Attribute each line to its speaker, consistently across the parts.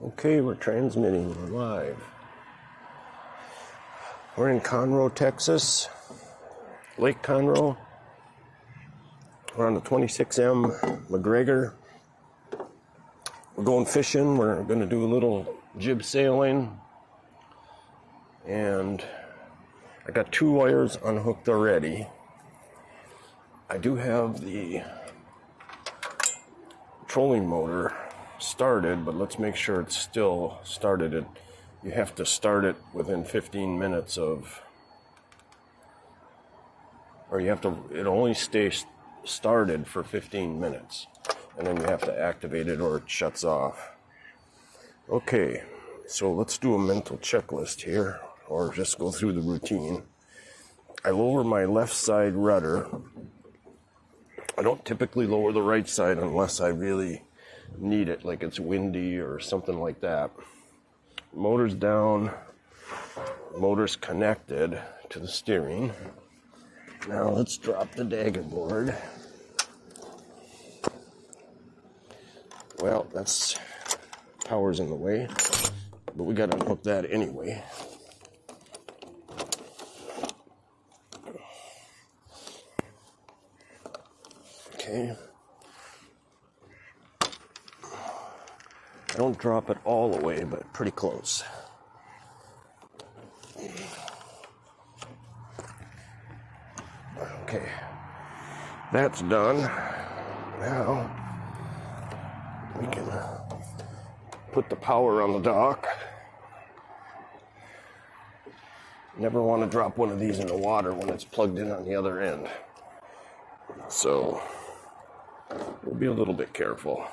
Speaker 1: Okay, we're transmitting. We're live. We're in Conroe, Texas. Lake Conroe. We're on the 26M MacGregor. We're going fishing. We're going to do a little jib sailing. And I got 2 wires unhooked already. I do have the trolling motor started, but let's make sure it's still started. You have to start it within 15 minutes of, or you have to, it only stays started for 15 minutes, and then you have to activate it or it shuts off. Okay, so let's do a mental checklist here, or just go through the routine. I lower my left side rudder. I don't typically lower the right side unless I really need it, like it's windy or something like that. Motor's down, motor's connected to the steering. Now let's drop the dagger board. Well, that's power's in the way, but we gotta unhook that anyway. Okay. I don't drop it all the way, but pretty close. Okay, that's done. Now we can put the power on the dock. Never want to drop one of these in the water when it's plugged in on the other end. So we'll be a little bit careful.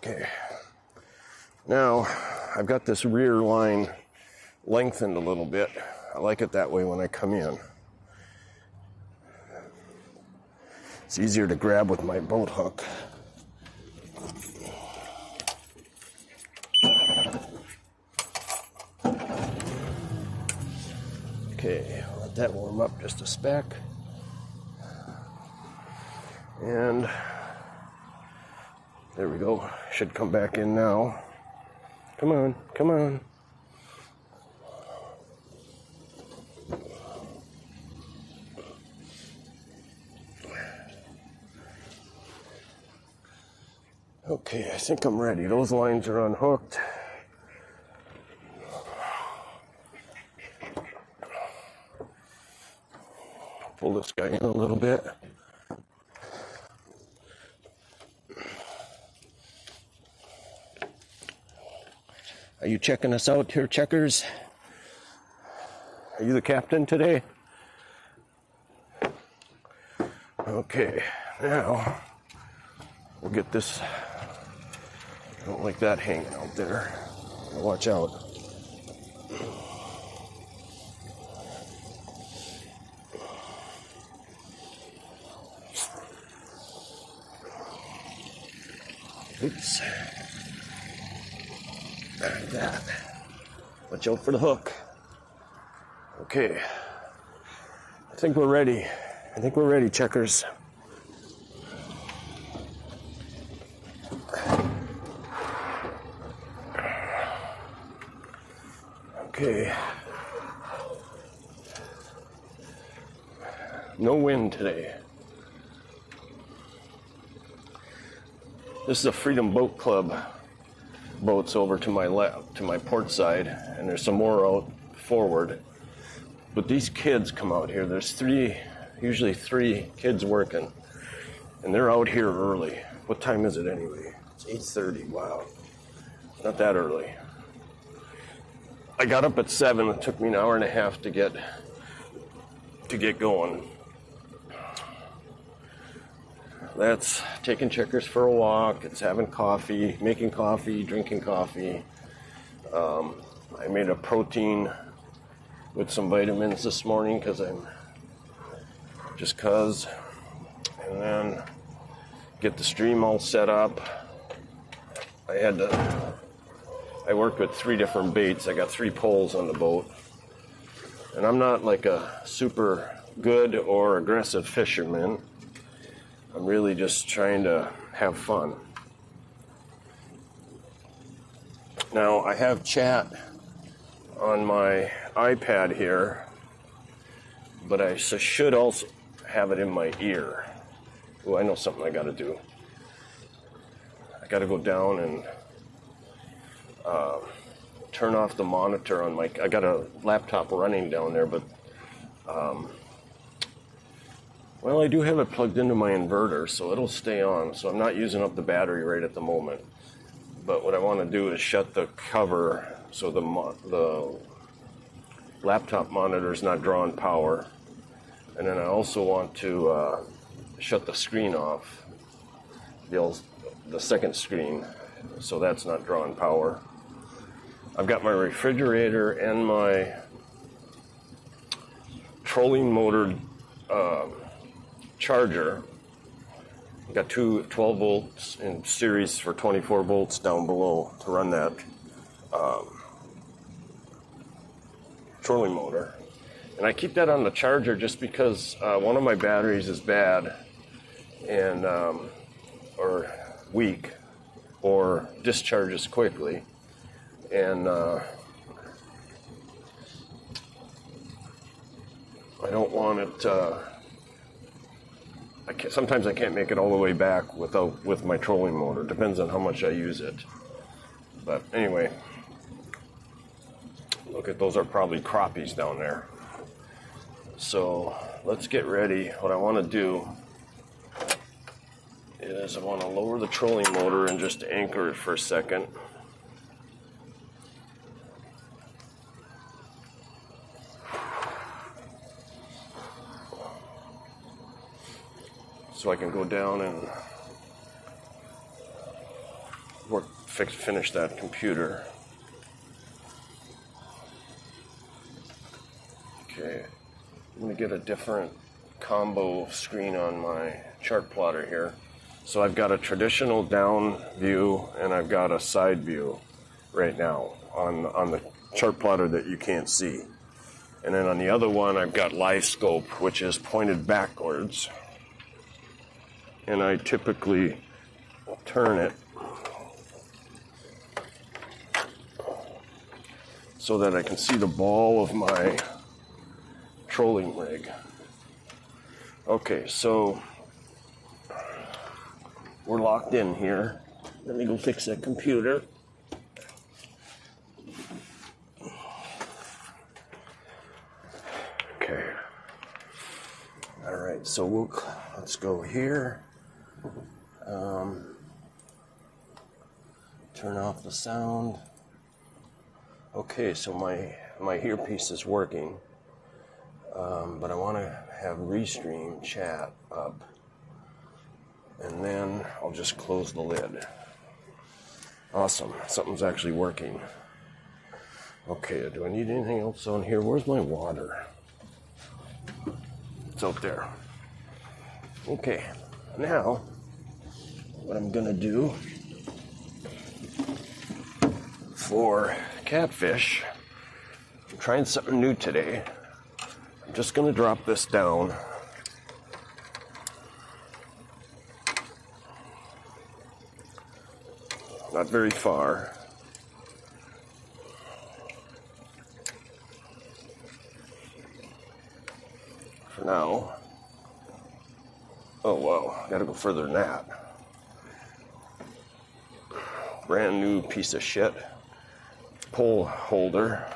Speaker 1: Okay, now I've got this rear line lengthened a little bit. I like it that way when I come in. It's easier to grab with my boat hook. Okay, let that warm up just a speck. And there we go. Should come back in now. Come on, come on. Okay, I think I'm ready. Those lines are unhooked. Pull this guy in a little bit. Are you checking us out here, checkers? Are you the captain today? Okay, now we'll get this. I don't like that hanging out there. Watch out. Oops. Like that. Watch out for the hook. Okay. I think we're ready. I think we're ready, checkers. Okay. No wind today. This is a Freedom Boat Club boats over to my left, to my port side, and there's some more out forward. But these kids come out here. There's usually three kids working, and they're out here early. What time is it anyway? It's 8:30. Wow, not that early. I got up at 7. It took me an hour and a half to get going. That's taking checkers for a walk. It's having coffee, making coffee, drinking coffee. I made a protein with some vitamins this morning because and then get the stream all set up. I worked with 3 different baits. I got 3 poles on the boat. And I'm not like a super good or aggressive fisherman. I'm really just trying to have fun. Now, I have chat on my iPad here, but I should also have it in my ear. Oh, I know something I got to do. I got to go down and turn off the monitor on my... I got a laptop running down there, but... well, I do have it plugged into my inverter, so it'll stay on. So I'm not using up the battery right at the moment. But what I want to do is shut the cover so the laptop monitor is not drawing power. And then I also want to shut the screen off, the second screen, so that's not drawing power. I've got my refrigerator and my trolling motor charger. I've got two 12 volts in series for 24 volts down below to run that trolling motor. And I keep that on the charger just because one of my batteries is bad and or weak or discharges quickly. And I don't want it... sometimes I can't make it all the way back with my trolling motor. Depends on how much I use it. But anyway, look at those are probably crappies down there. So let's get ready. What I want to do is I want to lower the trolling motor and just anchor it for a second. So I can go down and finish that computer. Okay, I'm going to get a different combo screen on my chart plotter here. So I've got a traditional down view and I've got a side view right now on the chart plotter that you can't see. And then on the other one I've got live scope, which is pointed backwards. And I typically turn it so that I can see the ball of my trolling rig. Okay, so we're locked in here. Let me go fix that computer. Okay. All right, so let's go here. Turn off the sound. Okay, so my earpiece is working, but I want to have Restream chat up, and then I'll just close the lid. Awesome, something's actually working. Okay, do I need anything else on here? Where's my water? It's out there. Okay, now what I'm gonna do for catfish, I'm trying something new today. I'm just gonna drop this down. Not very far. For now. Oh wow, gotta go further than that. Brand new piece of shit pole holder.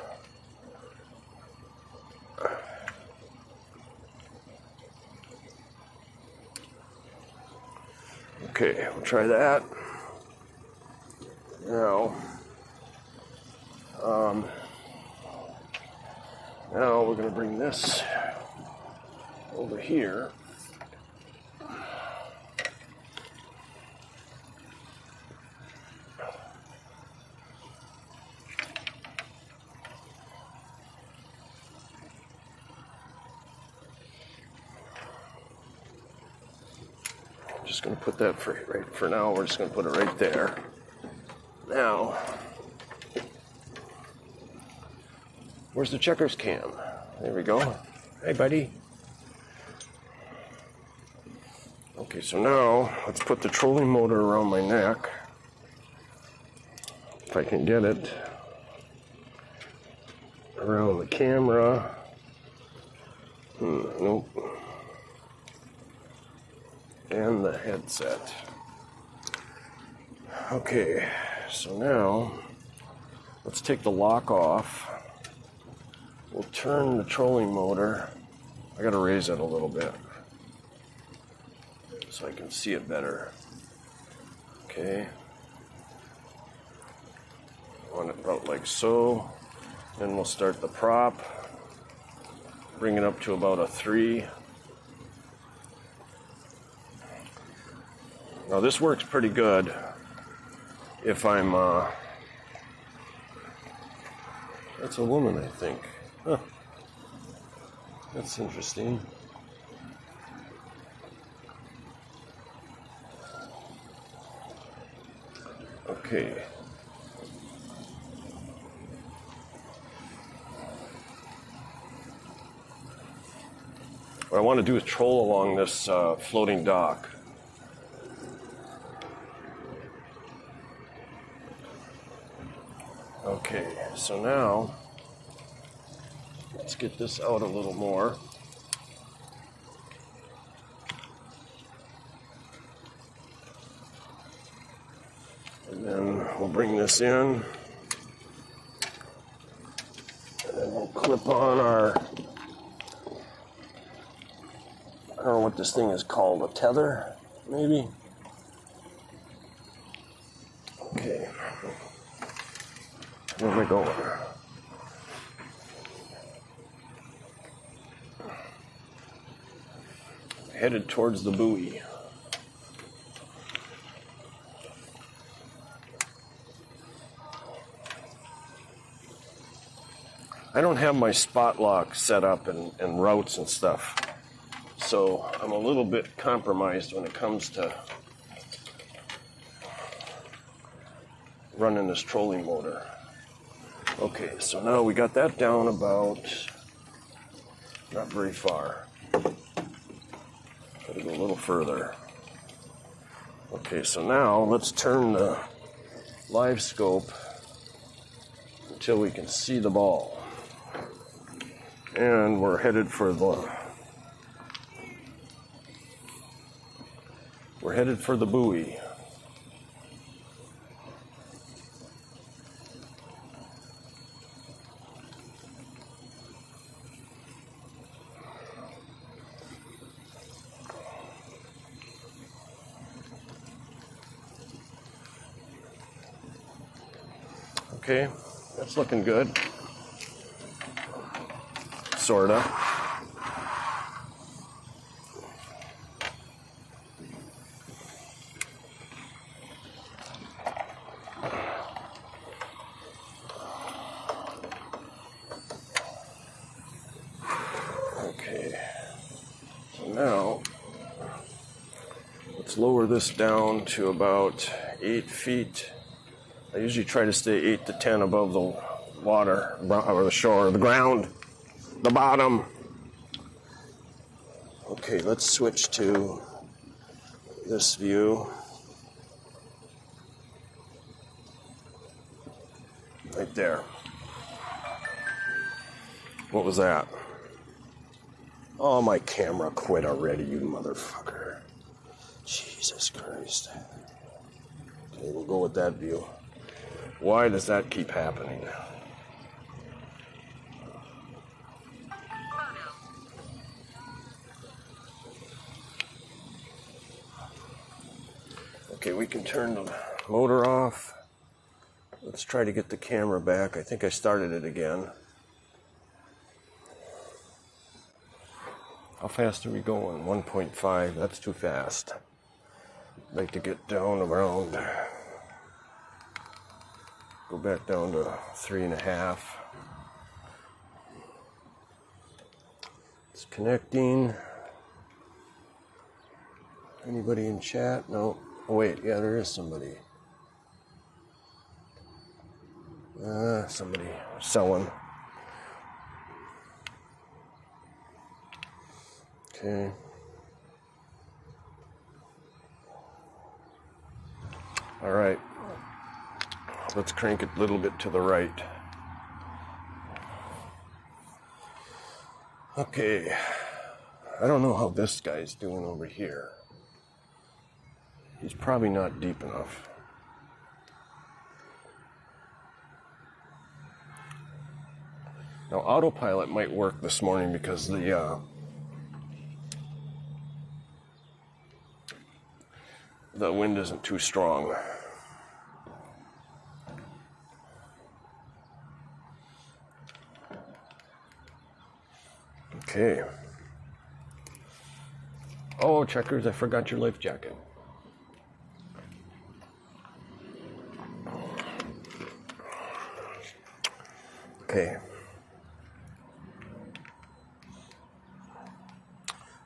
Speaker 1: Okay, we'll try that. Now we're gonna bring this over here. Just going to put that for now. We're just going to put it right there. Now, where's the checkers cam? There we go. Hey, buddy. Okay, so now let's put the trolling motor around my neck. if I can get it around the camera. Nope. And the headset. Okay, so now let's take the lock off. We'll turn the trolling motor. I gotta raise it a little bit so I can see it better. Okay. On it about like so. Then we'll start the prop. Bring it up to about a 3. Now this works pretty good if I'm, that's a woman, I think. Huh. That's interesting. Okay. What I want to do is troll along this floating dock. Okay, so now let's get this out a little more. And then we'll bring this in. And then we'll clip on our, I don't know what this thing is called, a tether, maybe? Okay. Where am I going? Headed towards the buoy. I don't have my spot lock set up and routes and stuff, so I'm a little bit compromised when it comes to running this trolling motor. Okay, so now we got that down about, not very far. Gotta go a little further. Okay, so now let's turn the live scope until we can see the ball. And we're headed for the buoy. Okay, that's looking good. Sorta. Okay, so now let's lower this down to about 8 feet. I usually try to stay 8 to 10 above the water, or the shore, the ground, the bottom. Okay, let's switch to this view. Right there. What was that? Oh, my camera quit already, you motherfucker. Jesus Christ. Okay, we'll go with that view. Why does that keep happening? Okay, we can turn the motor off. Let's try to get the camera back. I think I started it again. How fast are we going? 1.5, that's too fast. I'd like to get down around, go back down to 3.5. It's connecting. Anybody in chat? No. Oh wait, yeah, there is somebody. Somebody selling. Okay. All right. Let's crank it a little bit to the right. Okay. I don't know how this guy's doing over here. He's probably not deep enough. Now, autopilot might work this morning because the wind isn't too strong. Okay. Oh, Checkers, I forgot your life jacket. Okay.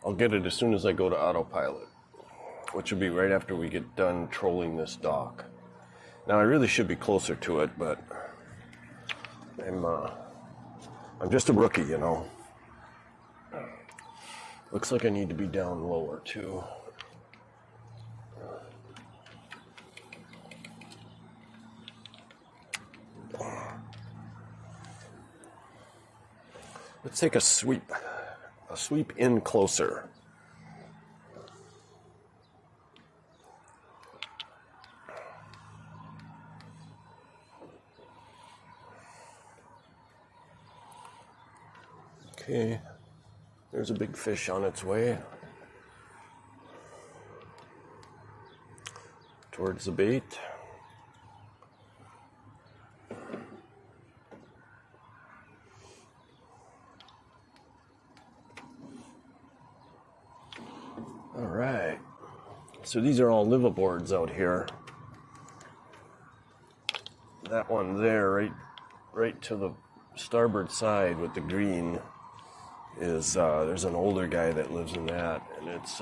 Speaker 1: I'll get it as soon as I go to autopilot, which will be right after we get done trolling this dock. Now, I really should be closer to it, but I'm just a rookie, you know. Looks like I need to be down lower, too. Let's take a sweep in closer. Okay, there's a big fish on its way towards the bait. All right, so these are all liveaboards out here. That one there, right to the starboard side with the green, is there's an older guy that lives in that, and it's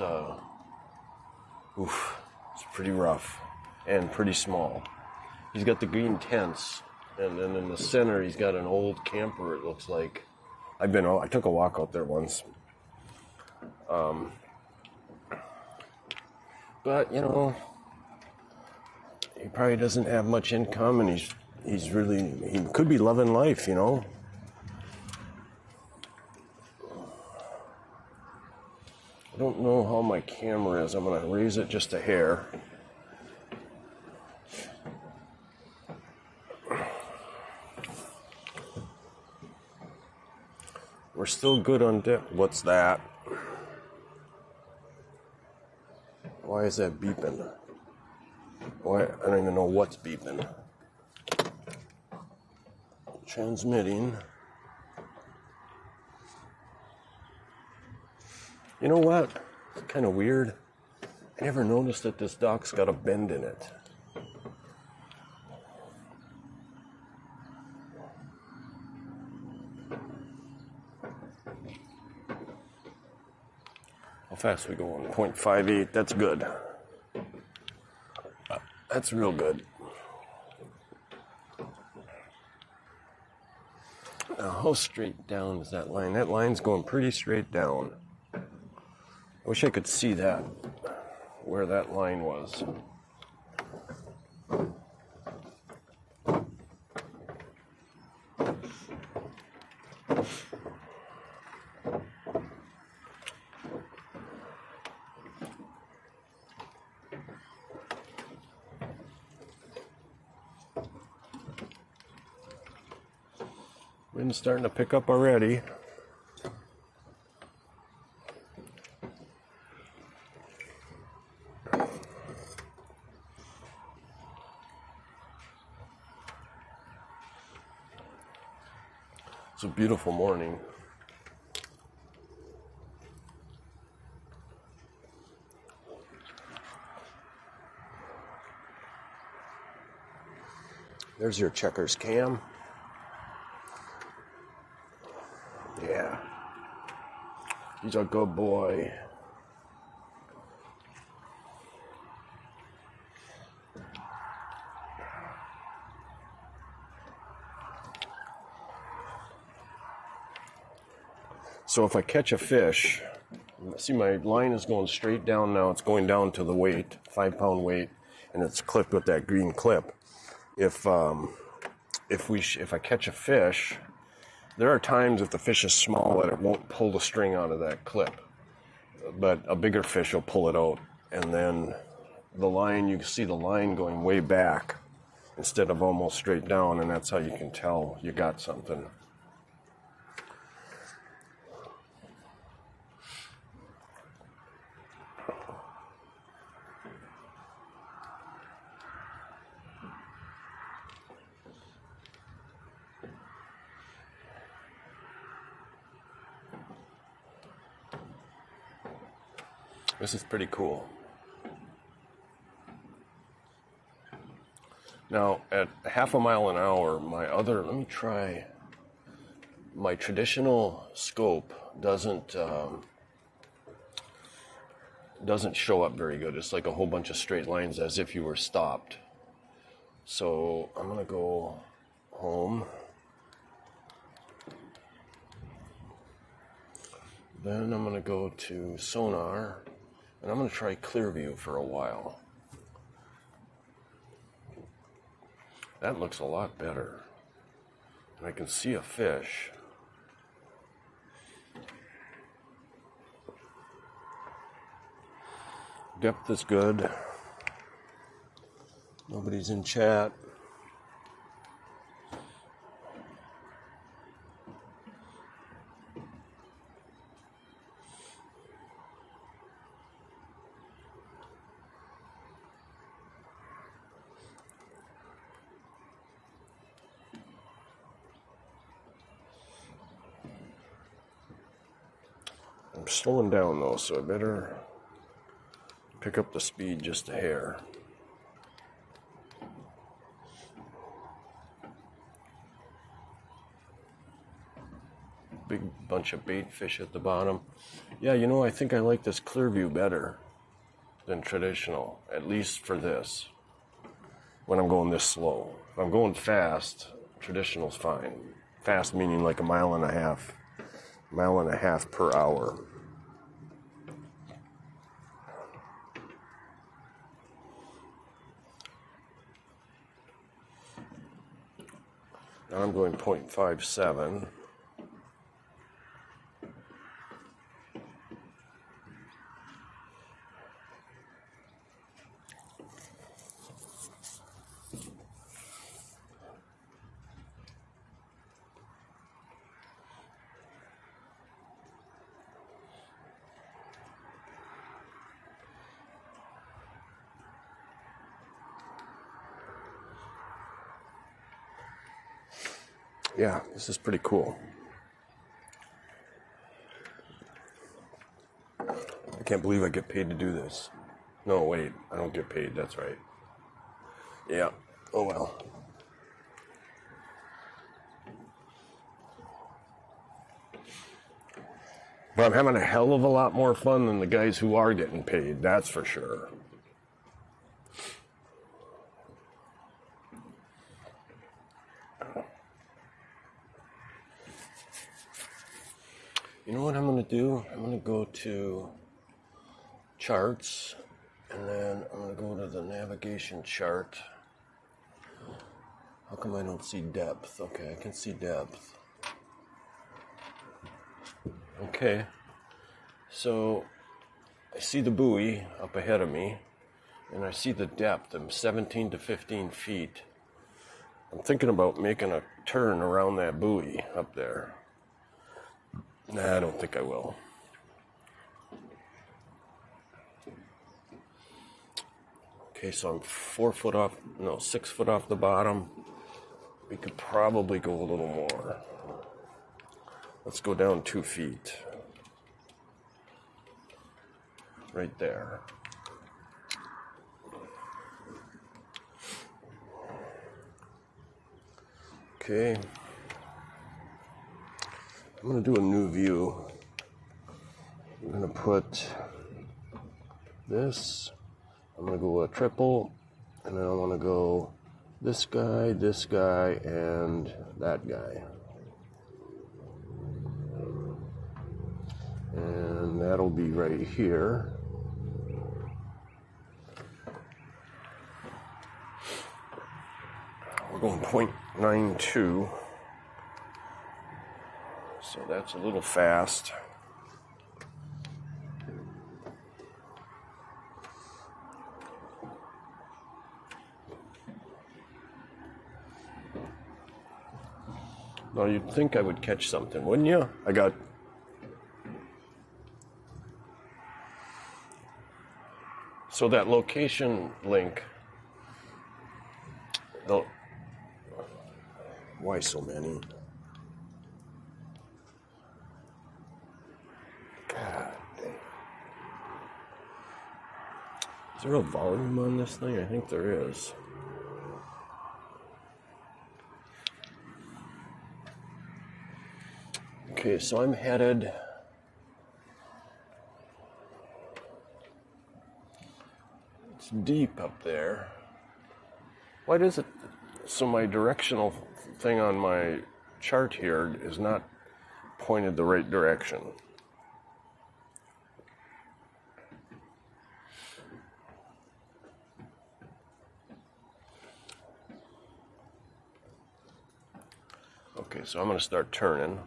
Speaker 1: pretty rough and pretty small. He's got the green tents, and then in the center he's got an old camper, it looks like. I took a walk out there once. But you know, he probably doesn't have much income, and he could be loving life, you know. I don't know how my camera is. I'm going to raise it just a hair. We're still good on depth. What's that? Why is that beeping? Why? I don't even know what's beeping. Transmitting. You know what? It's kind of weird. I never noticed that this dock's got a bend in it. How fast we go on? 0.58. That's good. That's real good. Now, how straight down is that line? That line's going pretty straight down. I wish I could see that, where that line was. Wind's starting to pick up already. It's a beautiful morning. There's your Checkers cam. Yeah. He's a good boy. So if I catch a fish, see my line is going straight down now. It's going down to the weight, 5-pound weight, and it's clipped with that green clip. if I catch a fish, there are times if the fish is small that it won't pull the string out of that clip, but a bigger fish will pull it out, and then the line, you can see the line going way back instead of almost straight down, and that's how you can tell you got something. This is pretty cool. Now, at half a mile an hour, let me try, my traditional scope doesn't show up very good. It's like a whole bunch of straight lines as if you were stopped. So I'm going to go home. Then I'm going to go to sonar, and I'm going to try clear view for a while. That looks a lot better. And I can see a fish. Depth is good. Nobody's in chat. I'm slowing down though, so I better pick up the speed just a hair. Big bunch of bait fish at the bottom. Yeah, you know, I think I like this clear view better than traditional, at least for this, when I'm going this slow. If I'm going fast, traditional's fine. Fast meaning like a mile and a half per hour. Now I'm going 0.57. Yeah, this is pretty cool. I can't believe I get paid to do this. No, wait, I don't get paid, that's right. Yeah, oh well. But I'm having a hell of a lot more fun than the guys who are getting paid, that's for sure. You know what I'm going to do? I'm going to go to charts, and then I'm going to go to the navigation chart. How come I don't see depth? Okay, I can see depth. Okay, so I see the buoy up ahead of me, and I see the depth of 17 to 15 feet. I'm thinking about making a turn around that buoy up there. Nah, I don't think I will. Okay, so I'm 6 foot off the bottom. We could probably go a little more. Let's go down 2 feet. Right there. Okay. I'm going to do a new view. I'm going to put this. I'm going to go a triple. And then I want to go this guy, and that guy. And that'll be right here. going 0.92. So that's a little fast. Now you'd think I would catch something, wouldn't you? So that location link, why so many? God dang. Is there a volume on this thing? I think there is. Okay, so I'm headed. It's deep up there. Why does it? So my directional thing on my chart here is not pointed the right direction. Okay, so I'm going to start turning.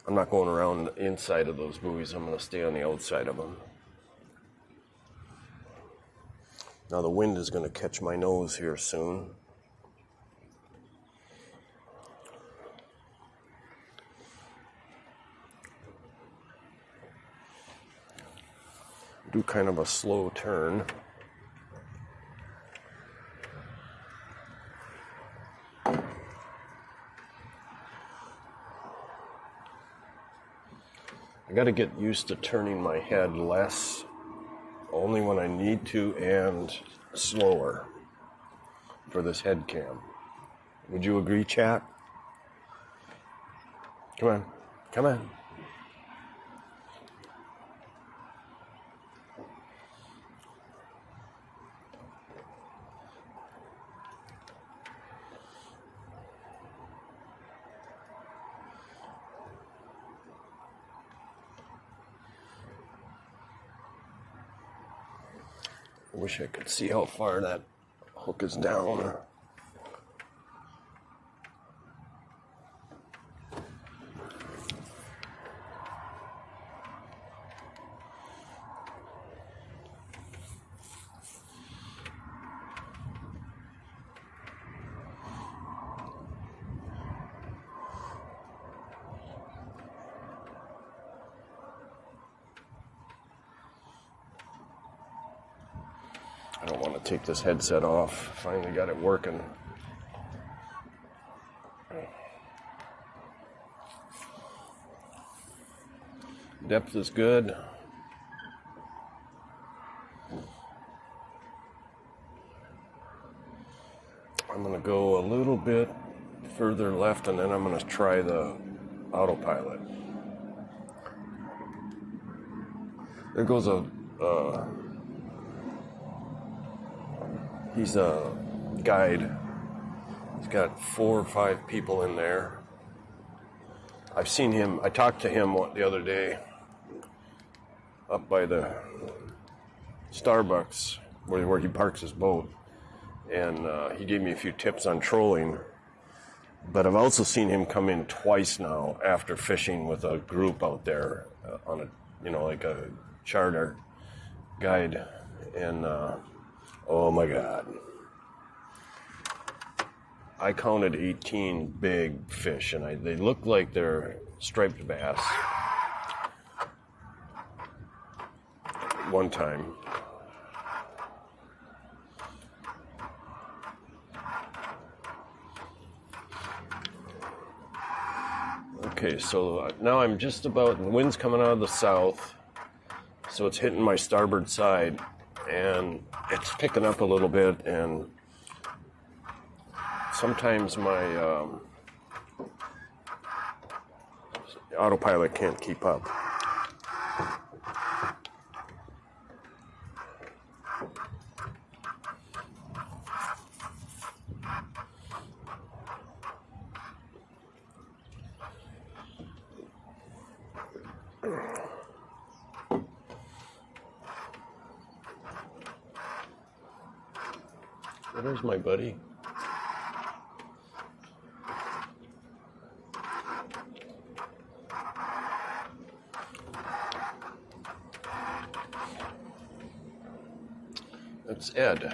Speaker 1: I'm not going around the inside of those buoys. I'm going to stay on the outside of them. Now the wind is going to catch my nose here soon. Do kind of a slow turn. I got to get used to turning my head less, only when I need to, and slower for this head cam. Would you agree, chat? Come on, come on. I wish I could see how far that hook is down. I don't want to take this headset off. Finally got it working. Depth is good. I'm going to go a little bit further left, and then I'm going to try the autopilot. There goes he's a guide. He's got 4 or 5 people in there. I've seen him. I talked to him the other day up by the Starbucks where he parks his boat, and he gave me a few tips on trolling. But I've also seen him come in twice now after fishing with a group out there on a, like a charter guide, and oh my God. I counted 18 big fish, and they look like they're striped bass. One time. Okay, so now I'm just about, the wind's coming out of the south, so it's hitting my starboard side, and it's picking up a little bit, and sometimes my autopilot can't keep up. There's my buddy. That's Ed.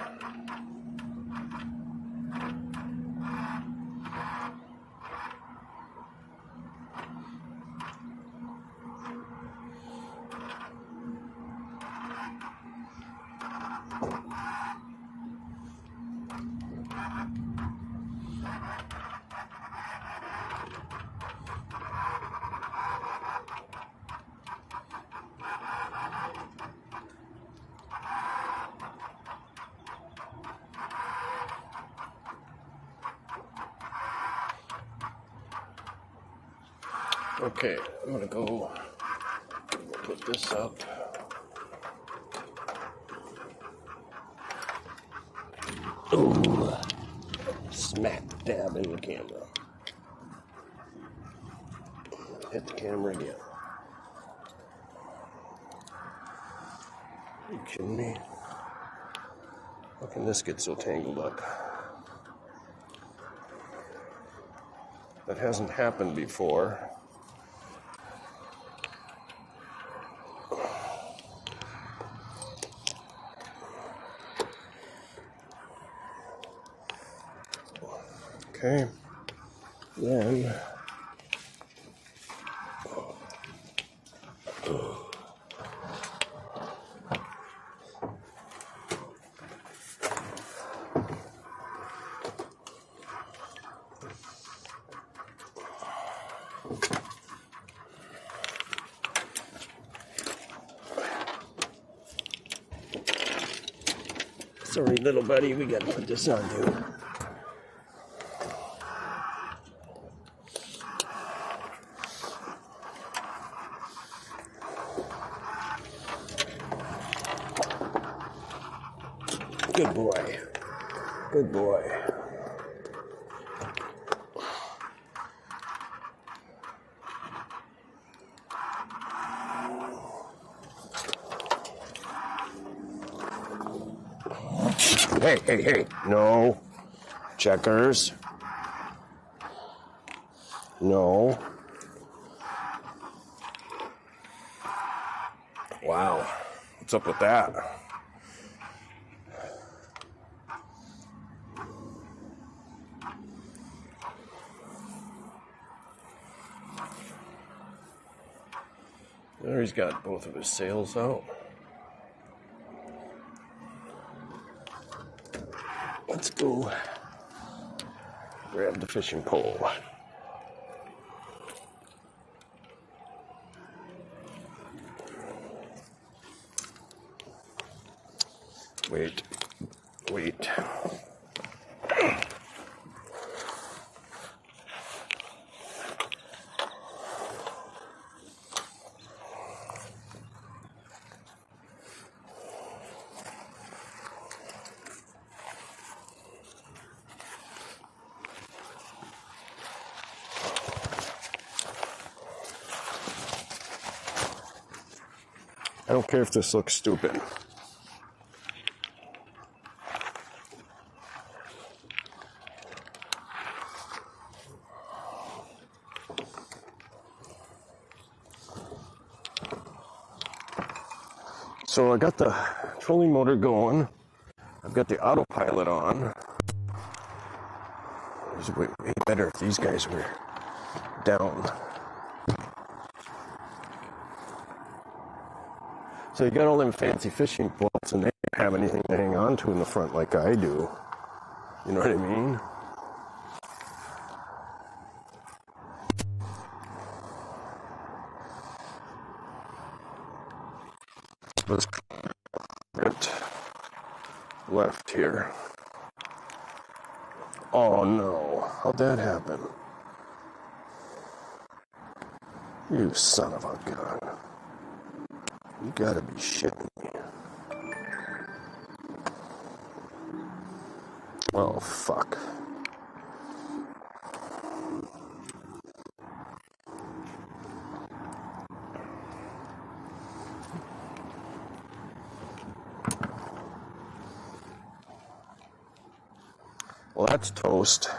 Speaker 1: Okay, I'm gonna go put this up. Ooh, smack dab in the camera. Hit the camera again. Are you kidding me? How can this get so tangled up? That hasn't happened before. Okay, then sorry, little buddy, we gotta put this on you. Good boy. Good boy. Hey, hey, hey. No. Checkers. No. Wow. What's up with that? There he's got both of his sails out. Let's go grab the fishing pole. Wait. I don't care if this looks stupid. So I got the trolling motor going. I've got the autopilot on. It was way better if these guys were down. So you got all them fancy fishing boats and they don't have anything to hang on to in the front like I do. You know what I mean? Let's get left here. Oh no, how'd that happen? You son of a gun. You gotta be shitting me. Oh, fuck. Well, that's toast.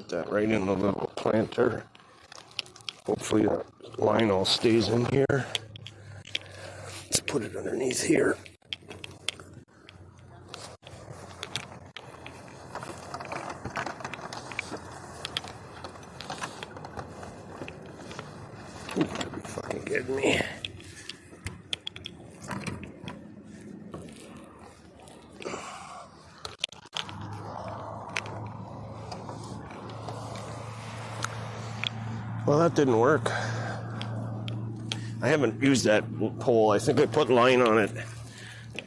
Speaker 1: put that right in the little planter. Hopefully that line all stays in here. Let's put it underneath here. You gotta be fucking kidding me. Well, that didn't work. I haven't used that pole. I think I put line on it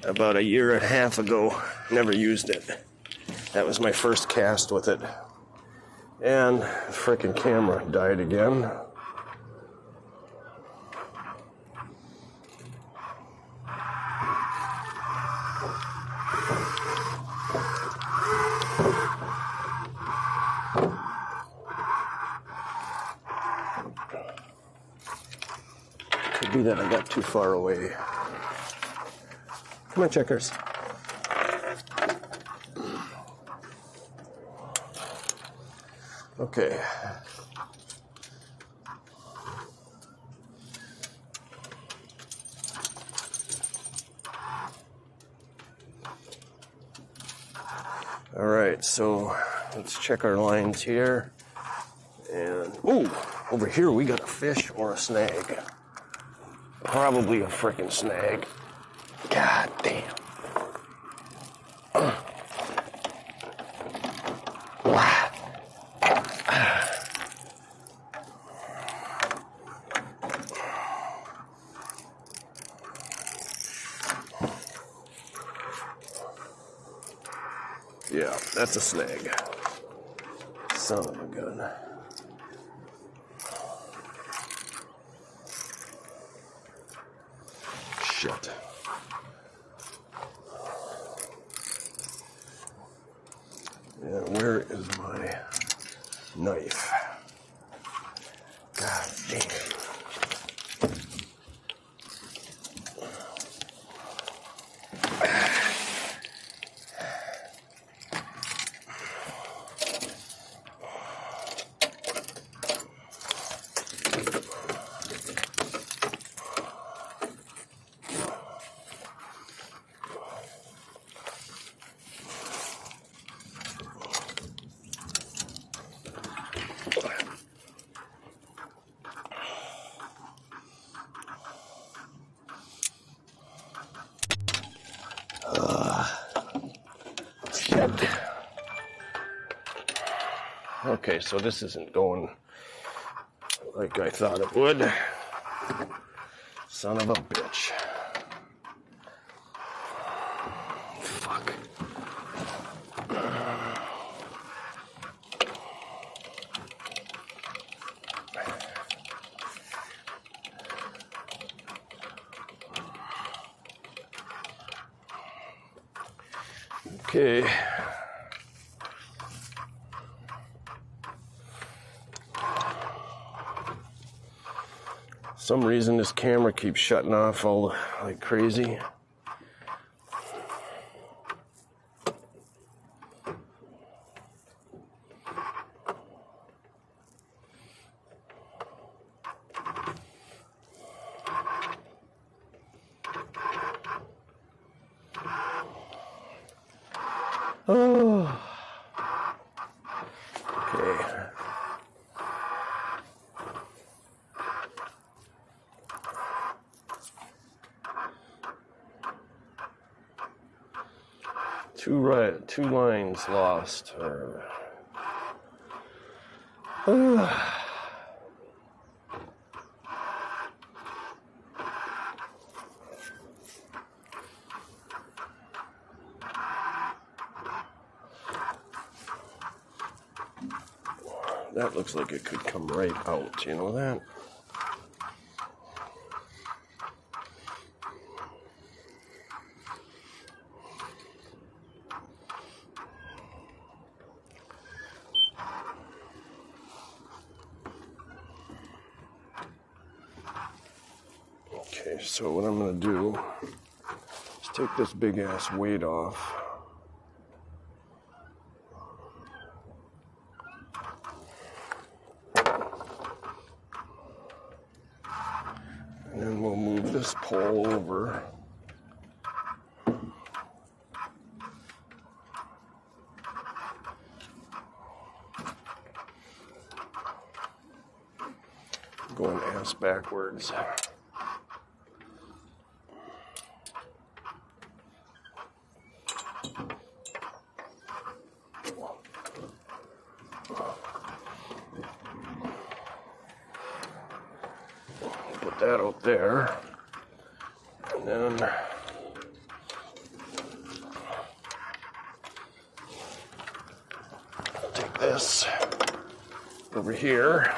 Speaker 1: about 1.5 years ago. Never used it. That was my first cast with it. And the frickin' camera died again. Could be that I got too far away. Come on, checkers. Okay. All right, so let's check our lines here. And, ooh, over here we got a fish or a snag. Probably a frickin' snag. God damn. Yeah, that's a snag. Son of a gun. Shit. And where is my knife? God damn. Shit. Okay, so this isn't going like I thought it would. Son of a bitch. Fuck. Okay. Some reason this camera keeps shutting off all like crazy. Oh. Okay. Two lines lost. That looks like it could come right out, you know that? Okay, so what I'm going to do is take this big ass weight off. pull over. Going ass backwards. Put that out there, and then take this over here.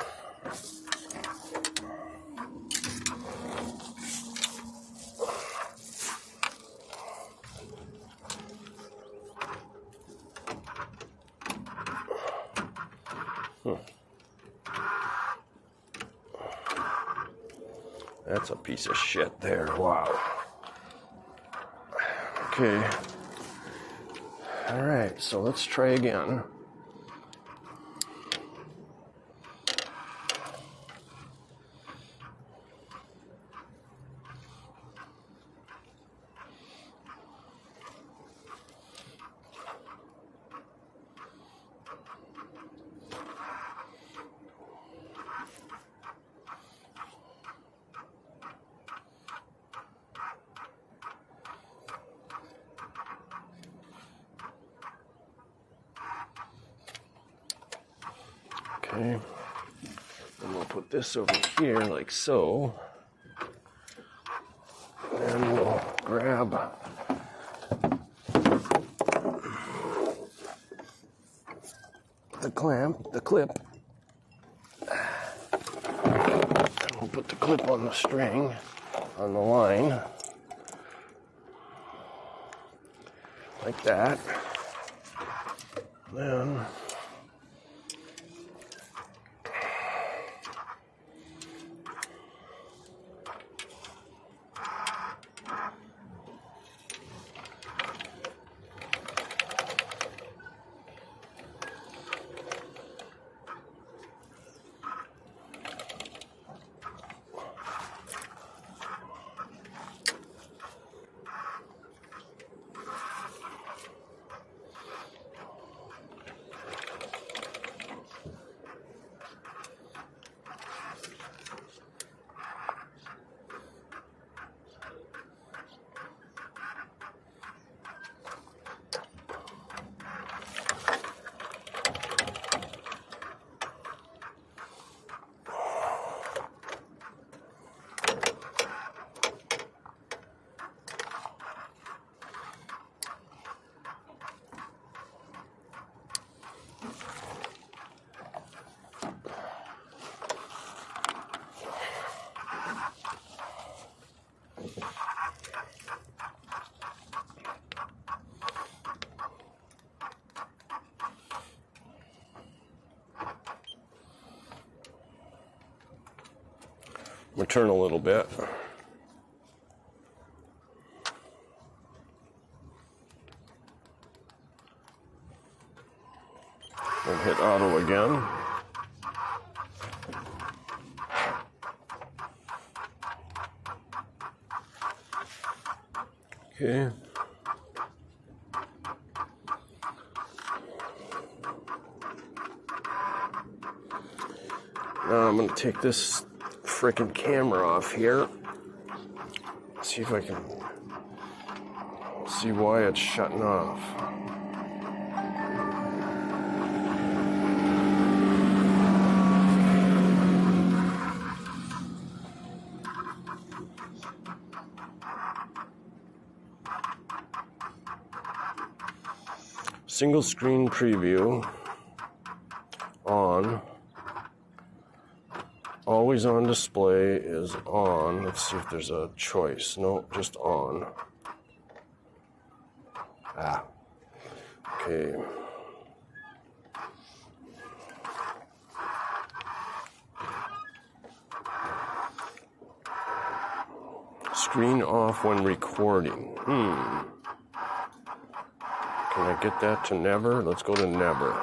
Speaker 1: That's a piece of shit there. Wow. Okay. All right, so let's try again. Okay, and we'll put this over here like so, and we'll grab the clip, and we'll put the clip on the string, on the line, like that. Then return a little bit. And hit auto again. Okay. Now I'm going to take this frickin' camera off here. See if I can see why it's shutting off. Single screen preview on. Always on display is on. Let's see if there's a choice. No, just on. Okay. Screen off when recording. Can I get that to never? Let's go to never.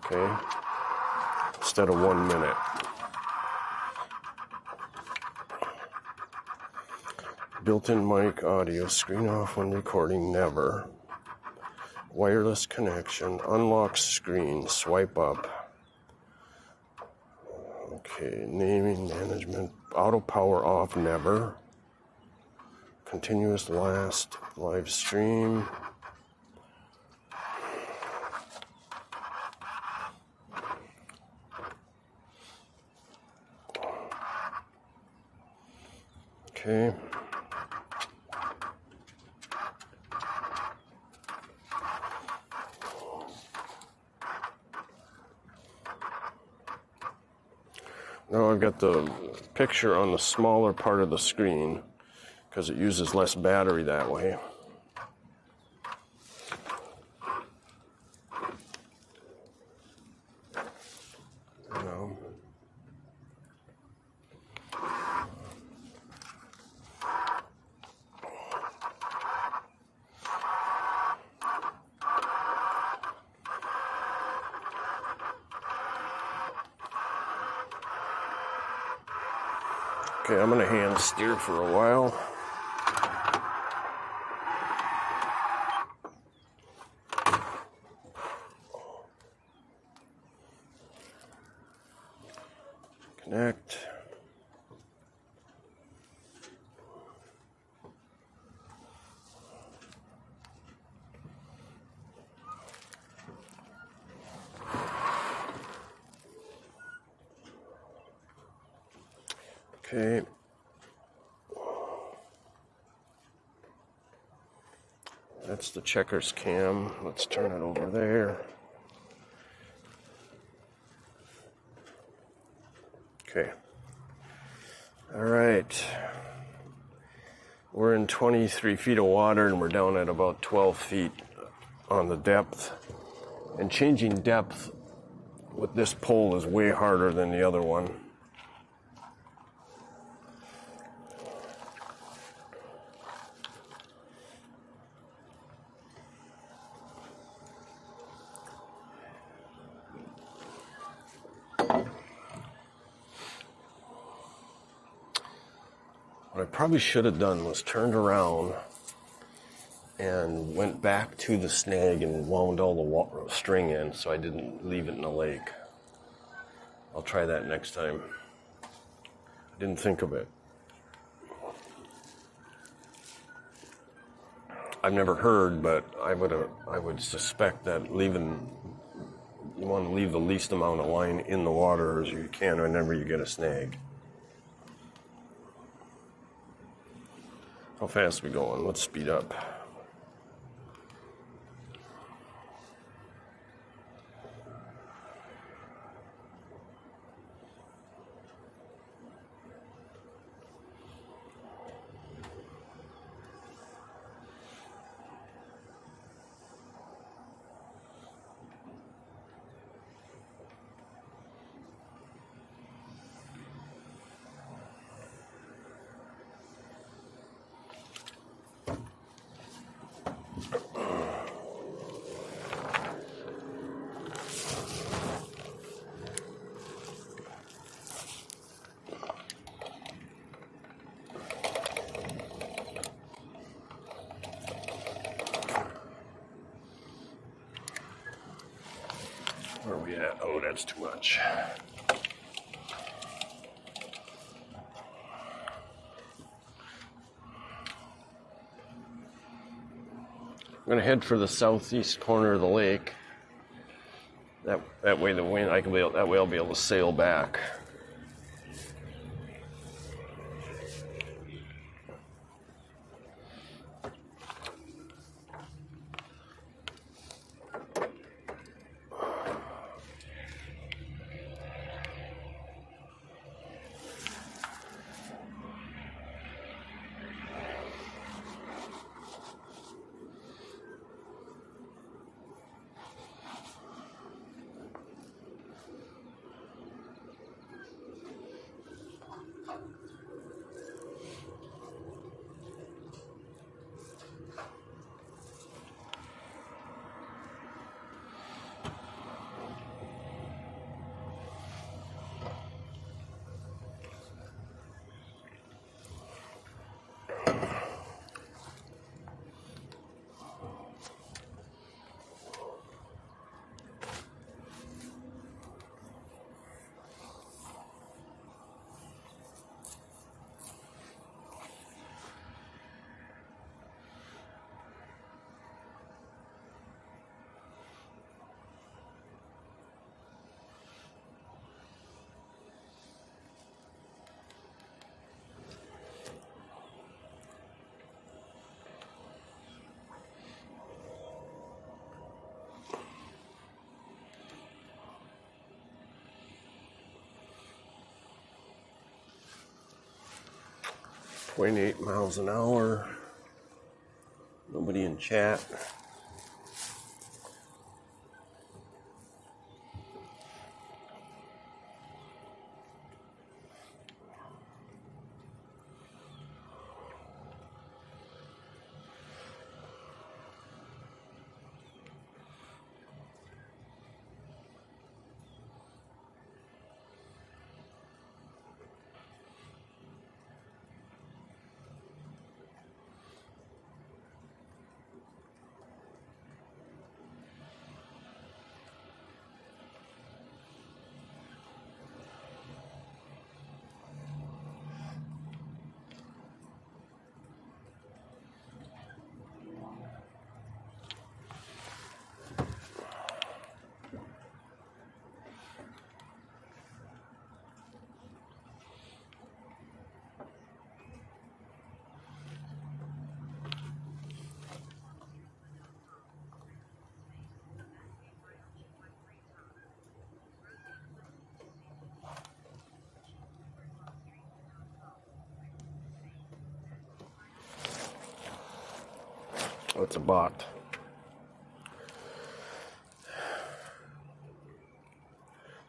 Speaker 1: Okay. Instead of 1 minute. Built-in mic audio, screen off when recording, never. Wireless connection, unlock screen, swipe up. Okay, naming, management, auto power off, never. Continuous last, live stream. Okay. Now I've got the picture on the smaller part of the screen because it uses less battery that way. Okay, I'm gonna hand steer for a while. Connect. Okay. That's the checkers cam. Let's turn it over there. Okay. All right. We're in 23 feet of water and we're down at about 12 feet on the depth. And changing depth with this pole is way harder than the other one. What I probably should have done was turned around and went back to the snag and wound all the string in so I didn't leave it in the lake. I'll try that next time. I didn't think of it. I've never heard, but I would suspect that you want to leave the least amount of line in the water as you can whenever you get a snag. How fast are we going? Let's speed up. Where are we at? Oh, that's too much. I'm going to head for the southeast corner of the lake. That way the wind, that way I'll be able to sail back. 28 miles an hour. Nobody in chat. Oh, it's a bot.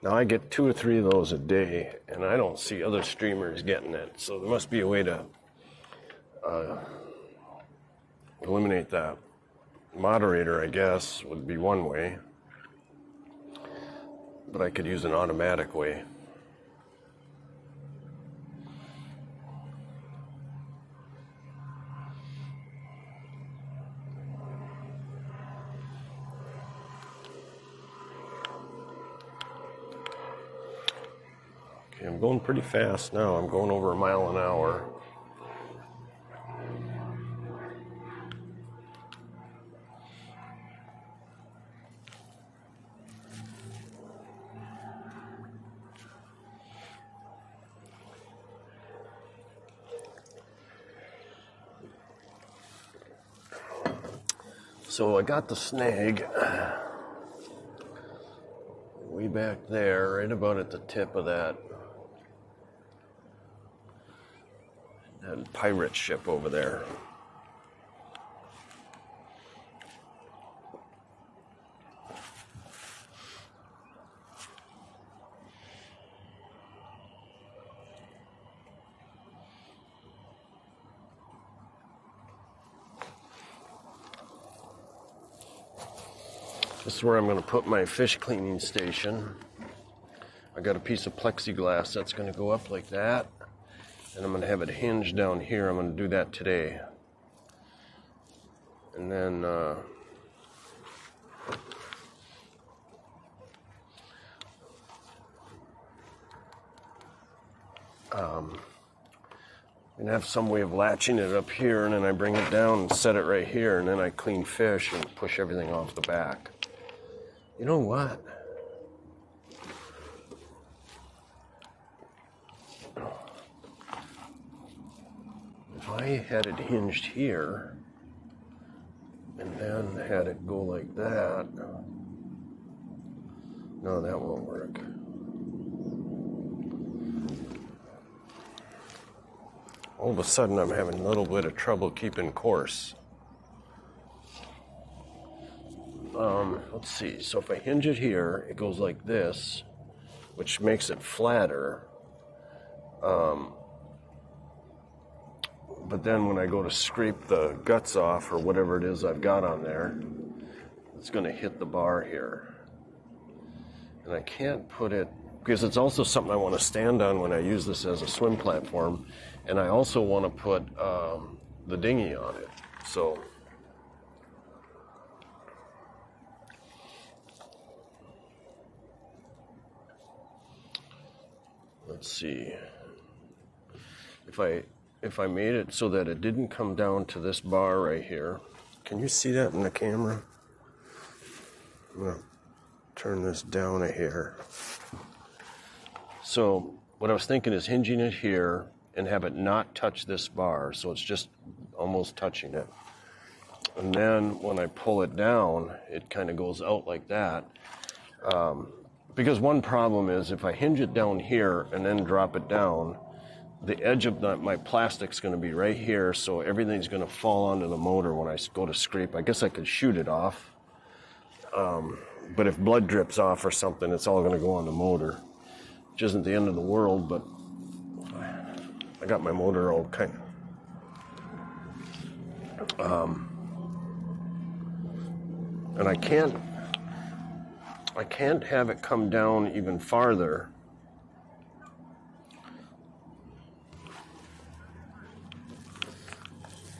Speaker 1: Now I get 2 or 3 of those a day, and I don't see other streamers getting it. So there must be a way to eliminate that. Moderator, I guess, would be one way. But I could use an automatic way. Okay, I'm going pretty fast now. I'm going over a mile an hour. So I got the snag way back there, right about at the tip of that pirate ship over there. This is where I'm going to put my fish cleaning station. I got a piece of plexiglass that's going to go up like that. And I'm going to have it hinged down here. I'm going to do that today. And then I'm going to have some way of latching it up here, and then I bring it down and set it right here, and then I clean fish and push everything off the back. You know what? If I had it hinged here, and then had it go like that, no, that won't work. All of a sudden, I'm having a little bit of trouble keeping course. Let's see. So if I hinge it here, it goes like this, which makes it flatter. But then when I go to scrape the guts off or whatever it is I've got on there, it's going to hit the bar here. And I can't put it, because it's also something I want to stand on when I use this as a swim platform. And I also want to put the dinghy on it. So let's see. If I made it so that it didn't come down to this bar right here. Can you see that in the camera? I'm going to turn this down a hair. So what I was thinking is hinging it here and have it not touch this bar, so it's just almost touching it. And then when I pull it down, it kind of goes out like that. Because one problem is if I hinge it down here and then drop it down, the edge of my plastic's going to be right here, so everything's going to fall onto the motor when I go to scrape. I guess I could shoot it off, but if blood drips off or something, it's all going to go on the motor, which isn't the end of the world, but I got my motor all kind of... and I can't have it come down even farther.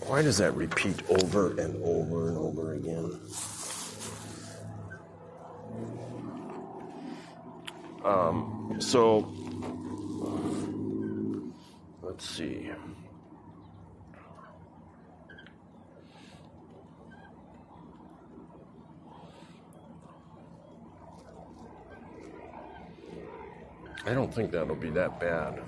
Speaker 1: Why does that repeat over and over and over again? So let's see. I don't think that'll be that bad.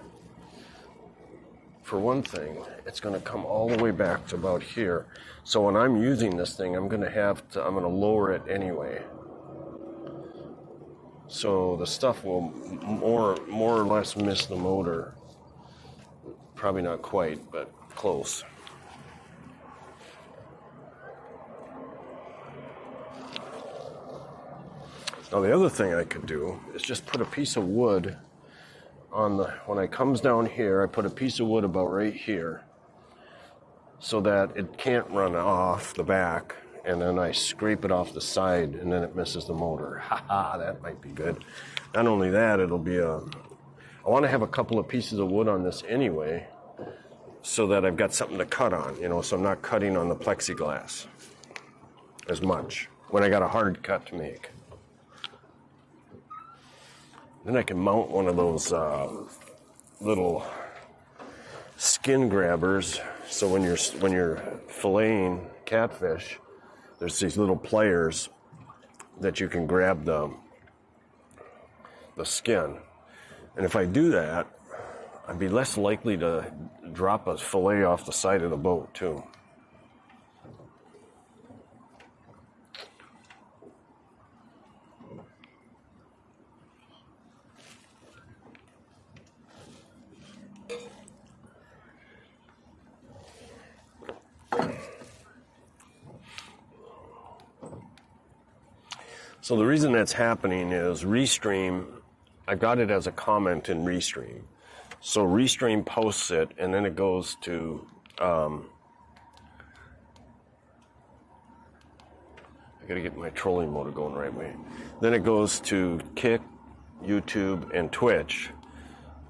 Speaker 1: For one thing, it's going to come all the way back to about here. So when I'm using this thing, I'm going to lower it anyway. So the stuff will more or less miss the motor. Probably not quite, but close. Now the other thing I could do is just put a piece of wood when it comes down here, I put a piece of wood about right here so that it can't run off the back, and then I scrape it off the side and then it misses the motor. Haha, that might be good. Not only that, I want to have a couple of pieces of wood on this anyway so that I've got something to cut on, so I'm not cutting on the plexiglass as much when I got a hard cut to make. Then I can mount one of those little skin grabbers. So when you're filleting catfish, there's these little pliers that you can grab the skin. And if I do that, I'd be less likely to drop a fillet off the side of the boat too. So the reason that's happening is Restream, I've got it as a comment in Restream. So Restream posts it, and then it goes to, I gotta get my trolling motor going the right way. Then it goes to Kick, YouTube, and Twitch.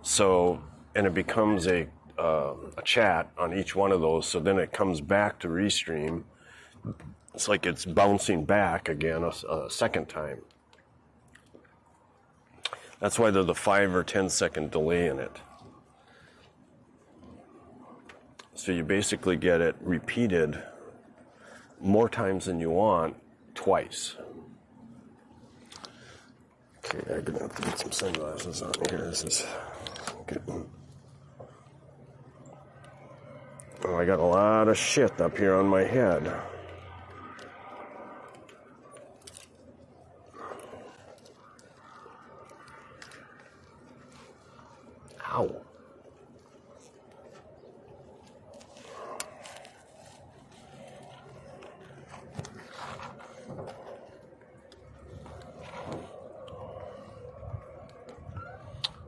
Speaker 1: So, and it becomes a chat on each one of those. So then it comes back to Restream. It's like it's bouncing back again a second time. That's why there's a 5 or 10 second delay in it. So you basically get it repeated more times than you want, twice. Okay, I'm gonna have to get some sunglasses on here. This is getting... Oh, I got a lot of shit up here on my head. Ow.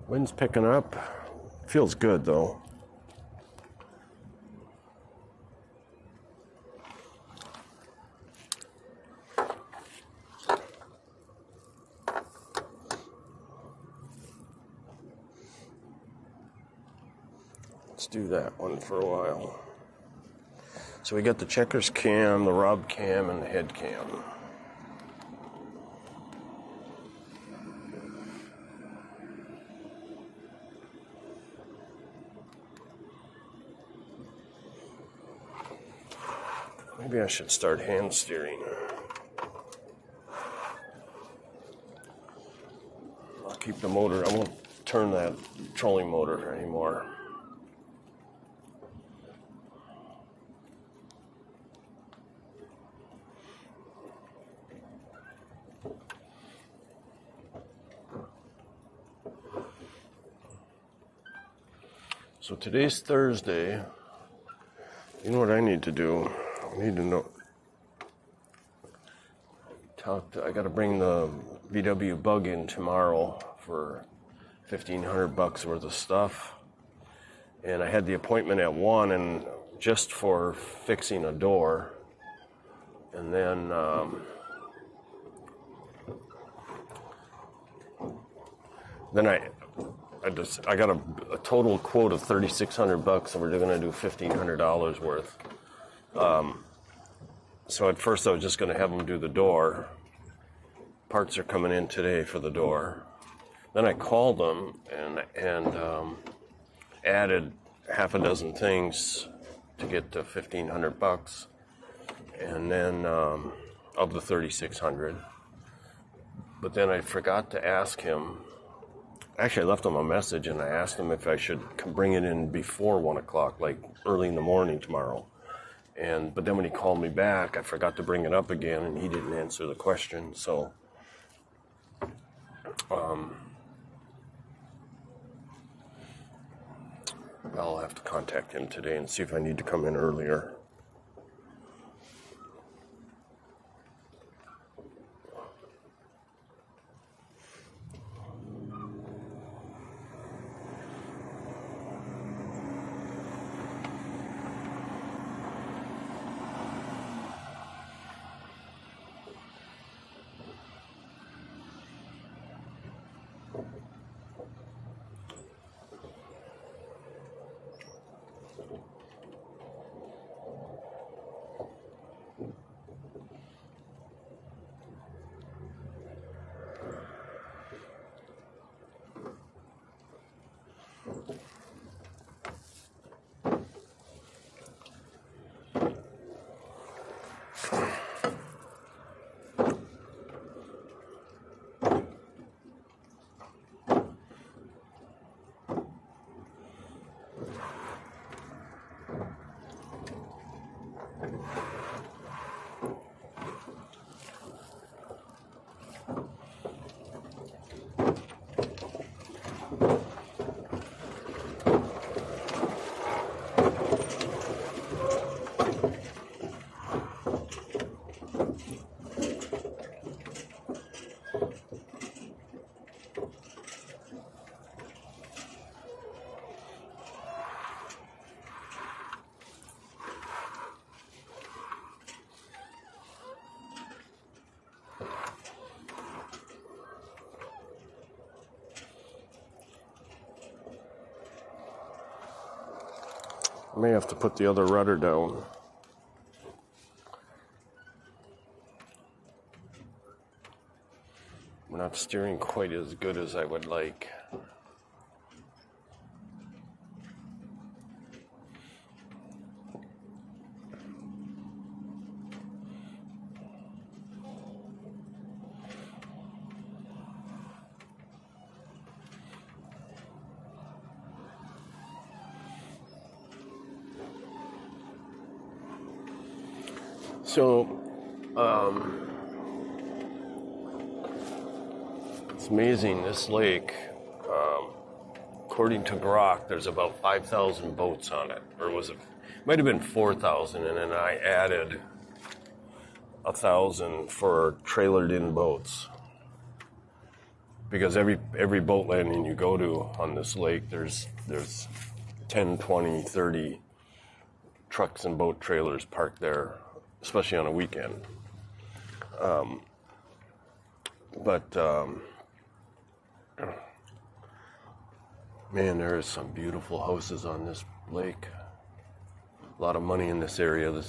Speaker 1: Wind's picking up. Feels good though. Let's do that one for a while. So we got the checkers cam, the Rob cam, and the head cam. Maybe I should start hand steering. I'll keep the motor. I won't turn that trolling motor anymore. So today's Thursday. You know what I need to do? I need to know. I got to bring the VW Bug in tomorrow for $1,500 worth of stuff. And I had the appointment at 1 and just for fixing a door. And then I got a total quote of $3,600, and we're going to do $1,500 worth. So at first I was just going to have them do the door. Parts are coming in today for the door. Then I called them and added half a dozen things to get to $1,500, and then of the $3,600. But then I forgot to ask him. Actually, I left him a message and I asked him if I should bring it in before 1 o'clock, like early in the morning tomorrow. But then when he called me back, I forgot to bring it up again, and he didn't answer the question. So, I'll have to contact him today and see if I need to come in earlier. I may have to put the other rudder down. We're not steering quite as good as I would like. So, it's amazing, this lake, according to Grok, there's about 5,000 boats on it, or might have been 4,000, and then I added 1,000 for trailered in boats. Because every boat landing you go to on this lake, there's 10, 20, 30 trucks and boat trailers parked there, especially on a weekend. Man, there is some beautiful houses on this lake. A lot of money in this area. A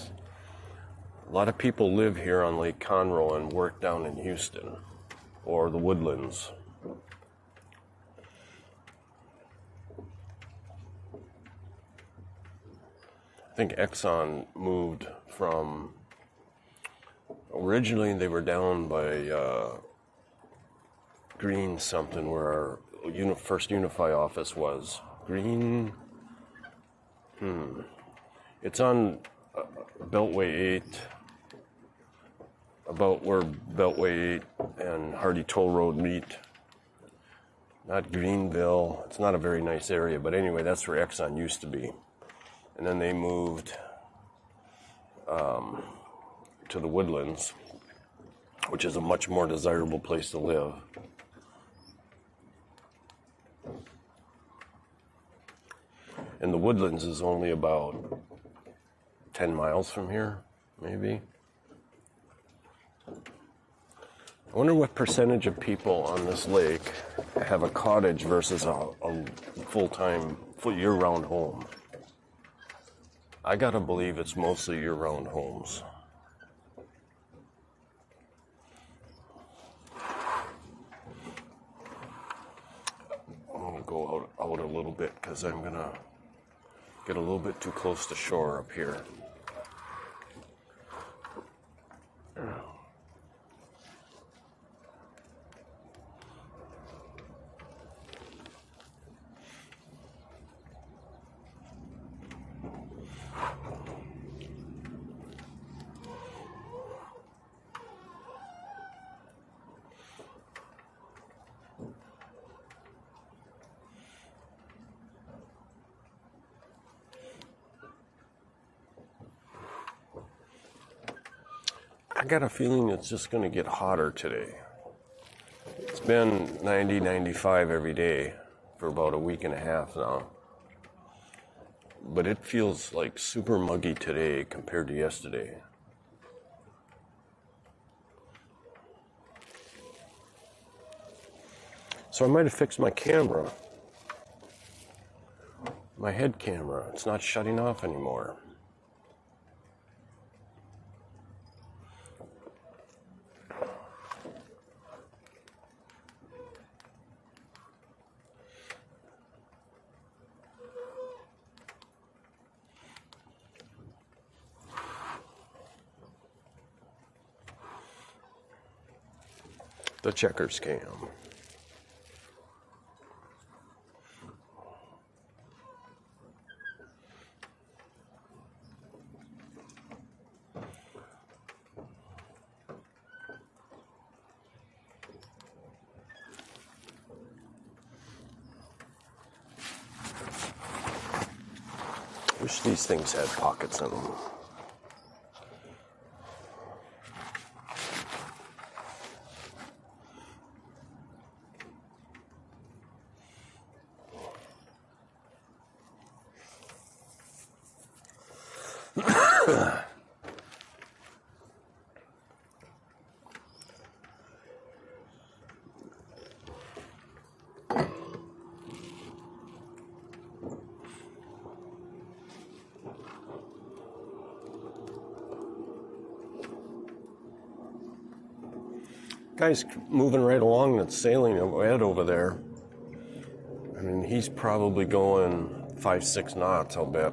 Speaker 1: lot of people live here on Lake Conroe and work down in Houston or the Woodlands. I think Exxon moved from, originally they were down by Green something, where our first Unify office was. Green, it's on Beltway 8, about where Beltway 8 and Hardy Toll Road meet. not Greenville. It's not a very nice area, but anyway, that's where Exxon used to be. And then they moved to the Woodlands, which is a much more desirable place to live. And the Woodlands is only about 10 miles from here, maybe. I wonder what percentage of people on this lake have a cottage versus a full-time, year-round home. I gotta believe it's mostly year-round homes. I'm gonna go out a little bit because I'm gonna get a little bit too close to shore up here. I got a feeling it's just going to get hotter today. It's been 90, 95 every day for about a week and a half now. But it feels like super muggy today compared to yesterday. So I might have fixed my camera. My head camera. It's not shutting off anymore. The checkers cam. Wish these things had pockets in them. Guy's moving right along that's sailing ahead over there. I mean, he's probably going 5-6 knots, I'll bet.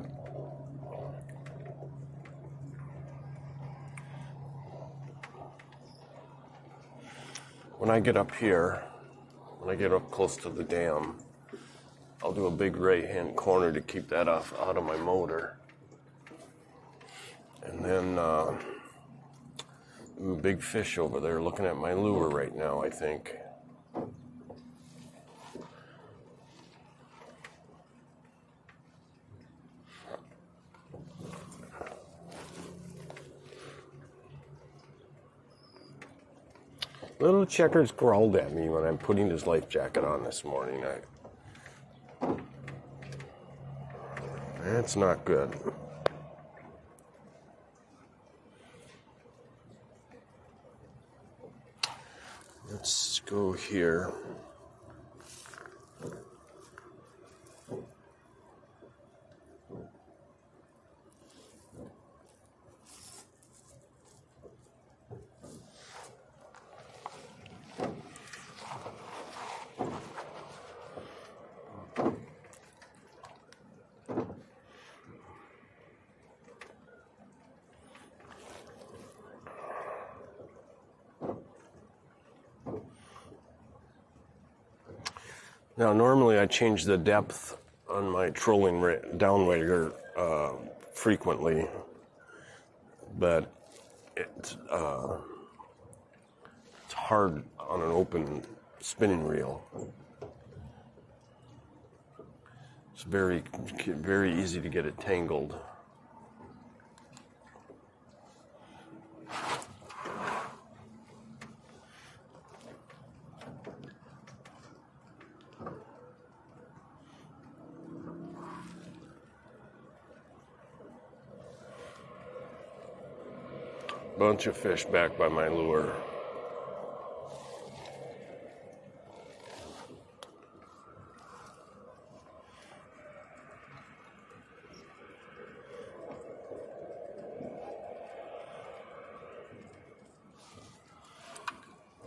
Speaker 1: When I get up here, when I get up close to the dam, I'll do a big right-hand corner to keep that out of my motor. And then a big fish over there looking at my lure right now, I think. Little Checkers growled at me when I'm putting his life jacket on this morning. That's not good. Let's go here. Now, normally I change the depth on my trolling downrigger frequently, but it's hard on an open spinning reel. It's very, very easy to get it tangled. Bunch of fish back by my lure.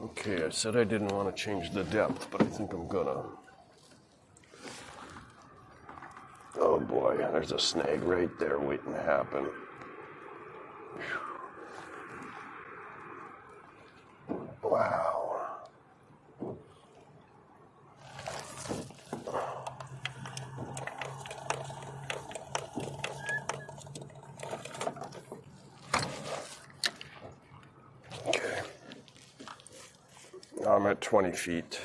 Speaker 1: Okay, I said I didn't want to change the depth, but I think I'm gonna. Oh boy, there's a snag right there waiting to happen. Wow. Okay. Now I'm at 20 feet.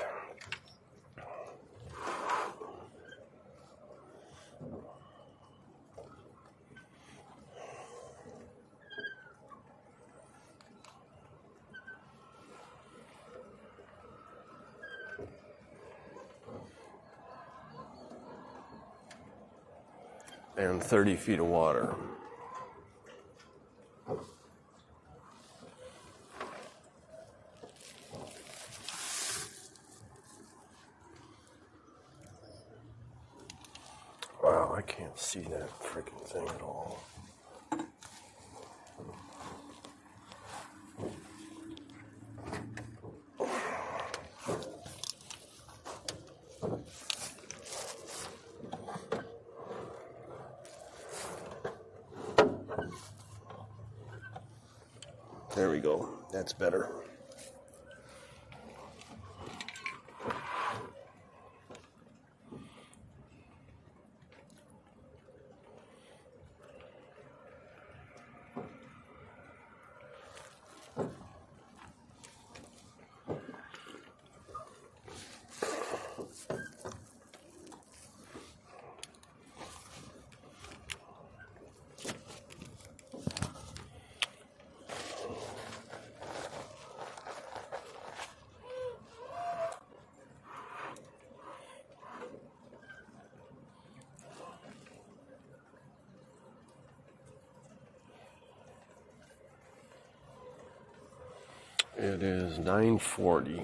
Speaker 1: And 30 feet of water. Wow, I can't see that freaking thing at all. There we go. That's better. It is 9:40.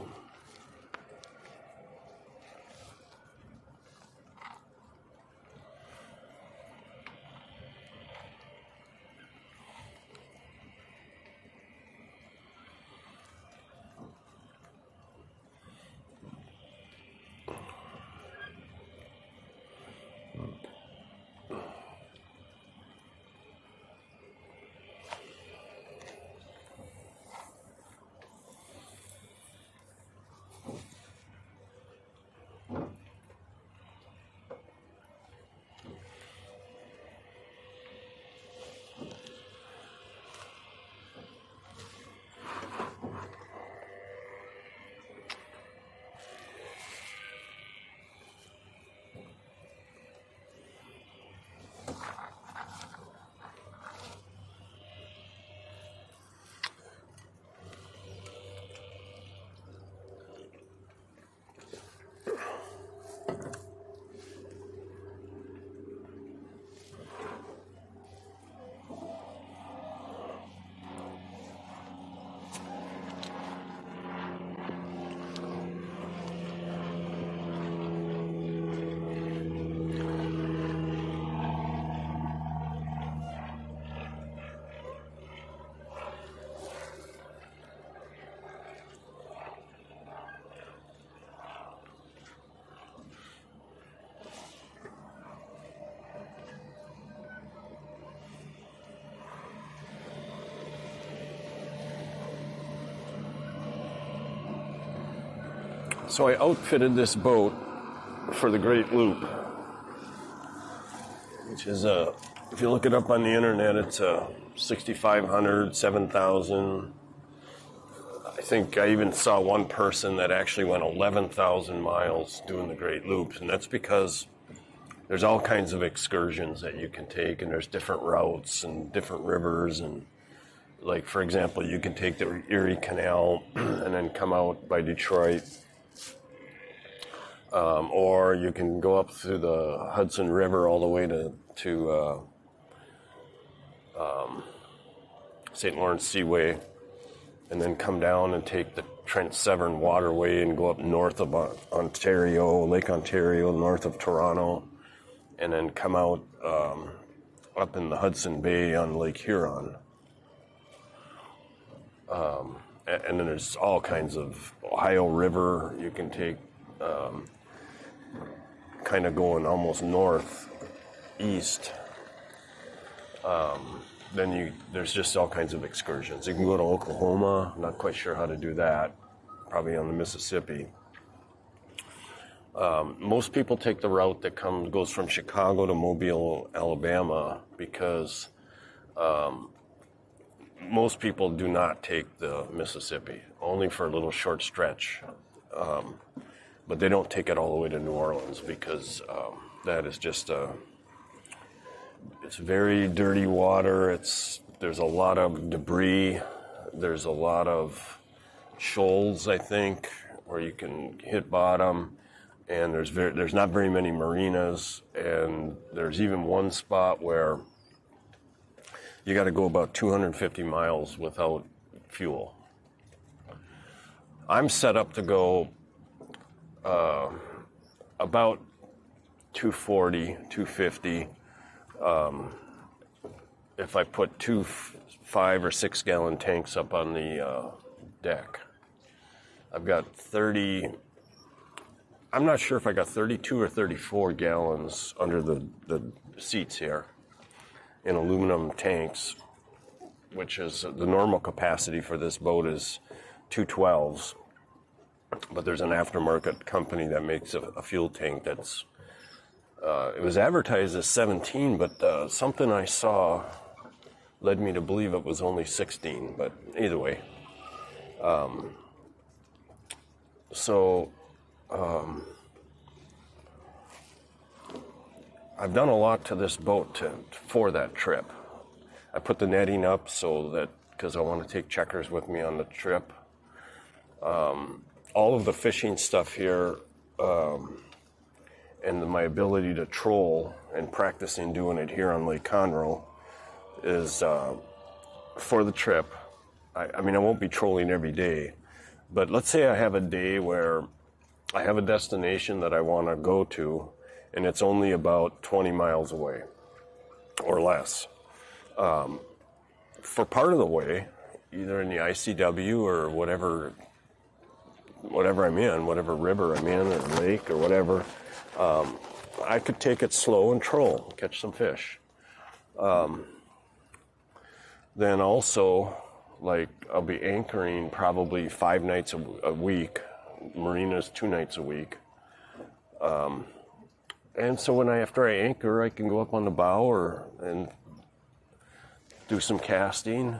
Speaker 1: So I outfitted this boat for the Great Loop, which is if you look it up on the internet, it's 6,500, 7,000. I think I even saw one person that actually went 11,000 miles doing the Great Loops, and that's because there's all kinds of excursions that you can take, and there's different routes and different rivers. And like, for example, you can take the Erie Canal and then come out by Detroit, or you can go up through the Hudson River all the way to St. Lawrence Seaway, and then come down and take the Trent Severn Waterway and go up north of Ontario, Lake Ontario, north of Toronto, and then come out up in the Hudson Bay on Lake Huron. And then there's all kinds of Ohio River you can take, kind of going almost northeast. Then there's just all kinds of excursions. You can go to Oklahoma. Not quite sure how to do that. Probably on the Mississippi. Most people take the route that goes from Chicago to Mobile, Alabama, because most people do not take the Mississippi, only for a little short stretch. But they don't take it all the way to New Orleans, because that is just it's very dirty water. There's a lot of debris. There's a lot of shoals, I think, where you can hit bottom. And there's not very many marinas. And there's even one spot where you got to go about 250 miles without fuel. I'm set up to go about 240, 250. If I put 2 5 or 6 gallon tanks up on the deck. I've got 30, I'm not sure if I got 32 or 34 gallons under the seats here in aluminum tanks, which is the normal capacity for this boat is 212s. But there's an aftermarket company that makes a fuel tank that's, it was advertised as 17, but something I saw led me to believe it was only 16, but either way. I've done a lot to this boat for that trip. I put the netting up so that, because I want to take checkers with me on the trip. All of the fishing stuff here, and my ability to troll and practicing doing it here on Lake Conroe is for the trip. I mean, I won't be trolling every day, but let's say I have a day where I have a destination that I want to go to, and it's only about 20 miles away or less. For part of the way, either in the ICW or whatever I'm in, whatever river I'm in or lake or whatever, I could take it slow and troll, catch some fish. Then also, like, I'll be anchoring probably 5 nights a week, marinas 2 nights a week. And so after I anchor, I can go up on the bow and do some casting.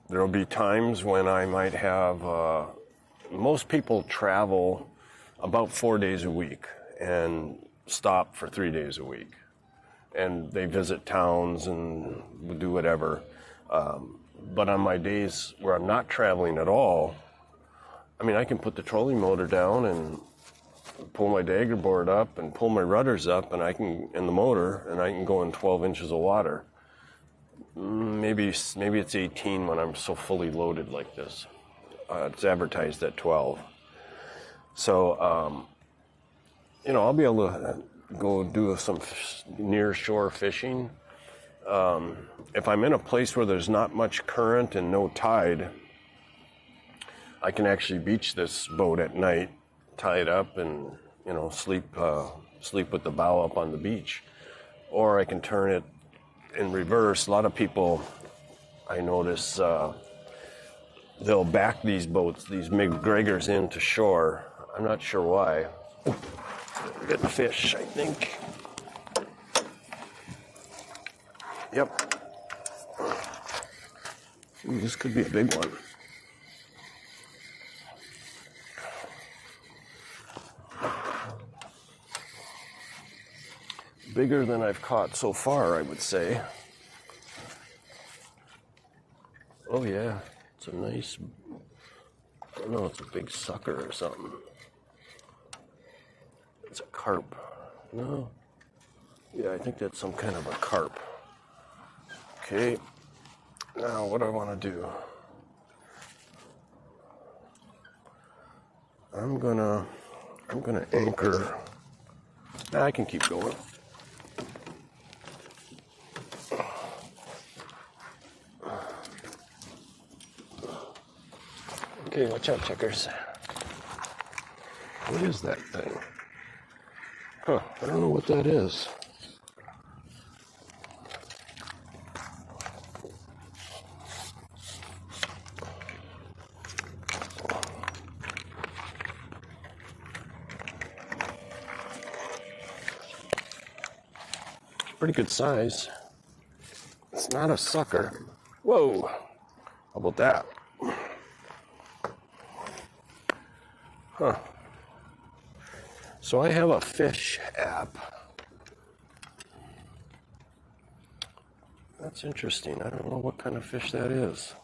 Speaker 1: There'll be times when I might have, most people travel about 4 days a week and stop for 3 days a week. And they visit towns and do whatever. But on my days where I'm not traveling at all, I mean, I can put the trolling motor down and pull my dagger board up and pull my rudders up, and the motor, and I can go in 12 inches of water. Maybe it's 18 when I'm so fully loaded like this. It's advertised at 12. So, I'll be able to go do some near shore fishing. If I'm in a place where there's not much current and no tide, I can actually beach this boat at night, tie it up, and sleep with the bow up on the beach. Or I can turn it in reverse. A lot of people, I notice, they'll back these boats, these MacGregors, into shore. I'm not sure why. We're getting fish, I think. Yep. Ooh, this could be a big one. bigger than I've caught so far, I would say. Oh yeah, it's a nice, I don't know, it's a big sucker or something. It's a carp. No? Yeah, I think that's some kind of a carp. Okay, now what do I want to do? I'm gonna anchor. I can keep going. Okay, watch out, checkers. What is that thing? Huh, I don't know what that is. Pretty good size. It's not a sucker. Whoa, how about that? Huh. So I have a fish app. That's interesting. I don't know what kind of fish that is.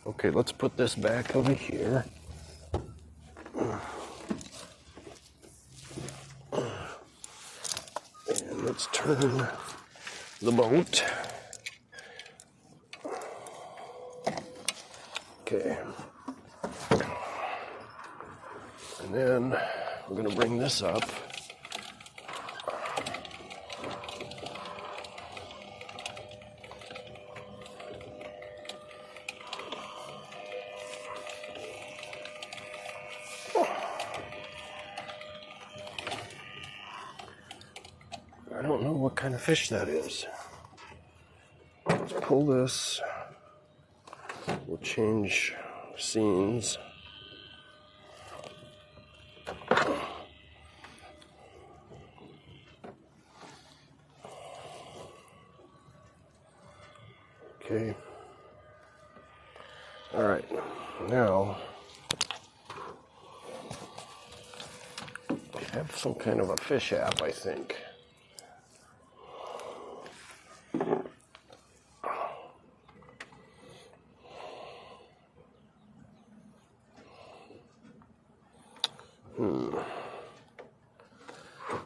Speaker 1: Okay, let's put this back over here. And let's turn the boat. Okay. And then we're going to bring this up. I don't know what kind of fish that is. Let's pull this. We'll change scenes. Okay. All right. Now, I have some kind of a fish app, I think.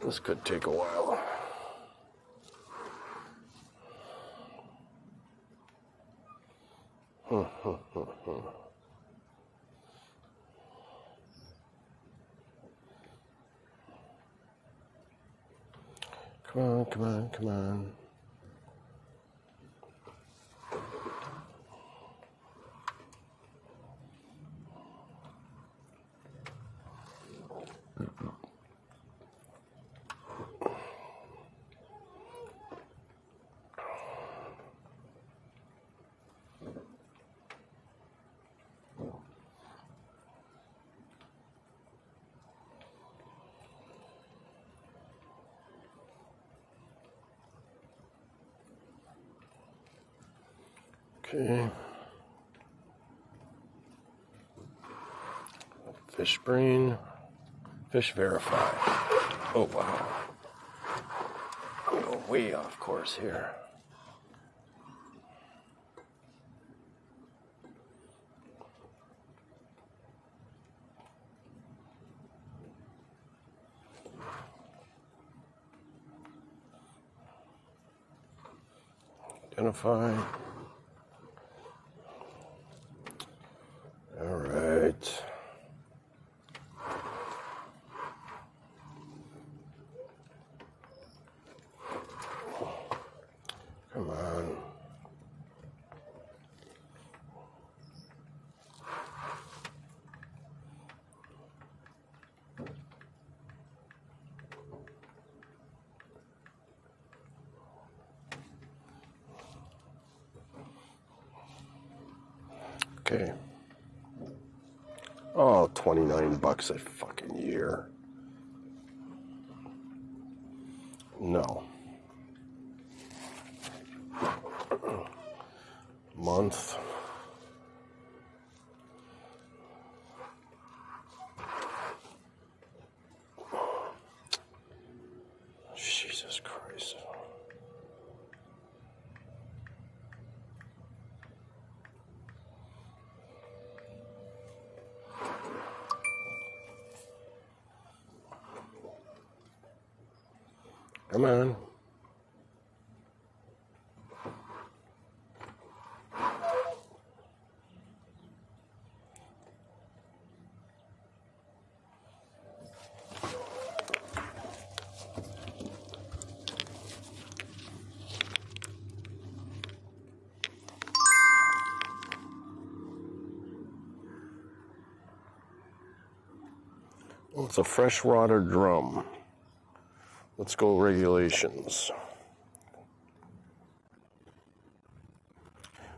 Speaker 1: This could take a while. Come on, come on, come on. Okay. Fish brain. Fish verify. Oh, wow. I'm going way off course here. Identify. All right. Come on. Okay. Oh, $29 a fucking year. No. Month. Jesus Christ. Come on. Well, it's a freshwater drum. Let's go regulations.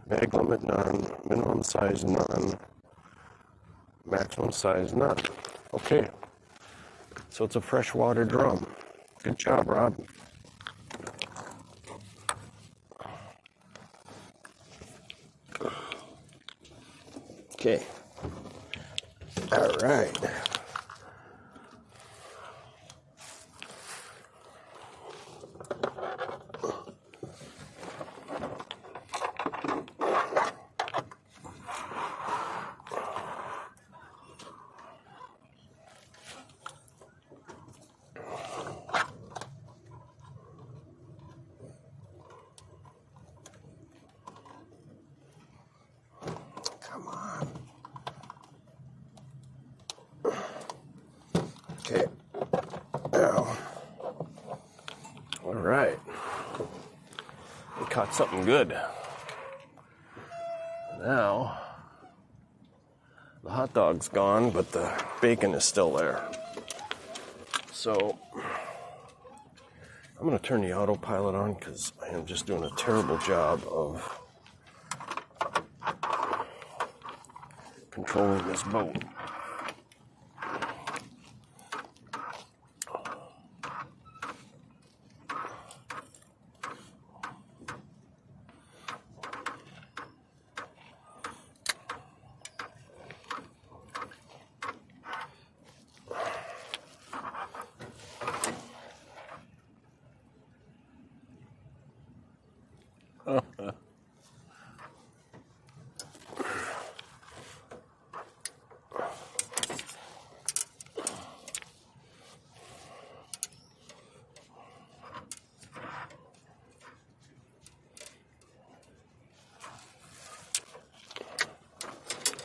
Speaker 1: Mag limit none, minimum size none, maximum size none. Okay, so it's a freshwater drum. Good job, Rob. Okay, all right. Come on. Okay, now, all right. We caught something good. Now, the hot dog's gone, but the bacon is still there. So, I'm going to turn the autopilot on because I am just doing a terrible job of controlling this boat.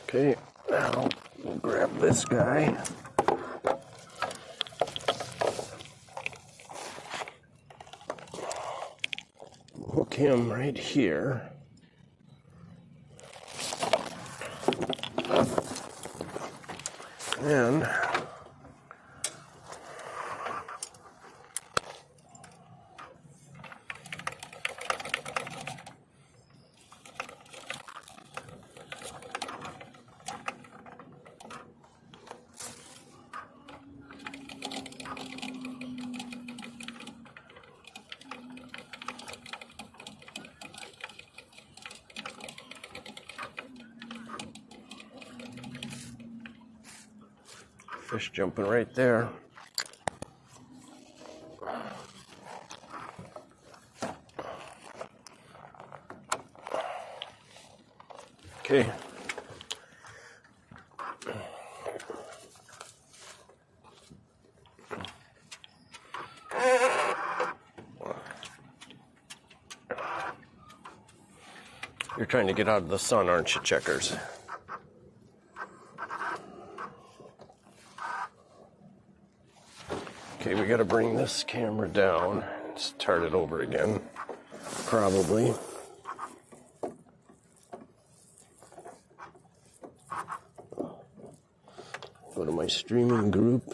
Speaker 1: Okay, now we'll grab this guy. Hook him right here. And fish jumping right there. Okay. You're trying to get out of the sun, aren't you, Checkers? Okay, we got to bring this camera down. Start it over again, probably. Go to my streaming group.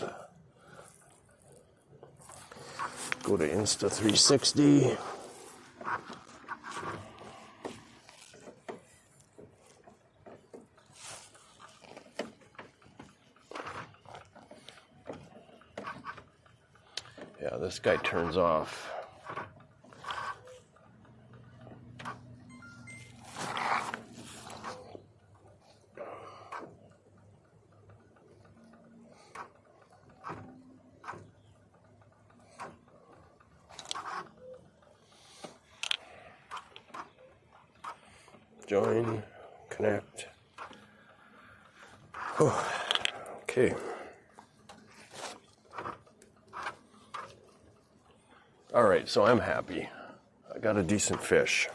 Speaker 1: Go to Insta360. Yeah, this guy turns off. Join, connect. Okay. All right, so I'm happy. I got a decent fish.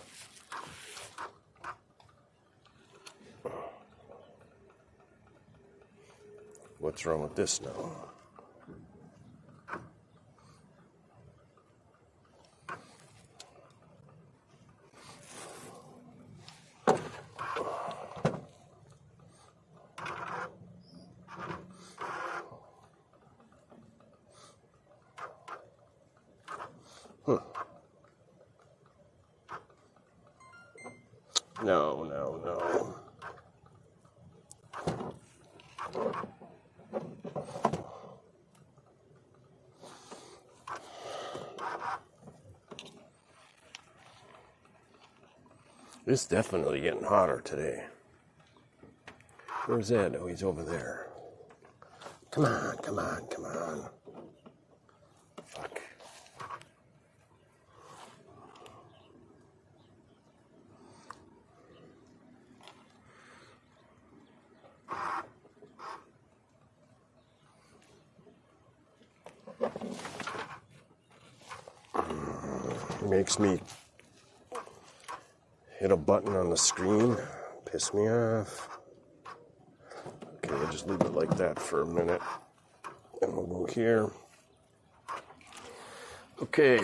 Speaker 1: What's wrong with this now? No. It's definitely getting hotter today. Where's Ed? Oh, he's over there. Come on. Fuck. Makes me hit a button on the screen. Piss me off. Okay, we'll just leave it like that for a minute. And we'll go here. Okay.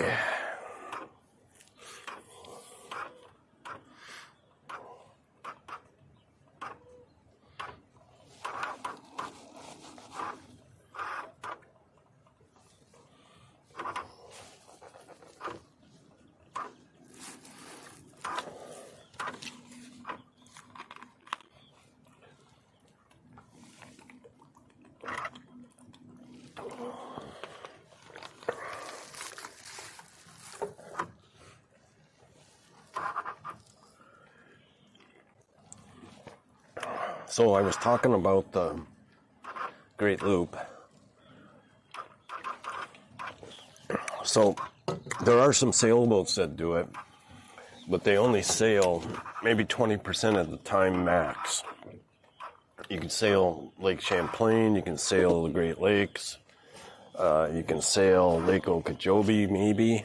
Speaker 1: So I was talking about the Great Loop. So there are some sailboats that do it, but they only sail maybe 20% of the time max. You can sail Lake Champlain, you can sail the Great Lakes, you can sail Lake Okeechobee maybe.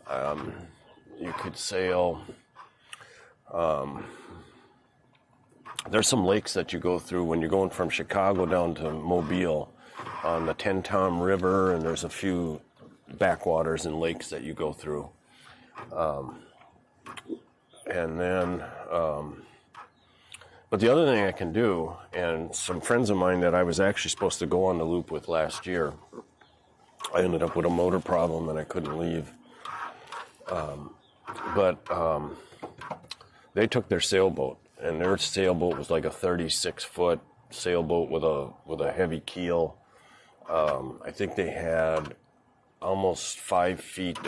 Speaker 1: You could sail... there's some lakes that you go through when you're going from Chicago down to Mobile on the Tenn-Tom River, and there's a few backwaters and lakes that you go through. But the other thing I can do, and some friends of mine that I was actually supposed to go on the loop with last year, I ended up with a motor problem and I couldn't leave. But they took their sailboat. And their sailboat was like a 36-foot sailboat with a heavy keel. I think they had almost 5 feet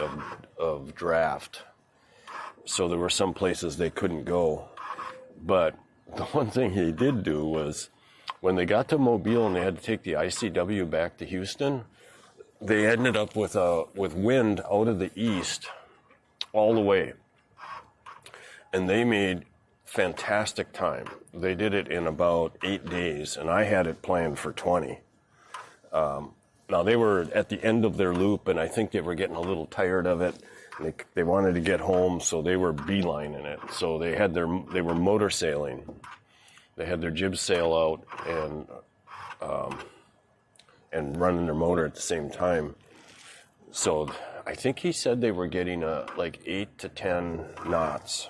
Speaker 1: of draft. So there were some places they couldn't go. But the one thing they did do was when they got to Mobile and they had to take the ICW back to Houston, they ended up with wind out of the east all the way. And they made fantastic time. They did it in about 8 days, and I had it planned for 20. Now, they were at the end of their loop, and I think they were getting a little tired of it. They wanted to get home, so they were beelining it. So they were motor sailing. They had their jib sail out and running their motor at the same time. So I think he said they were getting like 8 to 10 knots,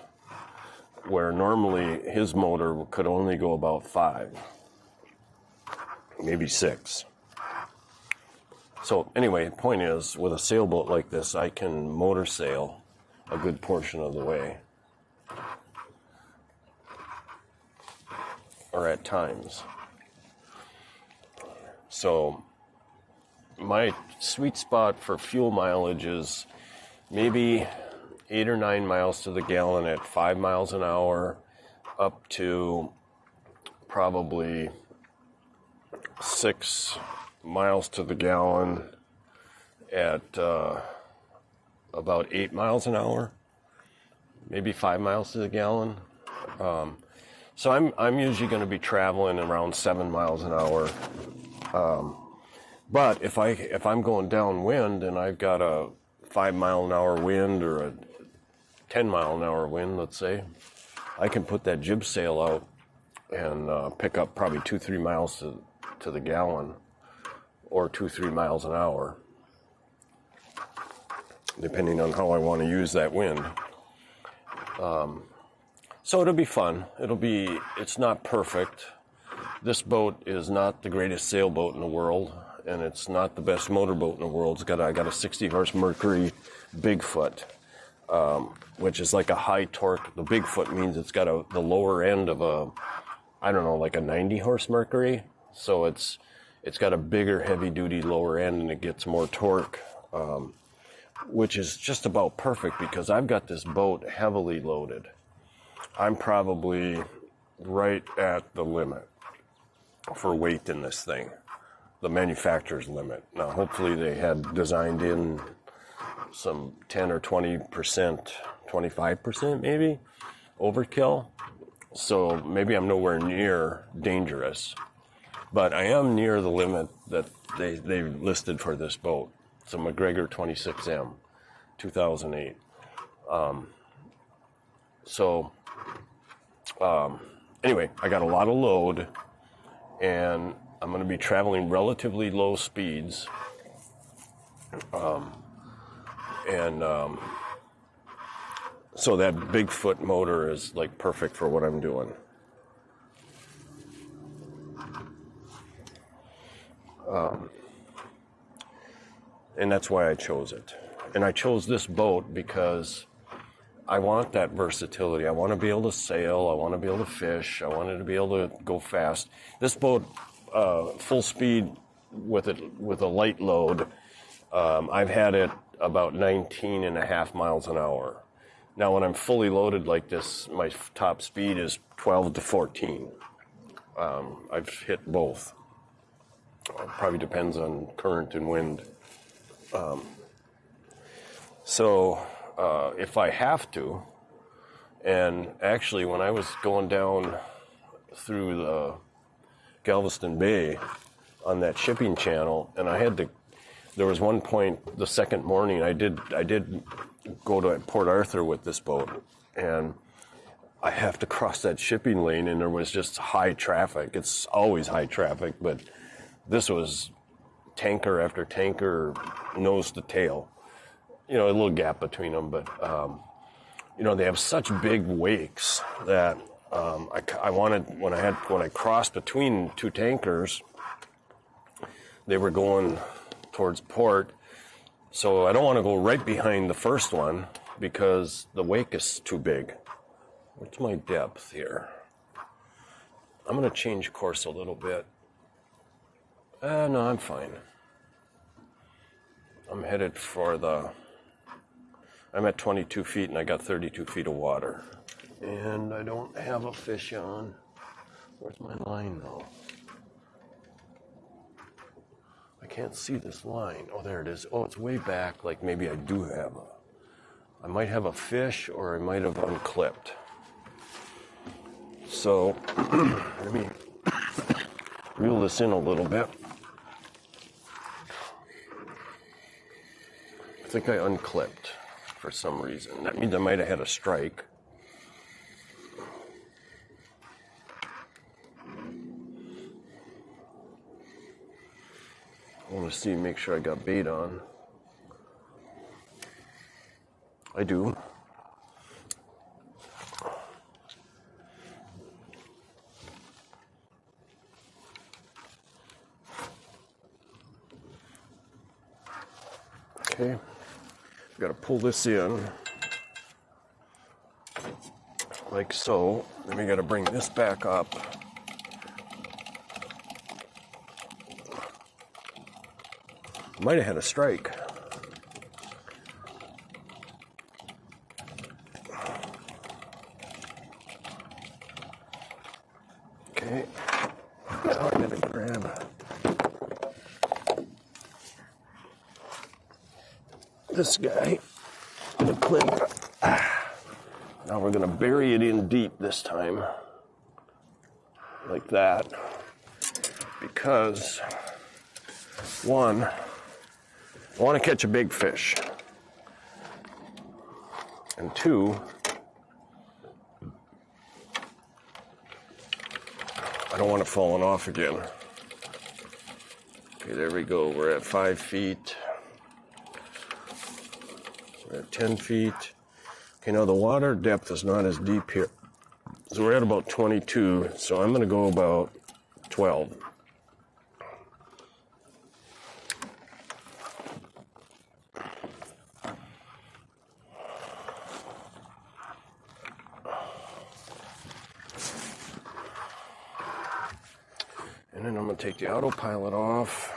Speaker 1: where normally his motor could only go about 5, maybe 6. So anyway, the point is, with a sailboat like this, I can motor sail a good portion of the way, or at times. So my sweet spot for fuel mileage is maybe 8 or 9 miles to the gallon at 5 miles an hour, up to probably 6 miles to the gallon at about 8 miles an hour. maybe 5 miles to the gallon. So I'm usually going to be traveling around 7 miles an hour. But if I'm going downwind and I've got a 5 mile an hour wind or a 10 mile an hour wind, let's say, I can put that jib sail out and pick up probably 2-3 miles to the gallon, or 2-3 miles an hour, depending on how I want to use that wind. So it'll be fun. It's not perfect. This boat is not the greatest sailboat in the world, and it's not the best motorboat in the world. I got a 60 horse Mercury Bigfoot, which is like a high torque. The Bigfoot means it's got the lower end of like a 90 horse Mercury. So it's got a bigger heavy duty lower end, and it gets more torque, which is just about perfect because I've got this boat heavily loaded. I'm probably right at the limit for weight in this thing, the manufacturer's limit. Now, hopefully they had designed in some 10 or 20%, 25% maybe, overkill. So maybe I'm nowhere near dangerous, but I am near the limit that they listed for this boat. It's a MacGregor 26M, 2008. Anyway, I got a lot of load, and I'm going to be traveling relatively low speeds. So that Bigfoot motor is like perfect for what I'm doing. And that's why I chose it. And I chose this boat because I want that versatility. I want to be able to sail. I want to be able to fish. I want it to be able to go fast. This boat, full speed with a light load, I've had it about 19.5 miles an hour. Now, when I'm fully loaded like this, my top speed is 12 to 14. I've hit both. Probably depends on current and wind. If I have to, and actually when I was going down through the Galveston Bay on that shipping channel, and there was one point the second morning I did go to Port Arthur with this boat, and I have to cross that shipping lane, and there was just high traffic. It's always high traffic, but this was tanker after tanker, nose to tail. A little gap between them, but they have such big wakes that I wanted when I crossed between two tankers, they were going towards port, so I don't want to go right behind the first one because the wake is too big. What's my depth here? I'm going to change course a little bit. No, I'm fine. I'm headed I'm at 22 feet and I got 32 feet of water. And I don't have a fish on. Where's my line though? I can't see this line. Oh, there it is. Oh, it's way back. Like maybe I might have a fish, or I might have unclipped. So let me reel this in a little bit. I think I unclipped for some reason. That means I might have had a strike. I want to make sure I got bait on. I do. Okay. I've got to pull this in like so. Then we got to bring this back up. Might have had a strike. Okay. Now I gotta grab this guy, the clip. Now we're going to bury it in deep this time, like that, because one, I want to catch a big fish, and two, I don't want it falling off again. Okay, there we go. We're at 5 feet. We're at 10 feet. Okay, now the water depth is not as deep here. So we're at about 22, so I'm going to go about 12. And then I'm going to take the autopilot off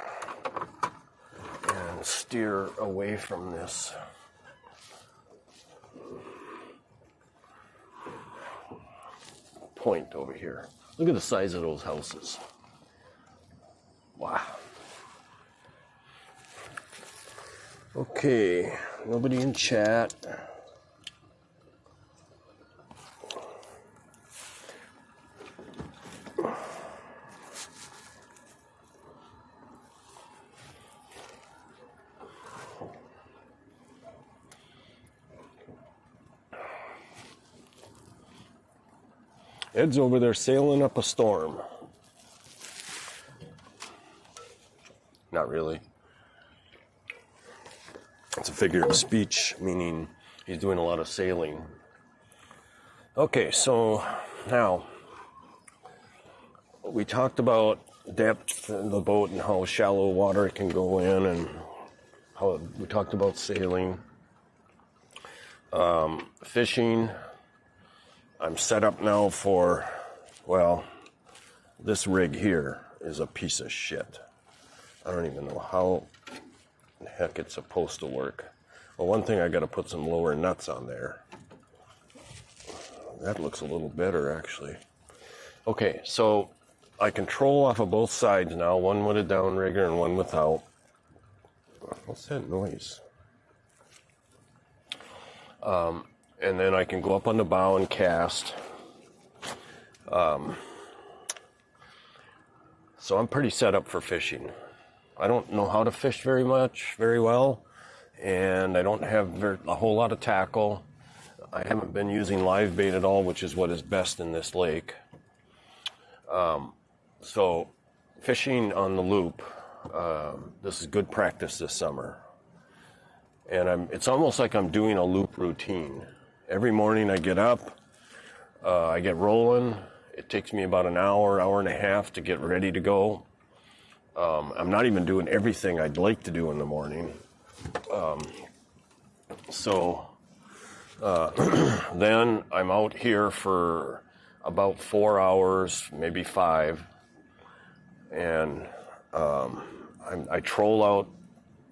Speaker 1: and steer away from this. Point over here. Look at the size of those houses. Wow. Okay, nobody in chat. Ed's over there sailing up a storm. Not really. It's a figure of speech, meaning he's doing a lot of sailing. Okay, so now we talked about depth in the boat and how shallow water it can go in, and how we talked about sailing. Fishing. I'm set up now for, well, this rig here is a piece of shit. I don't even know how the heck it's supposed to work. Well, one thing, I got to put some lower nuts on there. That looks a little better, actually. Okay, so I control off of both sides now, one with a downrigger and one without. What's that noise? And then I can go up on the bow and cast. So I'm pretty set up for fishing. I don't know how to fish very well, and I don't have a whole lot of tackle. I haven't been using live bait at all, which is what is best in this lake. So fishing on the loop, this is good practice this summer. And it's almost like I'm doing a loop routine. Every morning I get up, I get rolling. It takes me about an hour, hour and a half to get ready to go. I'm not even doing everything I'd like to do in the morning. Then I'm out here for about 4 hours, maybe 5. And I troll out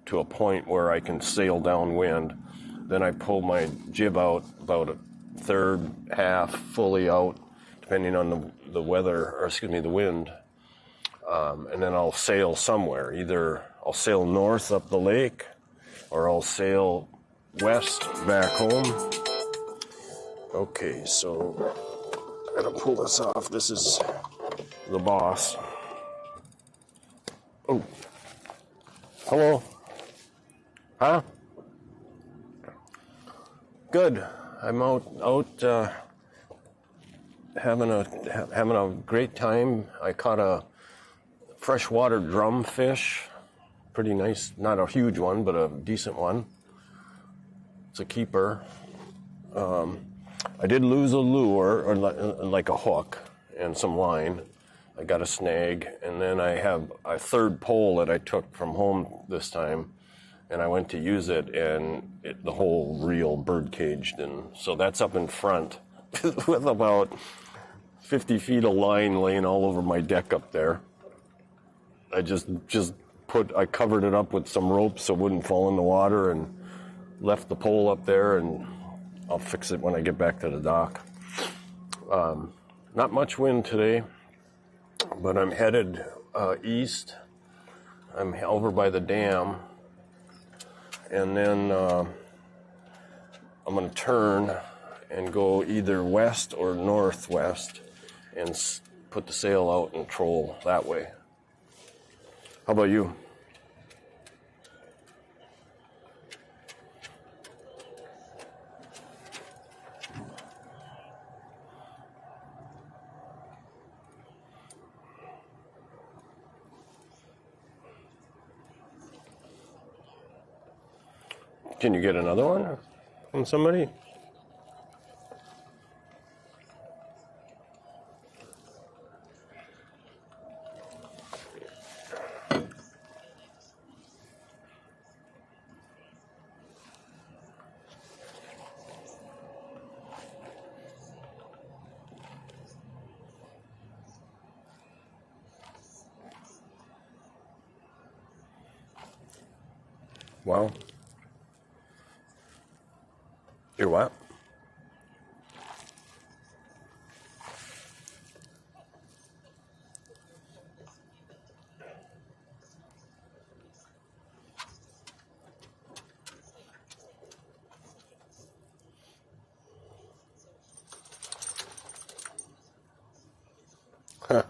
Speaker 1: to a point where I can sail downwind. Then I pull my jib out about a third, half, fully out, depending on the weather, or excuse me, the wind. And then I'll sail somewhere. Either I'll sail north up the lake, or I'll sail west back home. Okay, so I gotta pull this off. This is the boss. Oh, hello. Huh? Good. I'm out having a great time. I caught a freshwater drumfish. Pretty nice. Not a huge one, but a decent one. It's a keeper. I did lose a lure, or like a hook, and some line. I got a snag, and then I have a third pole that I took from home this time. And I went to use it, and the whole reel bird caged, and so that's up in front with about 50 feet of line laying all over my deck up there. I I covered it up with some rope so it wouldn't fall in the water, and left the pole up there, and I'll fix it when I get back to the dock. Not much wind today, but I'm headed east. I'm over by the dam. And then I'm going to turn and go either west or northwest and put the sail out and troll that way. How about you? Can you get another one from somebody? Wow. You're what? Huh.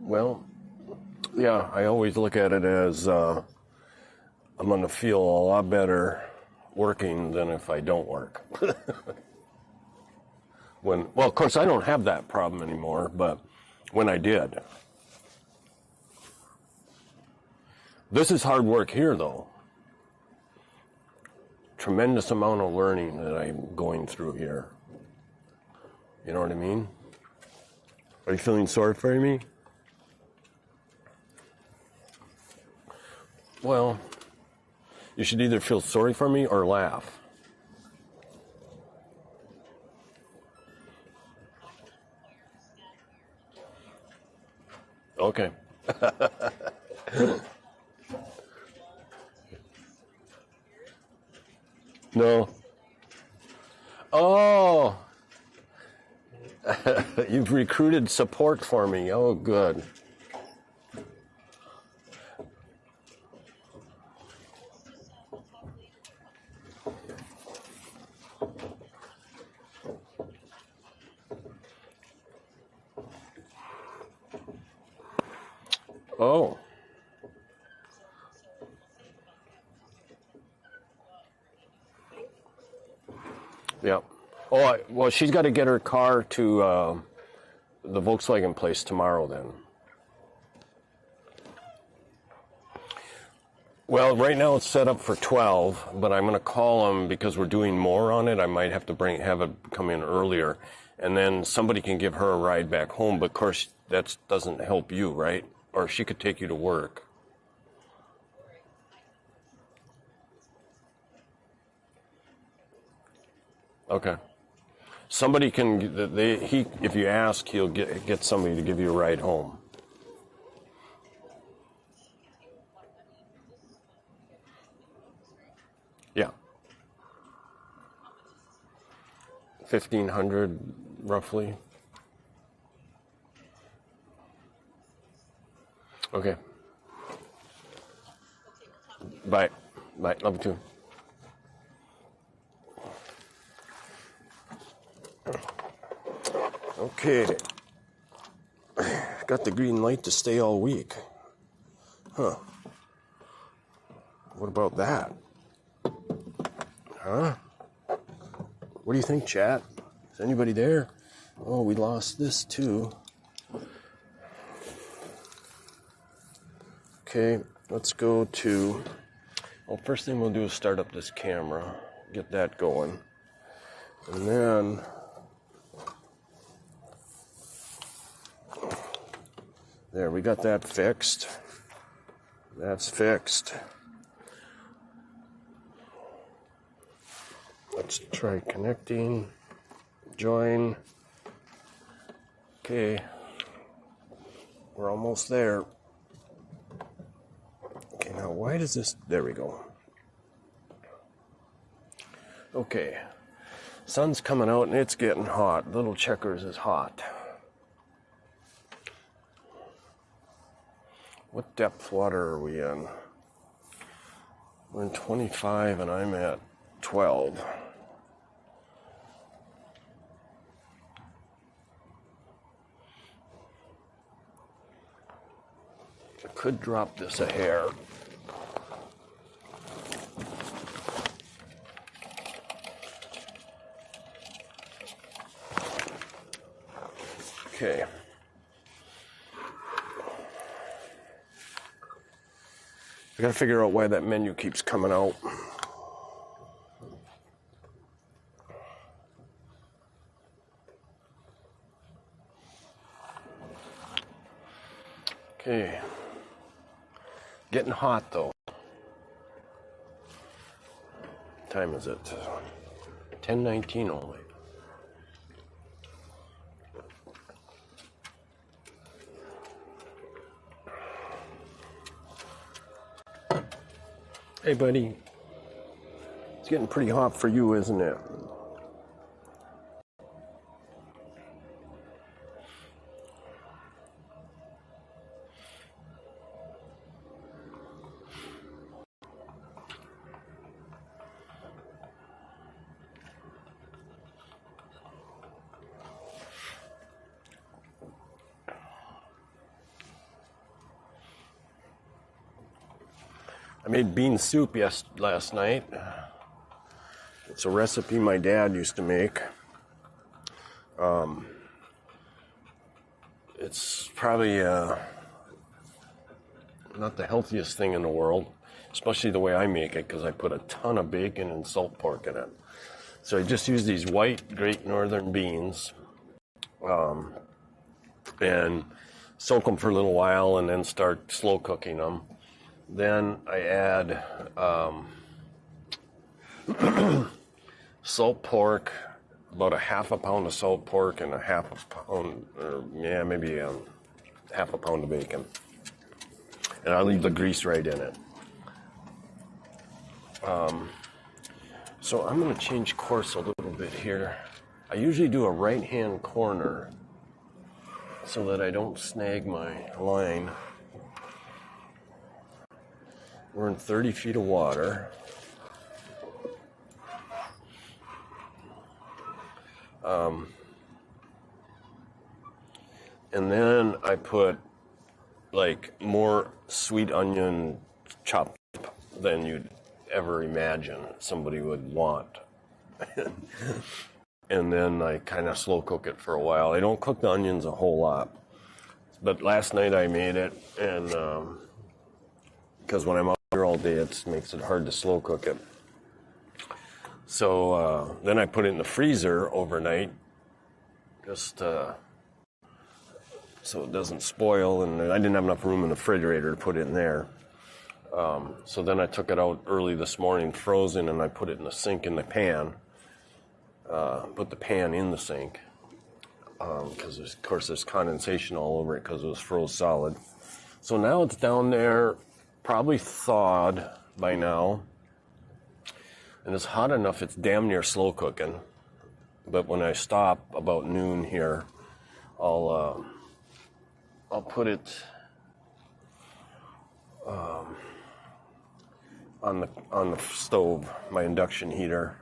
Speaker 1: Well, yeah, I always look at it as I'm going to feel a lot better working than if I don't work. Well, of course, I don't have that problem anymore, but when I did. This is hard work here, though. Tremendous amount of learning that I'm going through here. You know what I mean? Are you feeling sorry for me? Well, you should either feel sorry for me or laugh. Okay. No. Oh. You've recruited support for me. Oh, good. Oh. Yeah. Oh, well, she's got to get her car to the Volkswagen place tomorrow then. Well, right now it's set up for 12, but I'm going to call them because we're doing more on it. I might have to have it come in earlier, and then somebody can give her a ride back home. But of course, that doesn't help you, right? Or she could take you to work. Okay. Somebody can. If you ask, he'll get somebody to give you a ride home. Yeah. 1,500 roughly. Okay. Bye. Bye. Love you too. Okay. Got the green light to stay all week. Huh. What about that? Huh? What do you think, chat? Is anybody there? Oh, we lost this too. Okay, let's go to... Well, first thing we'll do is start up this camera. Get that going. And then... There, we got that fixed. That's fixed. Let's try connecting. Join. Okay. We're almost there. why does this, there we go. Okay, sun's coming out and it's getting hot. Little Checkers is hot. What depth water are we in? We're in 25 and I'm at 12. I could drop this a hair. Okay. I gotta figure out why that menu keeps coming out. Okay. Getting hot though. What time is it? 10:19 only. Hey buddy, it's getting pretty hot for you, isn't it? I made bean soup last night. It's a recipe my dad used to make. It's probably not the healthiest thing in the world, especially the way I make it, because I put a ton of bacon and salt pork in it. So I just use these white Great Northern beans and soak them for a little while and then start slow cooking them. Then I add salt pork, about a half a pound of salt pork and a half a pound, maybe half a pound of bacon. And I leave the grease right in it. So I'm going to change course a little bit here. I usually do a right-hand corner so that I don't snag my line. We're in 30 feet of water. And then I put like more sweet onion chopped than you'd ever imagine somebody would want. And then I kind of slow cook it for a while. I don't cook the onions a whole lot. But last night I made it, and because when I'm out here all day, it makes it hard to slow cook it. So then I put it in the freezer overnight, just so it doesn't spoil, and I didn't have enough room in the refrigerator to put it in there. So then I took it out early this morning, frozen, and I put it in the sink in the pan. Put the pan in the sink, because of course there's condensation all over it because it was froze solid. So now it's down there, probably thawed by now. And it's hot enough, it's damn near slow cooking. But when I stop about noon here, I'll put it on the stove, my induction heater.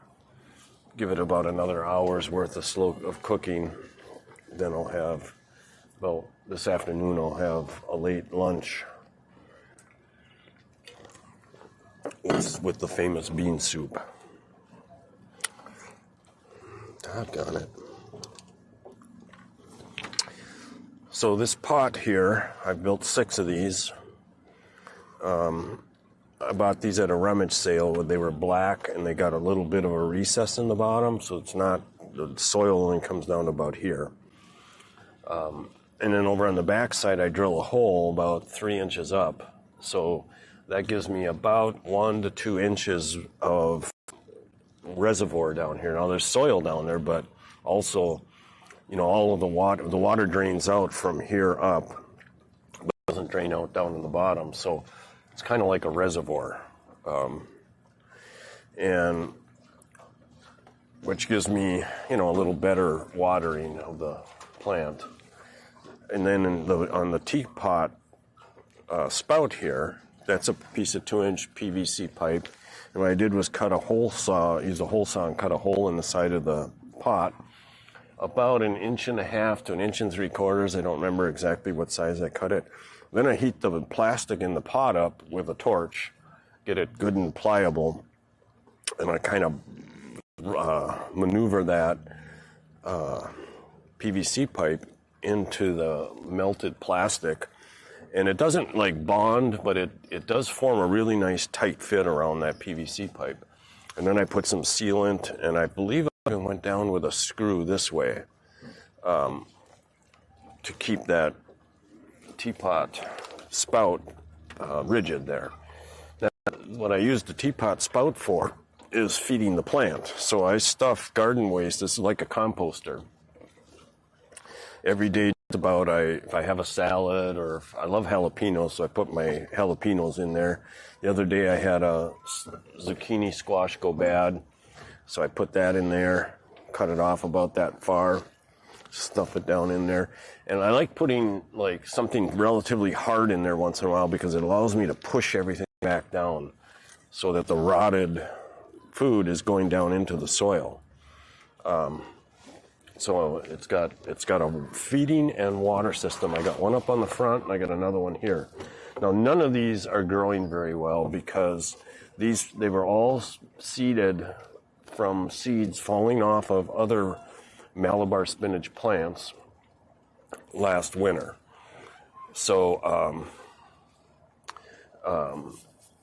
Speaker 1: Give it about another hour's worth of cooking. Then I'll have, well, this afternoon I'll have a late lunch with the famous bean soup. Doggone it. So this pot here, I've built 6 of these. I bought these at a rummage sale where they were black and they got a little bit of a recess in the bottom, so it's not, the soil only comes down to about here. And then over on the back side, I drill a hole about 3 inches up. So that gives me about 1 to 2 inches of reservoir down here. Now there's soil down there, but also, you know, all of the water drains out from here up, but doesn't drain out down in the bottom. So It's kind of like a reservoir, and which gives me, a little better watering of the plant. And then on the teapot spout here, that's a piece of 2-inch PVC pipe. And what I did was use a hole saw and cut a hole in the side of the pot, about 1.5 inches to 1 3/4 inches. I don't remember exactly what size I cut it. Then I heat the plastic in the pot up with a torch, get it good and pliable, and I kind of maneuver that PVC pipe into the melted plastic. And it doesn't like bond, but it does form a really nice tight fit around that PVC pipe. And then I put some sealant, and I believe I went down with a screw this way to keep that teapot spout rigid there. Now, what I use the teapot spout for is feeding the plant. So I stuff garden waste. This is like a composter. Every day, if I have a salad, or I love jalapenos, so I put my jalapenos in there. The other day I had a zucchini squash go bad, so I put that in there, cut it off about that far, stuff it down in there. And I like putting like something relatively hard in there once in a while because it allows me to push everything back down so that the rotted food is going down into the soil. So it's got a feeding and water system. I got one up on the front, and I got another one here. Now, none of these are growing very well because they were all seeded from seeds falling off of other Malabar spinach plants last winter. So,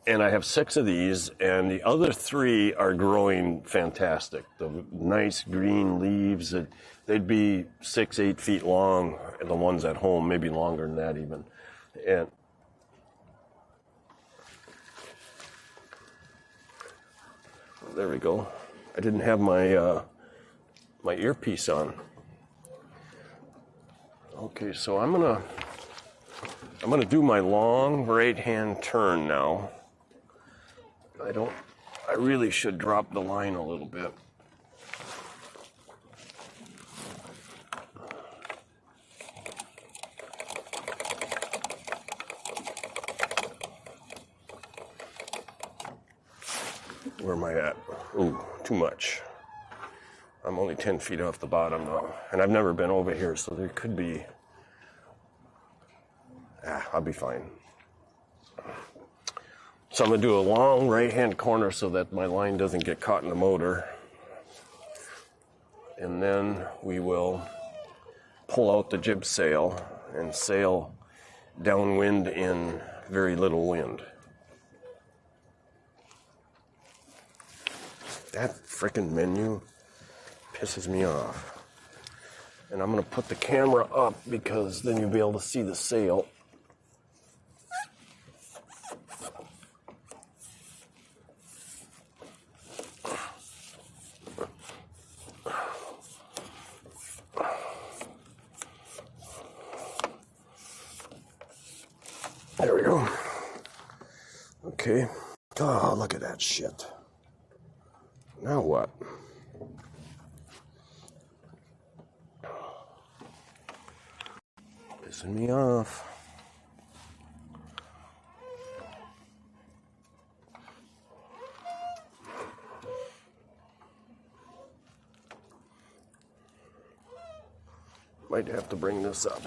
Speaker 1: and I have 6 of these, and the other 3 are growing fantastic. The nice green leaves, they'd be 6-8 feet long, and the ones at home, maybe longer than that even. And there we go. I didn't have my my earpiece on. Okay, so I'm gonna do my long right-hand turn now. I really should drop the line a little bit. Where am I at? Ooh, too much. I'm only 10 feet off the bottom now, and I've never been over here, so there could be... I'll be fine. So I'm going to do a long right-hand corner so that my line doesn't get caught in the motor. And then we will pull out the jib sail and sail downwind in very little wind. That frickin' menu pisses me off. And I'm going to put the camera up because then you'll be able to see the sail. There we go. Okay. Oh, look at that shit. Now what? Pissing me off. Might have to bring this up.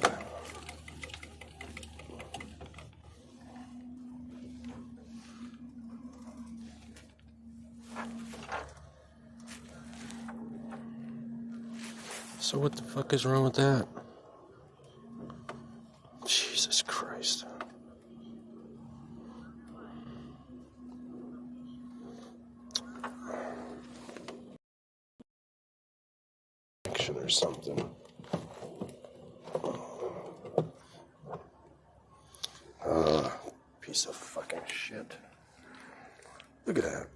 Speaker 1: So what the fuck is wrong with that? Jesus Christ. Action or something. Piece of fucking shit. Look at that.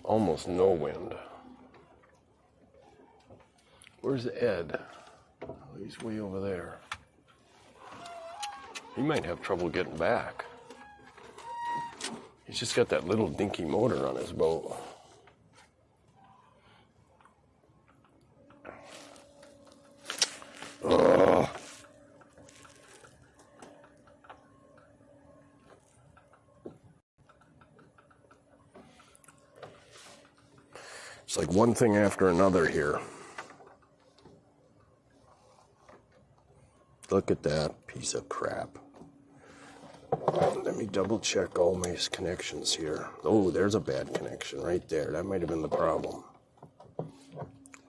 Speaker 1: almost no wind. Where's Ed? Oh, he's way over there. He might have trouble getting back. He's just got that little dinky motor on his boat. Ugh. It's like one thing after another here. Look at that piece of crap. Let me double check all my connections here. Oh, there's a bad connection right there. That might have been the problem.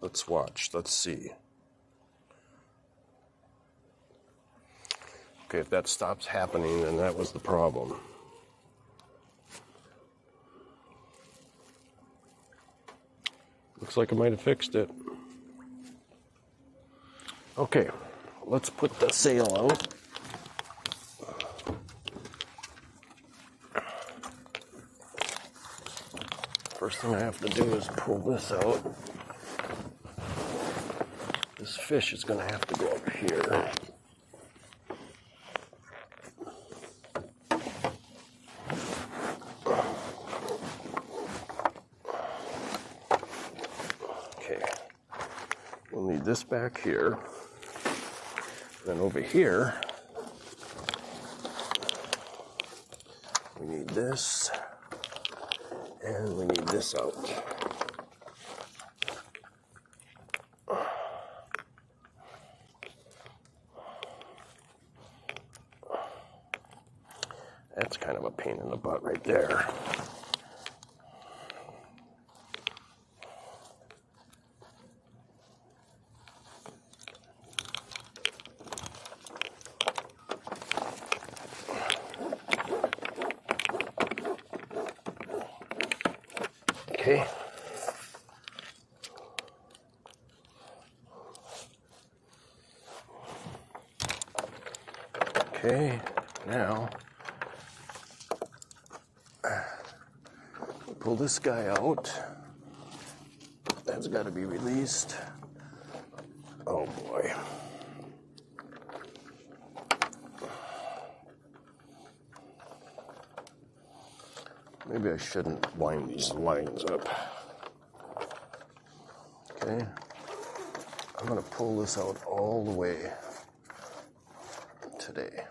Speaker 1: Let's watch. Let's see. Okay, if that stops happening, then that was the problem. Looks like I might have fixed it. Okay, let's put the sail out. First thing I have to do is pull this out. This fish is going to have to go up here. Okay, we'll need this back here. Then over here, we need this. And we need this out. That's kind of a pain in the butt right there. Okay. Okay, now we'll pull this guy out. That's got to be released. Oh boy. Maybe I shouldn't wind these lines up. Okay, I'm going to pull this out all the way today.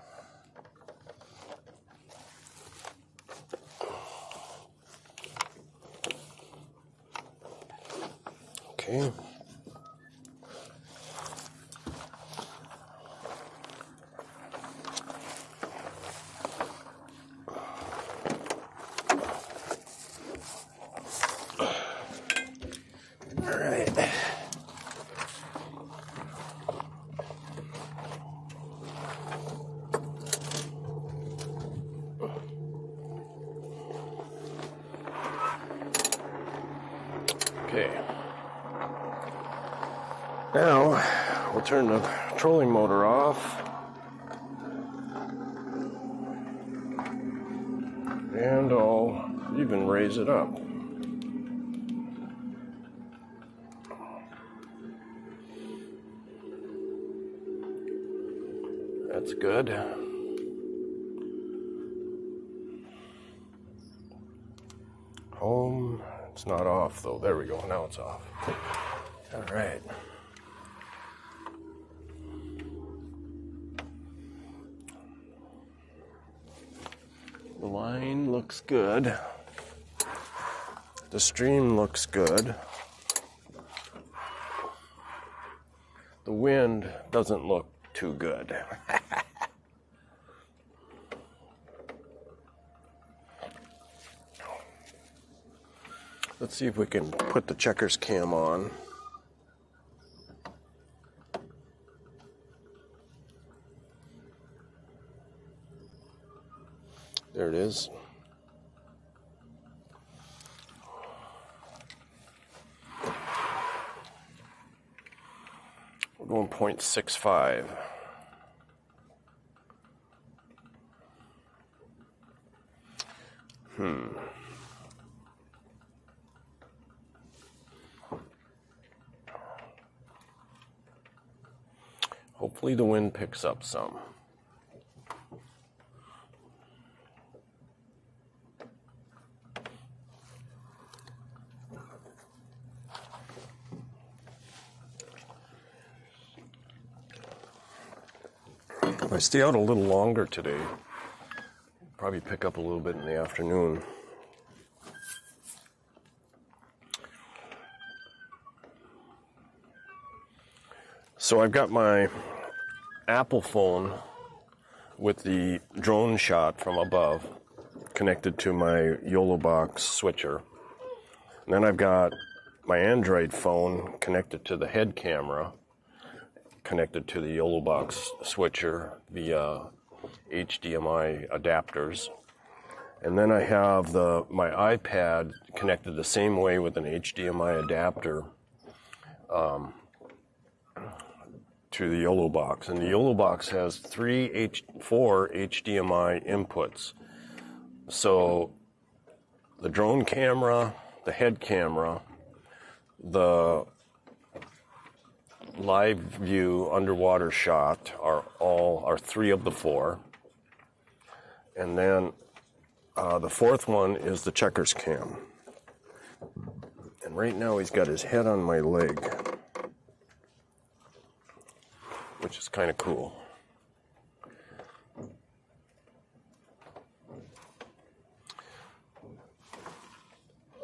Speaker 1: Okay. All right. Okay. Now, we'll turn the trolling motor off. And I'll even raise it up. That's good. Home. It's not off though. There we go. Now it's off. All right. The line looks good. The stream looks good. The wind doesn't look too good. Let's see if we can put the checkers cam on. There it is. We're going 0.65. Hopefully the wind picks up some. If I stay out a little longer today, probably pick up a little bit in the afternoon. So I've got my Apple phone with the drone shot from above connected to my YOLO box switcher. And then I've got my Android phone connected to the head camera, connected to the YOLO box switcher via HDMI adapters. And then I have my iPad connected the same way with an HDMI adapter to the YOLO box. And the YOLO box has four HDMI inputs. So the drone camera, the head camera, the live view underwater shot are three of the four. And then the fourth one is the checkers cam. And right now he's got his head on my leg, which is kind of cool.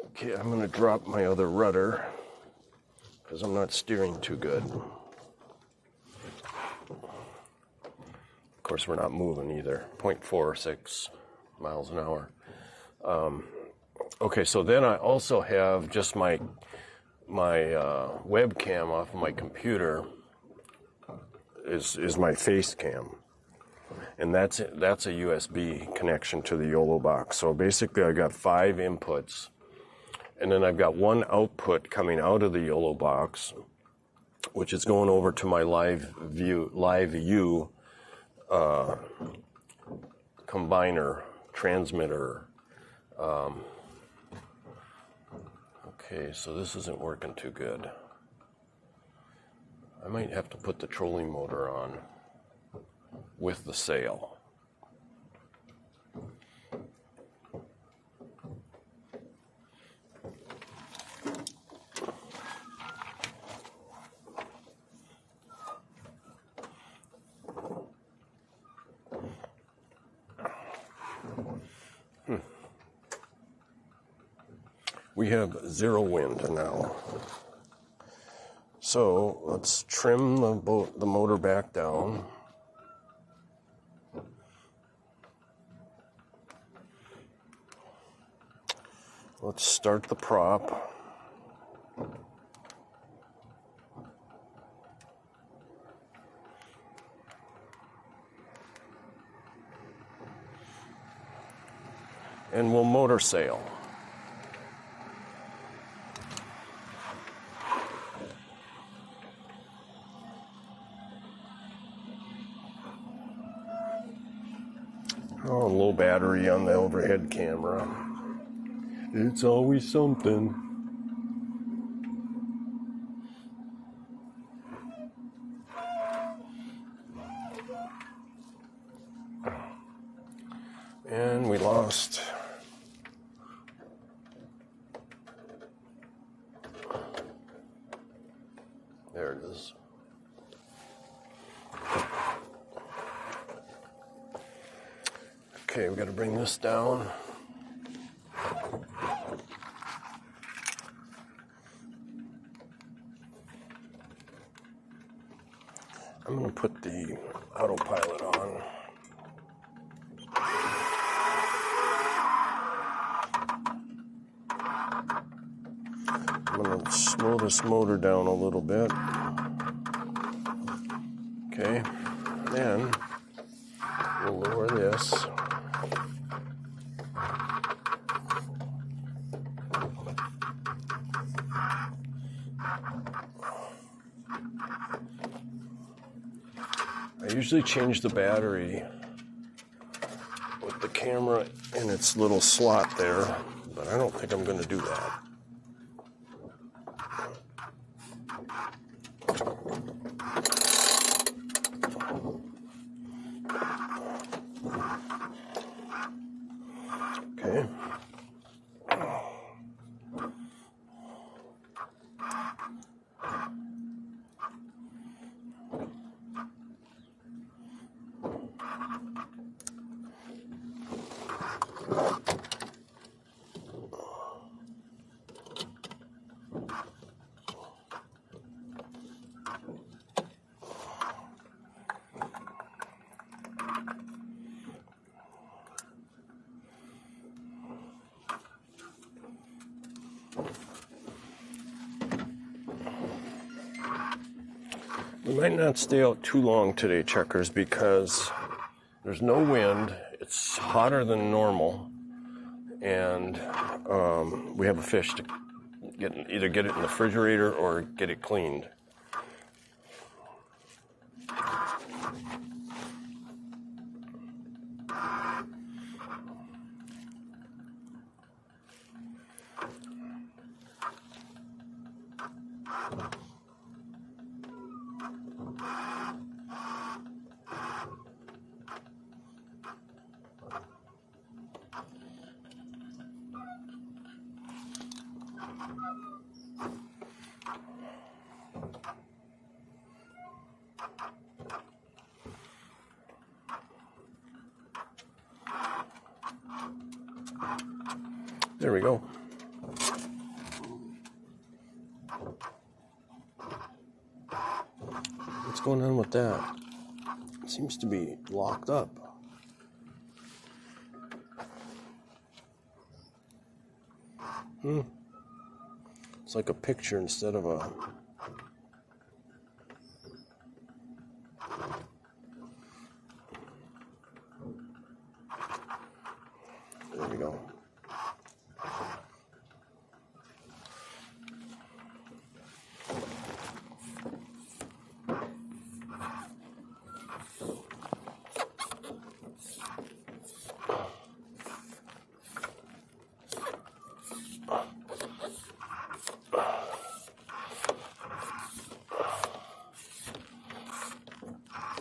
Speaker 1: Okay, I'm going to drop my other rudder because I'm not steering too good. Of course, we're not moving either. 0.46 miles an hour. Okay, so then I also have just my webcam off of my computer is my face cam. And that's a USB connection to the YOLO box. So basically I got 5 inputs. And then I've got one output coming out of the YOLO box, which is going over to my live view combiner, transmitter. Okay, so this isn't working too good. I might have to put the trolling motor on with the sail. We have 0 wind now. So let's trim the motor back down. Let's start the prop. And we'll motor sail. Oh, low battery on the overhead camera. It's always something. And we lost. There it is. Okay, we got to bring this down. I'm going to put the autopilot on. I'm going to slow this motor down a little bit. Okay, then we'll lower this. I usually change the battery with the camera in its little slot there, but I don't think I'm going to do that. We might not stay out too long today, checkers, because there's no wind. It's hotter than normal, and we have a fish to either get it in the refrigerator or get it cleaned. There we go. What's going on with that? It seems to be locked up. It's like a picture instead of a... There we go.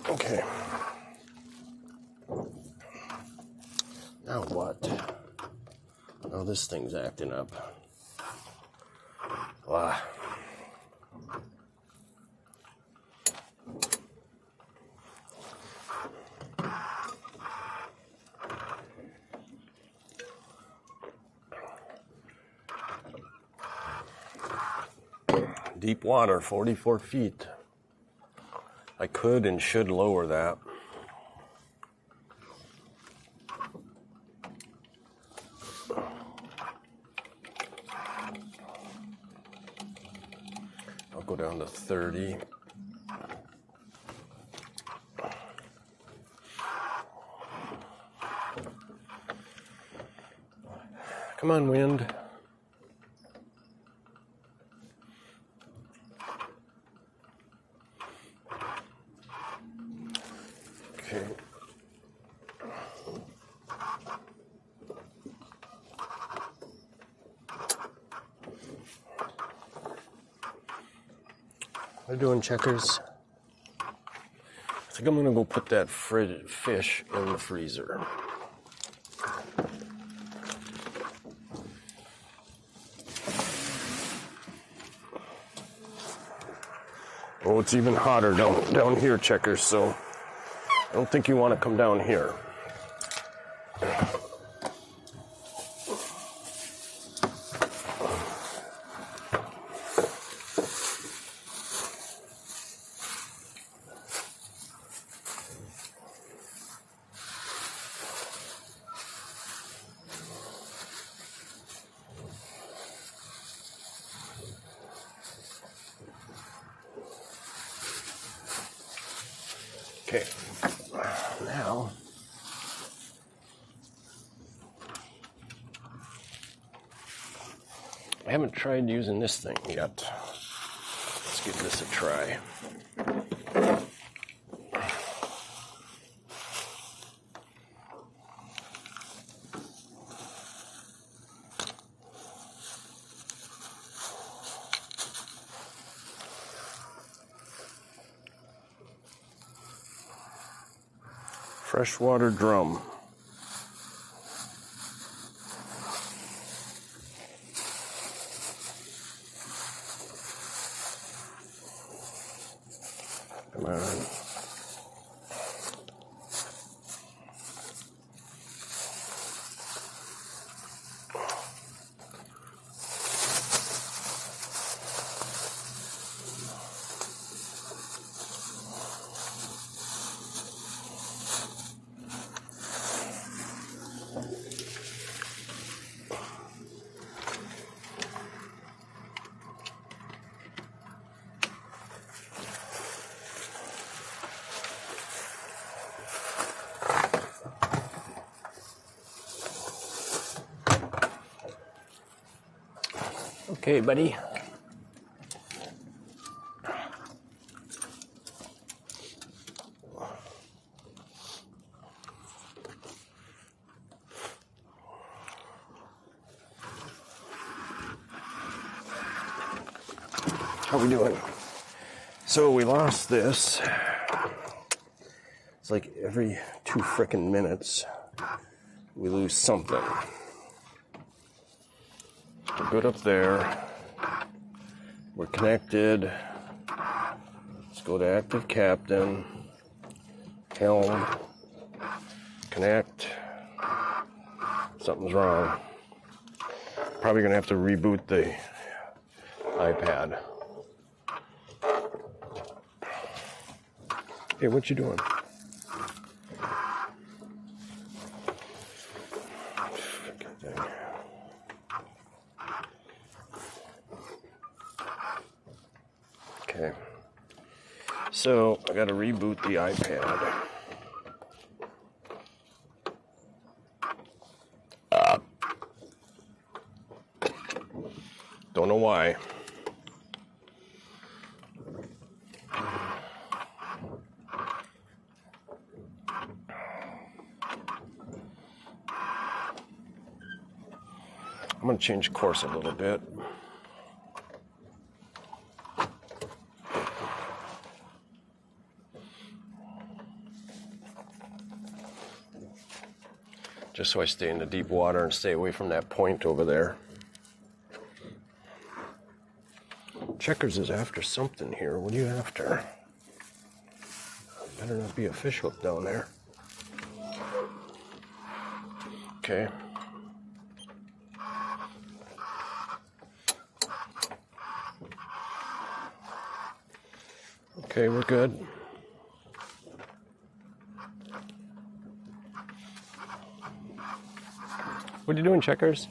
Speaker 1: Okay. Now what? Oh, this thing's acting up. Wow. Deep water, 44 feet. I could and should lower that. I'll go down to 30. Come on, wind. Okay. What are you doing, checkers? I think I'm gonna go put that fish in the freezer. Oh, it's even hotter down here, checkers, so I don't think you want to come down here. Okay, now I haven't tried using this thing yet. Let's give this a try. Freshwater drum. Come on. Okay, buddy. How we doing? So we lost this. It's like every 2 frickin' minutes we lose something. We're good up there. We're connected. Let's go to active captain. Helm. Connect. Something's wrong. Probably gonna have to reboot the iPad. Hey, what you doing? Okay. So I gotta reboot the iPad. Don't know why. I'm going to change course a little bit. Just so I stay in the deep water and stay away from that point over there. Checkers is after something here. What are you after? Better not be a fish hook down there. Okay. Okay, we're good. What are you doing, Checkers?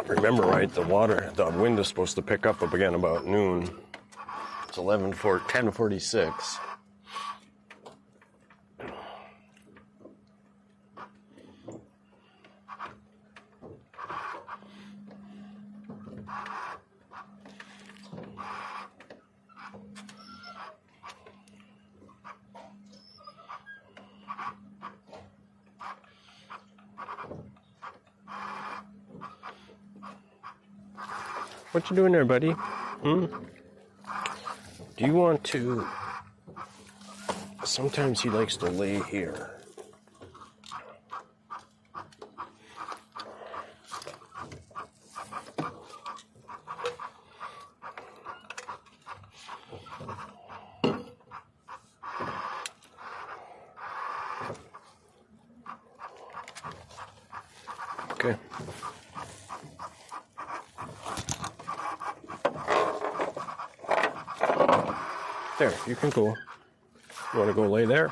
Speaker 1: Remember right, the wind is supposed to pick up again about noon. It's 10:46. What you doing there, buddy? Do you want to... Sometimes he likes to lay here. Okay. There, you can go. You want to go lay there?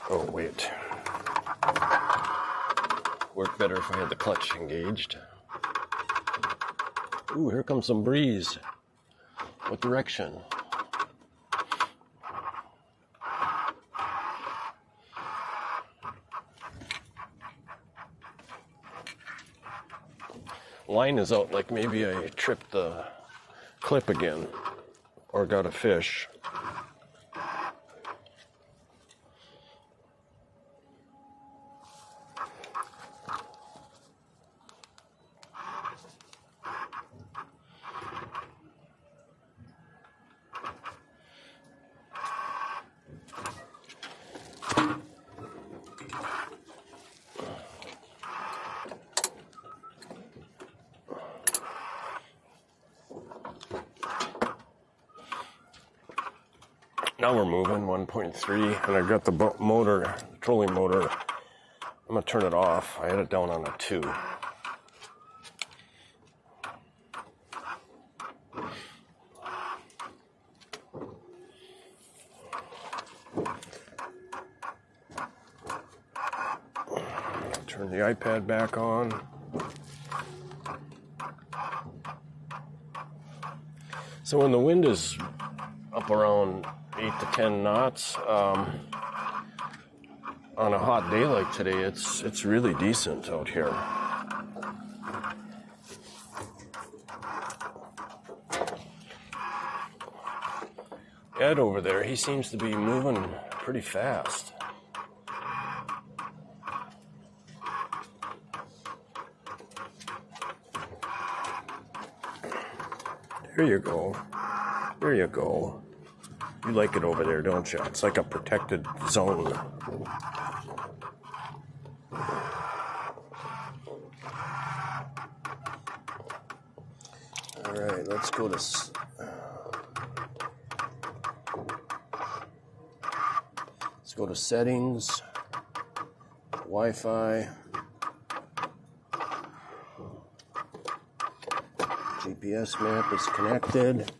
Speaker 1: Oh, wait. Work better if I had the clutch engaged. Ooh, here comes some breeze. What direction? Line is out, like maybe I tripped the clip again or got a fish. Now we're moving 1.3, and I got the motor, trolling motor. I'm gonna turn it off. I had it down on a 2. Turn the iPad back on. So when the wind is up around 8 to 10 knots. On a hot day like today, it's really decent out here. Ed over there, he seems to be moving pretty fast. There you go. There you go. You like it over there, don't you? It's like a protected zone. All right, let's go to settings, Wi-Fi, GPS map is connected.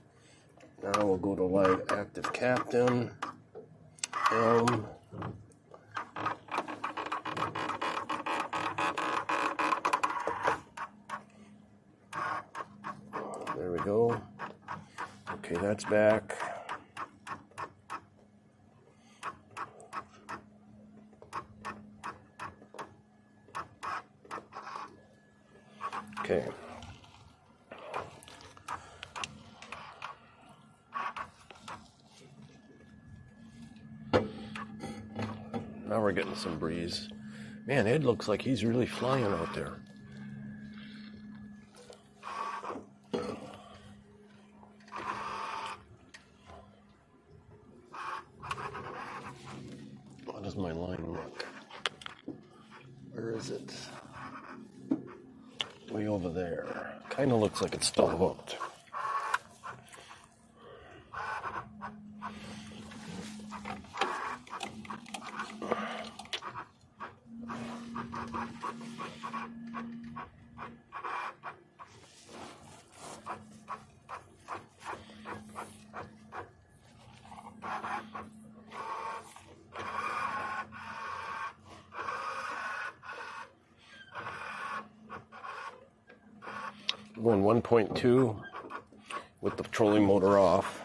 Speaker 1: Now we'll go to live active captain, helm. There we go. Okay, that's back. Okay. Now we're getting some breeze. Man, Ed looks like he's really flying out there. How does my line look? Where is it? Way over there. Kind of looks like it's still hooked. Going 1.2 with the trolling motor off.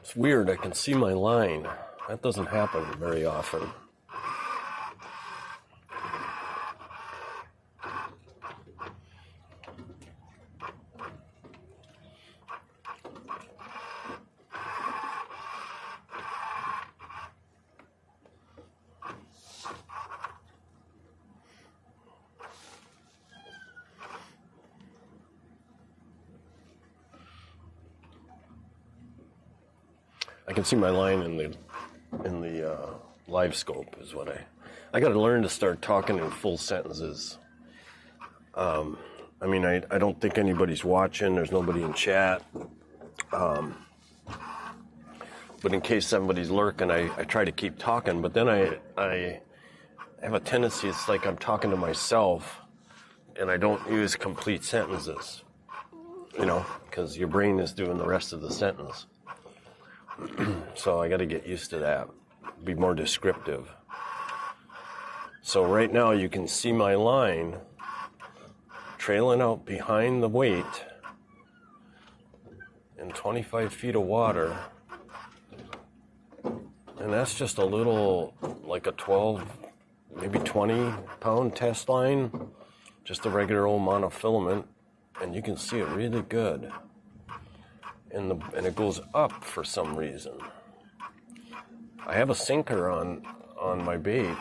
Speaker 1: It's weird, I can see my line. That doesn't happen very often. I can see my line in the live scope is what I got to learn to start talking in full sentences. I mean, I don't think anybody's watching. There's nobody in chat. But in case somebody's lurking, I try to keep talking. But then I have a tendency, it's like I'm talking to myself, and I don't use complete sentences, because your brain is doing the rest of the sentence. So I got to get used to that, be more descriptive. So right now you can see my line trailing out behind the weight in 25 feet of water. And that's just a little, like a 12, maybe 20 pound test line, just a regular old monofilament, and you can see it really good. And it goes up for some reason. I have a sinker on my bait.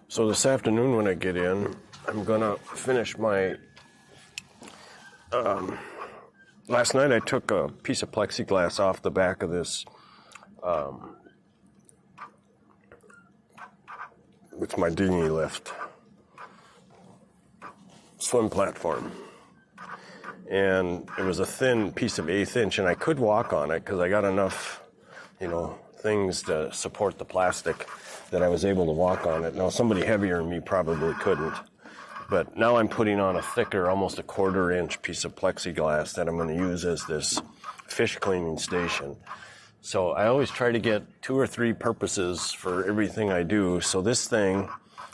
Speaker 1: So this afternoon when I get in, I'm gonna finish my, last night I took a piece of plexiglass off the back of this with my dinghy lift swim platform. And it was a thin piece of 1/8 inch, and I could walk on it because I got enough, things to support the plastic that I was able to walk on it. Now, somebody heavier than me probably couldn't. But now I'm putting on a thicker, almost a 1/4 inch piece of plexiglass that I'm going to use as this fish cleaning station. So I always try to get 2 or 3 purposes for everything I do. So this thing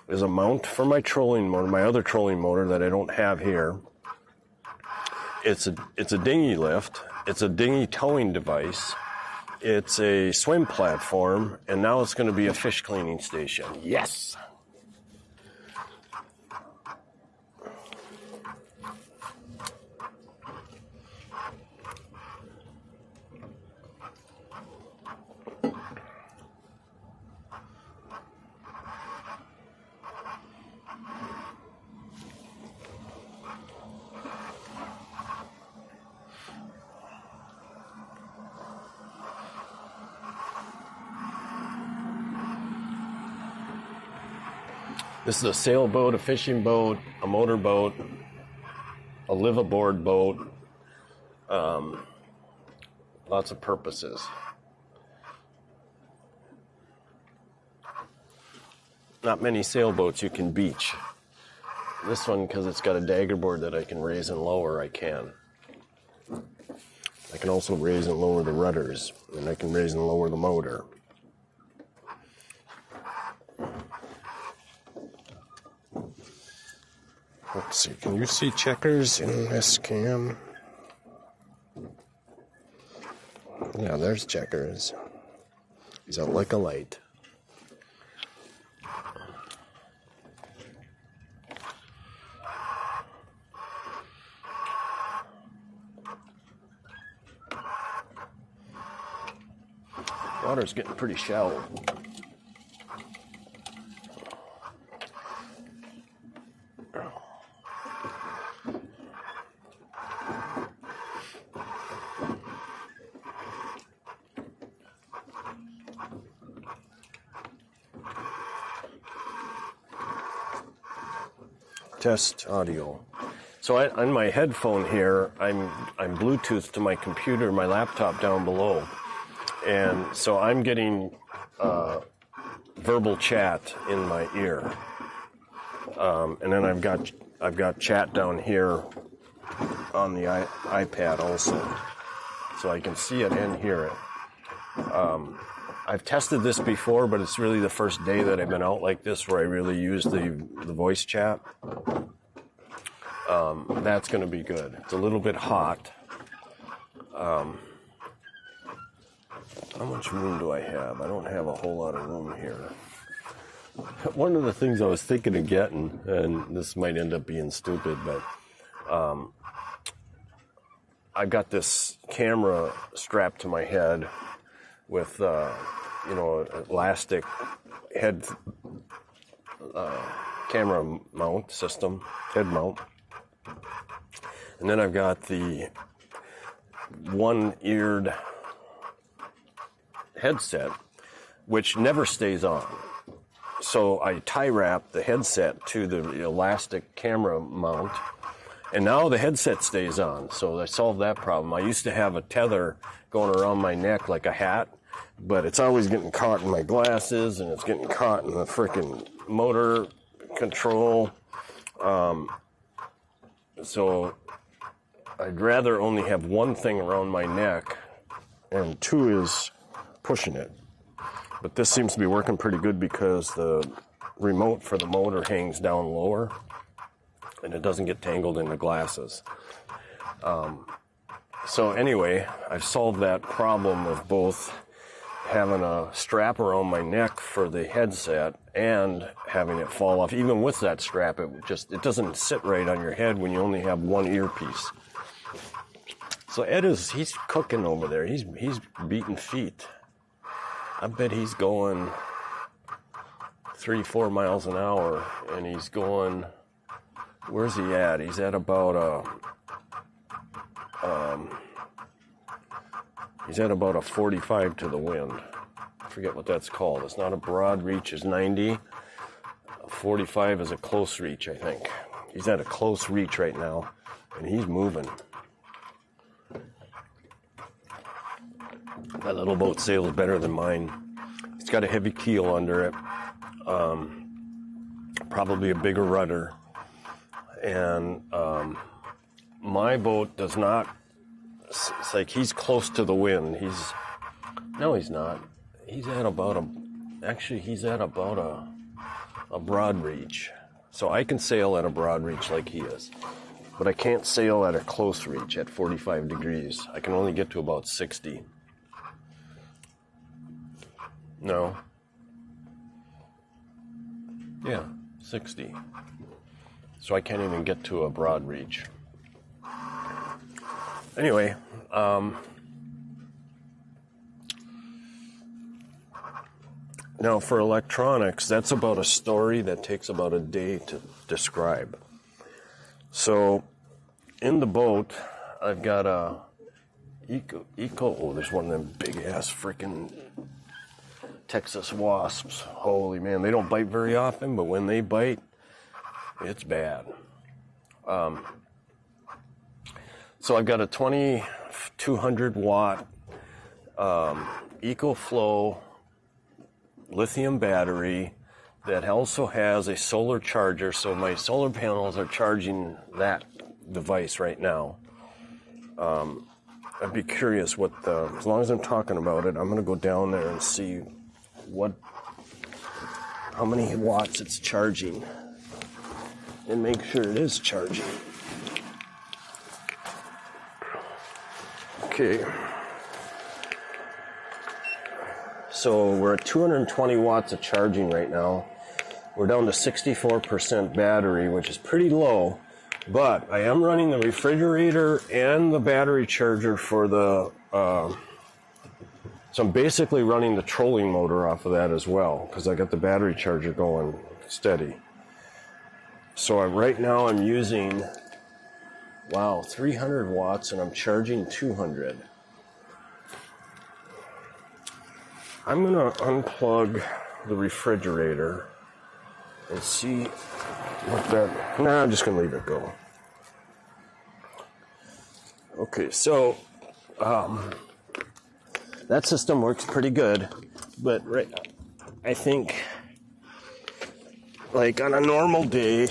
Speaker 1: is a mount for my trolling motor, my other trolling motor that I don't have here. It's a dinghy lift. It's a dinghy towing device. It's a swim platform, and now it's going to be a fish cleaning station. Yes! This is a sailboat, a fishing boat, a motorboat, a live-aboard boat, lots of purposes. Not many sailboats you can beach. This one, because it's got a dagger board that I can raise and lower, I can. I can also raise and lower the rudders, and I can raise and lower the motor. Let's see, can you see checkers in this cam? Yeah, there's checkers. He's out like a light. Water's getting pretty shallow. Test audio. So on my headphone here, I'm Bluetooth to my computer, my laptop down below, and so I'm getting verbal chat in my ear, and then I've got chat down here on the iPad also, so I can see it and hear it. I've tested this before, but it's really the first day that I've been out like this where I really use the voice chat. That's going to be good. It's a little bit hot. How much room do I have? I don't have a whole lot of room here. One of the things I was thinking of getting, and this might end up being stupid, but I got this camera strapped to my head with, elastic head camera mount system, head mount. And then I've got the one-eared headset, which never stays on. So I tie wrap the headset to the elastic camera mount, and now the headset stays on. So I solved that problem. I used to have a tether going around my neck like a hat, but it's always getting caught in my glasses, and it's getting caught in the frickin' motor control. So I'd rather only have one thing around my neck, and 2 is pushing it. But this seems to be working pretty good because the remote for the motor hangs down lower, and it doesn't get tangled in the glasses. So anyway, I've solved that problem of both having a strap around my neck for the headset and having it fall off. Even with that strap, it doesn't sit right on your head when you only have one earpiece. So Ed he's cooking over there. He's beating feet. I bet he's going 3-4 miles an hour, and he's going, where's he at? He's at about a 45 to the wind. I forget what that's called. It's not a broad reach, it's 90. 45 is a close reach, I think. He's at a close reach right now, and he's moving. That little boat sails better than mine. It's got a heavy keel under it, probably a bigger rudder, and my boat does not. It's like he's close to the wind. No, he's not. He's at about a broad reach. So I can sail at a broad reach like he is, but I can't sail at a close reach at 45 degrees. I can only get to about 60. No. Yeah, 60. So I can't even get to a broad reach. Anyway, now for electronics, that's about a story that takes about a day to describe. So in the boat, I've got a there's one of them big ass freaking Texas wasps. Holy man, they don't bite very often, but when they bite, it's bad. So I've got a 2200 watt EcoFlow lithium battery that also has a solar charger, so my solar panels are charging that device right now. I'd be curious as long as I'm talking about it, I'm going to go down there and see how many watts it's charging and make sure it is charging. Okay. So we're at 220 watts of charging right now. We're down to 64% battery, which is pretty low, but I am running the refrigerator and the battery charger for the, so I'm basically running the trolling motor off of that as well, because I got the battery charger going steady. So right now I'm using, 300 watts, and I'm charging 200. I'm going to unplug the refrigerator and see I'm just going to leave it go. Okay, so that system works pretty good, but I think like on a normal day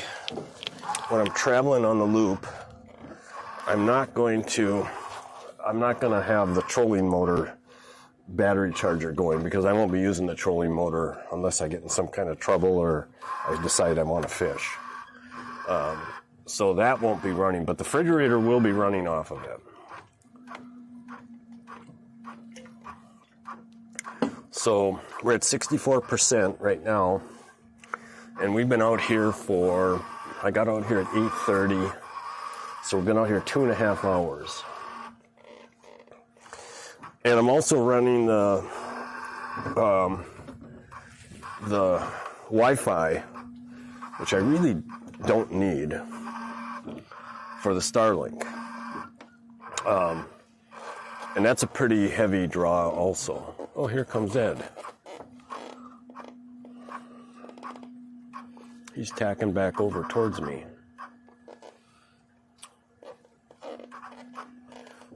Speaker 1: when I'm traveling on the loop, I'm not going to have the trolling motor battery charger going, because I won't be using the trolling motor unless I get in some kind of trouble or I decide I want to fish. So that won't be running, but the refrigerator will be running off of it. So we're at 64% right now, and we've been out here I got out here at 8:30, so we've been out here 2.5 hours. And I'm also running the Wi-Fi, which I really don't need for the Starlink. And that's a pretty heavy draw also. Oh, here comes Ed. He's tacking back over towards me.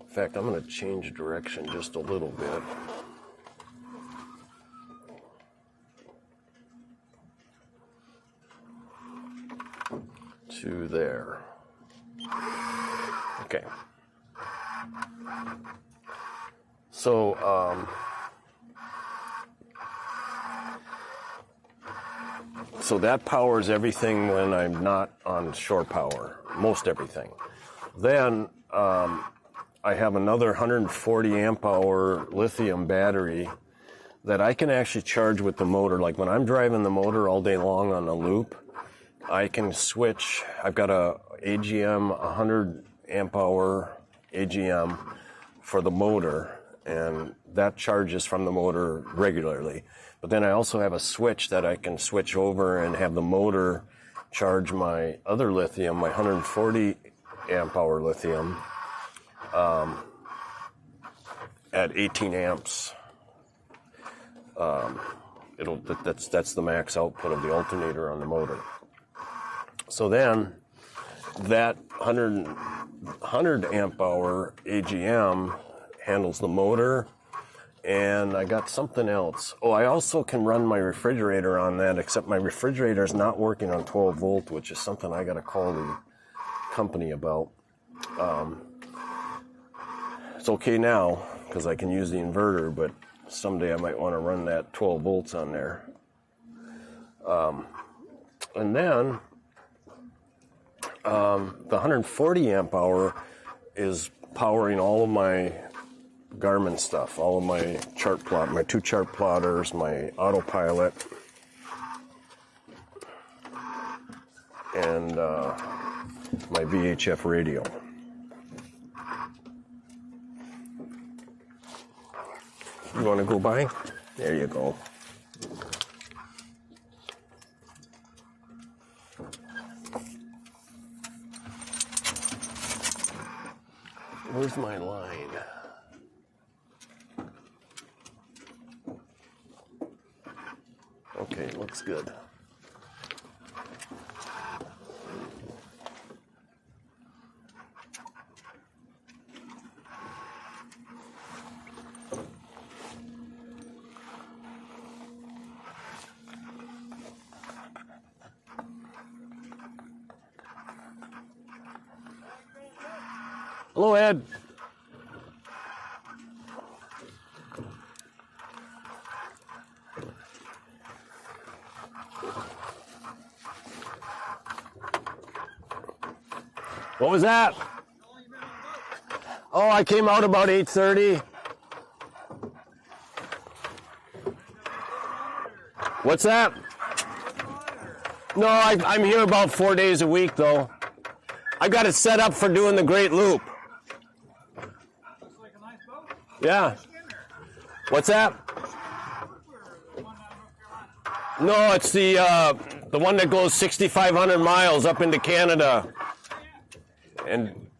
Speaker 1: In fact, I'm going to change direction just a little bit. To there. Okay. So that powers everything when I'm not on shore power, most everything. Then I have another 140 amp hour lithium battery that I can actually charge with the motor. Like when I'm driving the motor all day long on the loop, I can switch. I've got a AGM 100 amp hour AGM for the motor, and that charges from the motor regularly. But then I also have a switch that I can switch over and have the motor charge my other lithium, my 140 amp hour lithium, at 18 amps. That's the max output of the alternator on the motor. So then that 100 amp hour AGM handles the motor, and I got something else. Oh, I also can run my refrigerator on that, except my refrigerator is not working on 12 volt, which is something I got to call the company about. It's okay now because I can use the inverter, but someday I might want to run that 12 volts on there. And then the 140 amp hour is powering all of my Garmin stuff, all of my chart plot, my 2 chart plotters, my autopilot, and my VHF radio. You want to go by? There you go. Where's my line? Okay, looks good. Hello, Ed. What was that? Oh, I came out about 8:30. What's that? No, I'm here about 4 days a week, though. I got it set up for doing the Great Loop.
Speaker 2: Looks like a nice boat.
Speaker 1: Yeah. What's that? No, it's the one that goes 6,500 miles up into Canada. And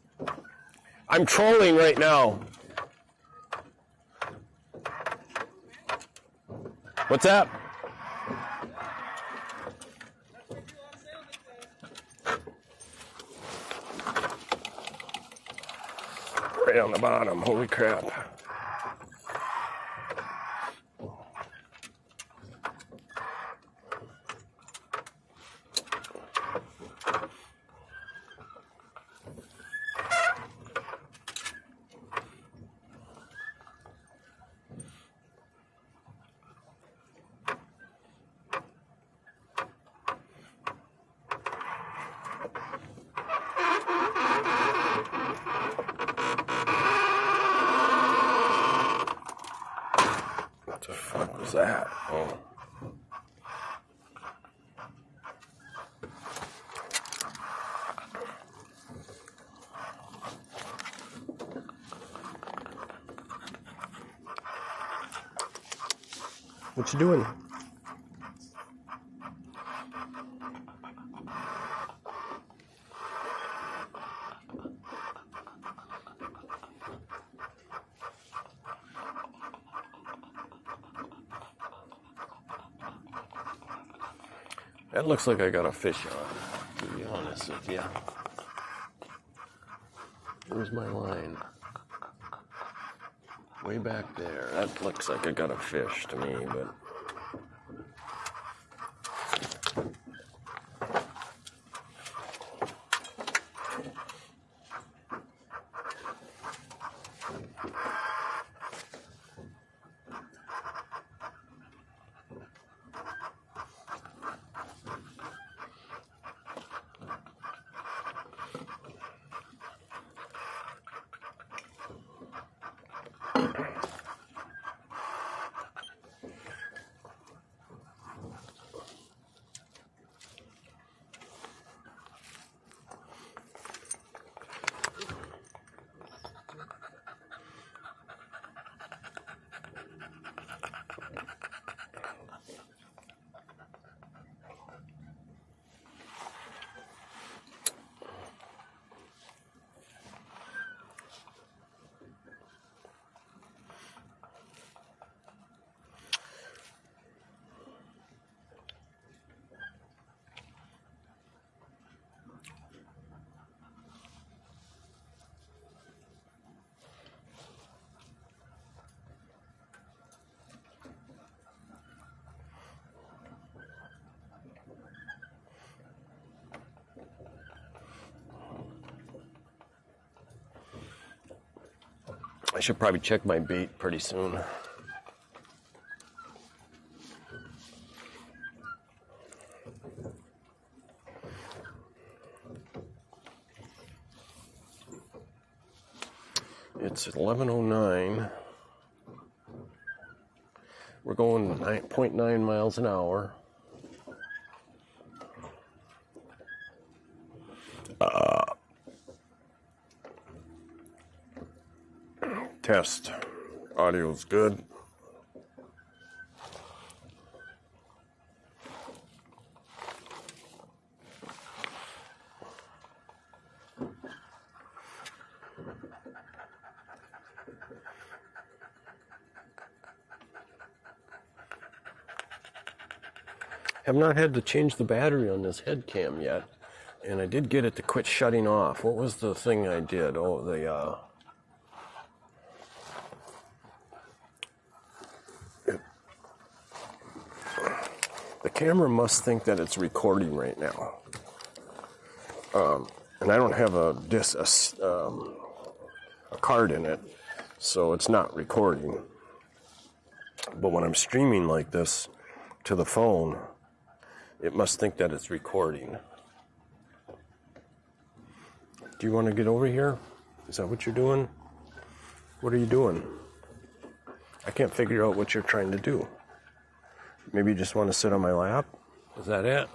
Speaker 1: I'm trolling right now. What's that? Right on the bottom. Holy crap. What the fuck was that? Oh. What you doing? That looks like I got a fish on, to be honest with you. Where's my line? Way back there. That looks like I got a fish to me, but... I should probably check my bait pretty soon. It's 11:09. We're going 9.9 miles an hour. Test. Audio's good. Have not had to change the battery on this head cam yet, and I did get it to quit shutting off. What was the thing I did? Oh, the camera must think that it's recording right now, and I don't have a card in it, so it's not recording. But when I'm streaming like this to the phone, it must think that it's recording. Do you want to get over here? Is that what you're doing? What are you doing? I can't figure out what you're trying to do. Maybe you just want to sit on my lap? Is that it?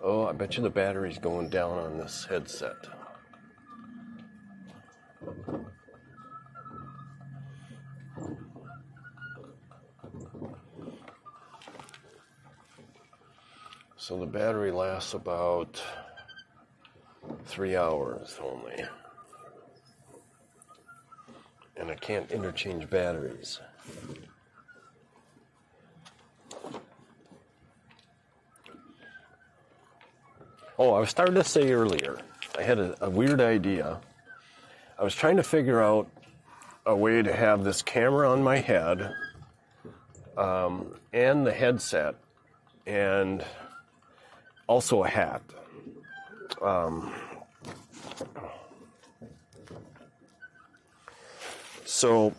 Speaker 1: Oh, I bet you the battery's going down on this headset. So the battery lasts about 3 hours only. And I can't interchange batteries. Oh, I was starting to say earlier, I had a weird idea. I was trying to figure out a way to have this camera on my head and the headset and also a hat. So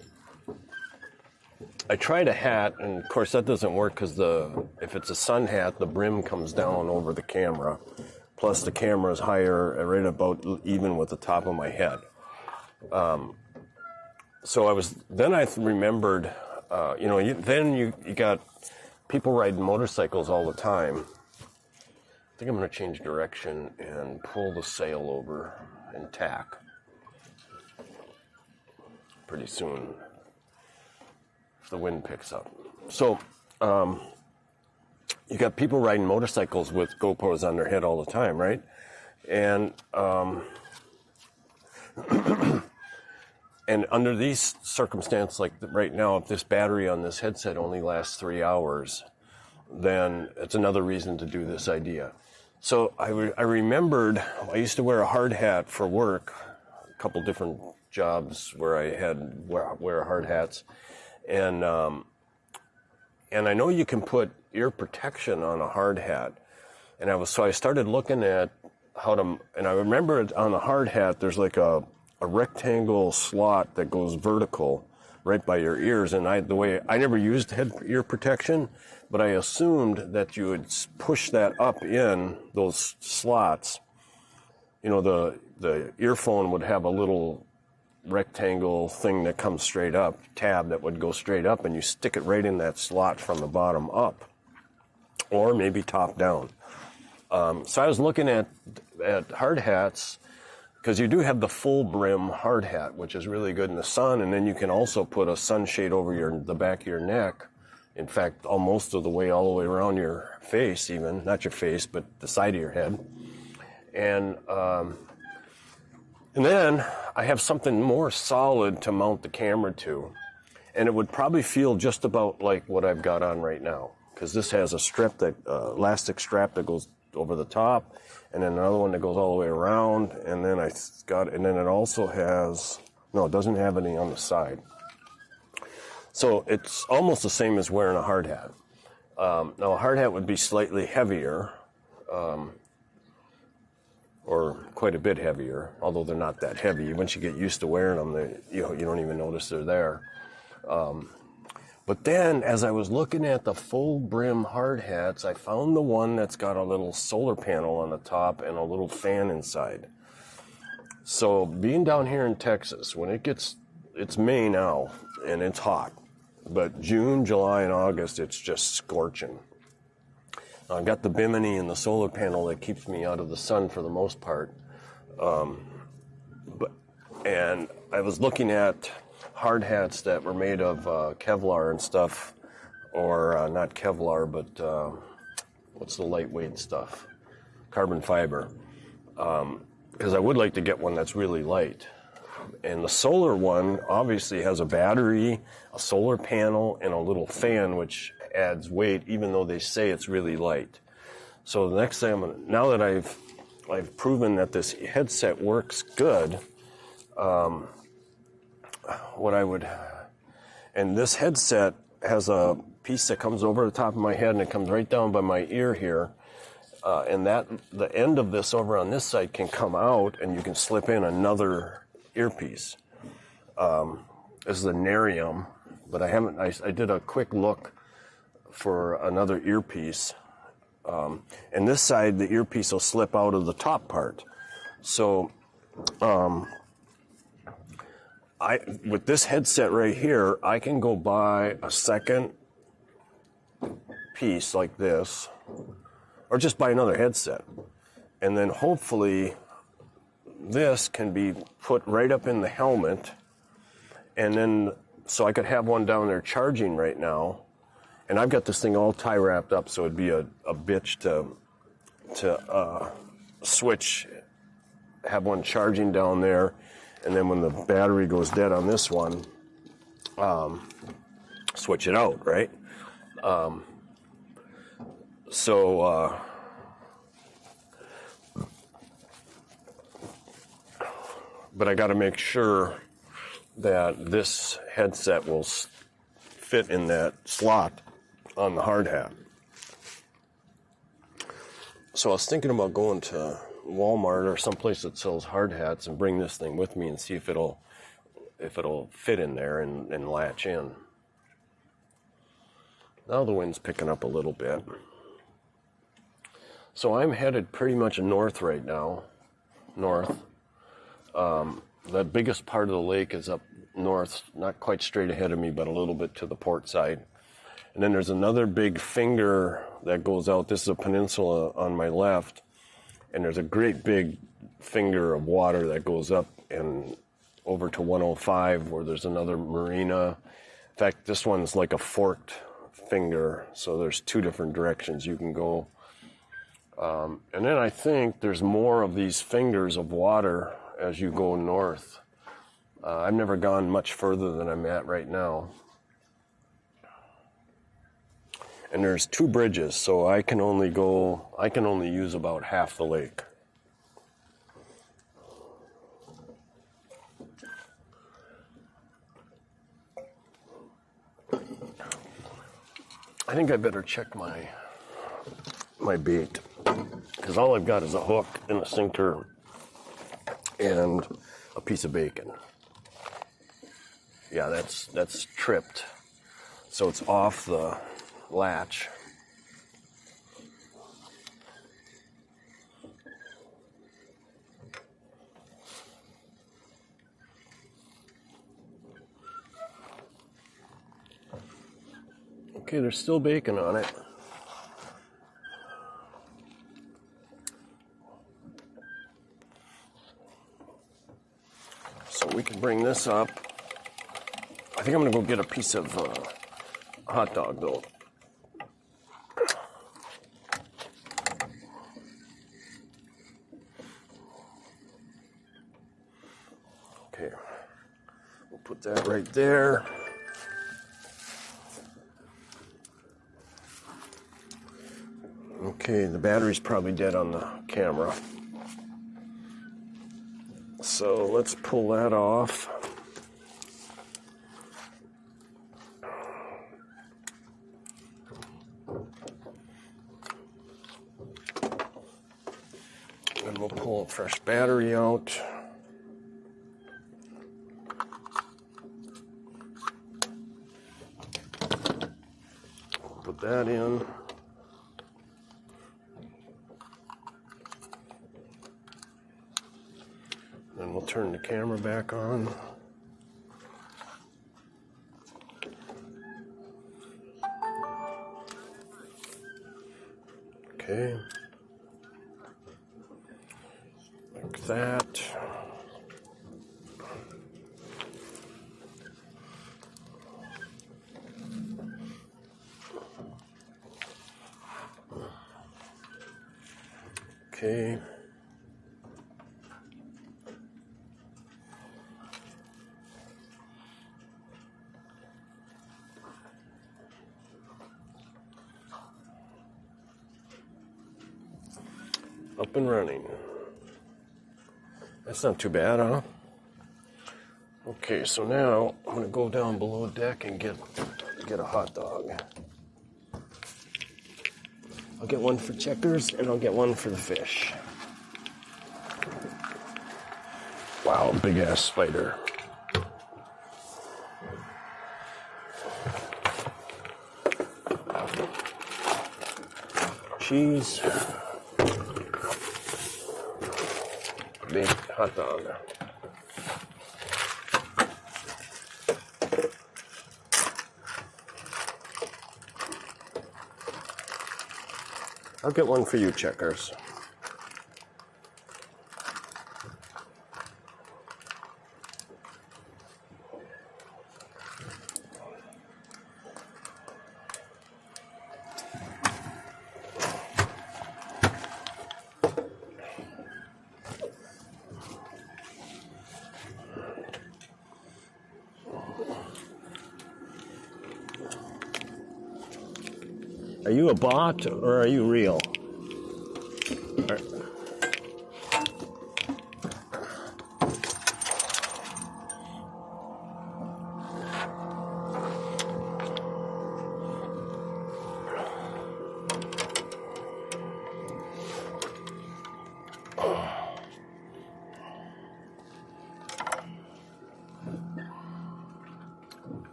Speaker 1: I tried a hat, and of course that doesn't work because if it's a sun hat, the brim comes down over the camera. Plus the camera is higher, right about even with the top of my head. So I remembered, you got people riding motorcycles all the time. I think I'm going to change direction and pull the sail over and tack pretty soon if the wind picks up. So, you got people riding motorcycles with GoPros on their head all the time, right? And And under these circumstances, like right now, if this battery on this headset only lasts 3 hours, then it's another reason to do this idea. So I remembered I used to wear a hard hat for work, a couple different jobs where I had wear hard hats, and I know you can put ear protection on a hard hat, and I started looking at how to, and I remember on the hard hat there's like a rectangle slot that goes vertical right by your ears, and I never used ear protection, but I assumed that you would push that up in those slots. You know, the earphone would have a little rectangle thing that comes straight up, tab that would go straight up, and you stick it right in that slot from the bottom up, or maybe top down. So I was looking at hard hats, because you do have the full brim hard hat, which is really good in the sun, and then you can also put a sunshade over the back of your neck. In fact, almost all the way around your face, even not your face, but the side of your head. And then I have something more solid to mount the camera to, and it would probably feel just about like what I've got on right now, because this has a strip elastic strap that goes over the top, and then another one that goes all the way around, and then it also has, no, it doesn't have any on the side. So it's almost the same as wearing a hard hat. Now a hard hat would be slightly heavier, or quite a bit heavier, although they're not that heavy. Once you get used to wearing them, you don't even notice they're there. But then, as I was looking at the full brim hard hats, I found the one that's got a little solar panel on the top and a little fan inside. So being down here in Texas, when it's May now, and it's hot, but June, July, and August, it's just scorching. I've got the bimini and the solar panel that keeps me out of the sun for the most part. And I was looking at hard hats that were made of Kevlar and stuff, or not Kevlar, but what's the lightweight stuff? Carbon fiber. Because I would like to get one that's really light. And the solar one obviously has a battery, a solar panel, and a little fan, which adds weight, even though they say it's really light. So the next thing, now that I've proven that this headset works good, and this headset has a piece that comes over the top of my head and it comes right down by my ear here, and the end of this over on this side can come out and you can slip in another earpiece. This is a Nerium, but I did a quick look for another earpiece, and this side the earpiece will slip out of the top part. So with this headset right here, I can go buy a second piece like this, or just buy another headset, and then hopefully this can be put right up in the helmet, and then so I could have one down there charging right now, and I've got this thing all tie wrapped up, so it'd be a bitch to switch, have one charging down there, and then when the battery goes dead on this one, switch it out, right? But I got to make sure that this headset will fit in that slot on the hard hat. So I was thinking about going to Walmart or someplace that sells hard hats and bring this thing with me and see if it'll fit in there and latch in. Now the wind's picking up a little bit. So I'm headed pretty much north right now. North. The biggest part of the lake is up north, not quite straight ahead of me, but a little bit to the port side. And then there's another big finger that goes out. This is a peninsula on my left. And there's a great big finger of water that goes up and over to 105, where there's another marina. In fact, this one's like a forked finger, so there's two different directions you can go. And then I think there's more of these fingers of water as you go north. I've never gone much further than I'm at right now. And there's 2 bridges, so I can only use about half the lake. I think I better check my bait, because all I've got is a hook and a sinker and a piece of bacon. Yeah, that's tripped, so it's off the latch. Okay, there's still bacon on it. So we can bring this up. I think I'm gonna go get a piece of hot dog though. Okay, we'll put that right there. Okay, the battery's probably dead on the camera. So let's pull that off. And we'll pull a fresh battery out. Put that in. Then we'll turn the camera back on. Okay. Like that. Okay. Up and running. That's not too bad, huh? Okay, so now I'm gonna go down below deck and get a hot dog. I'll get one for Checkers and I'll get one for the fish. Wow, big ass spider. Cheese. Big hot dog. I'll get one for you, Checkers. Are you a bot or are you real?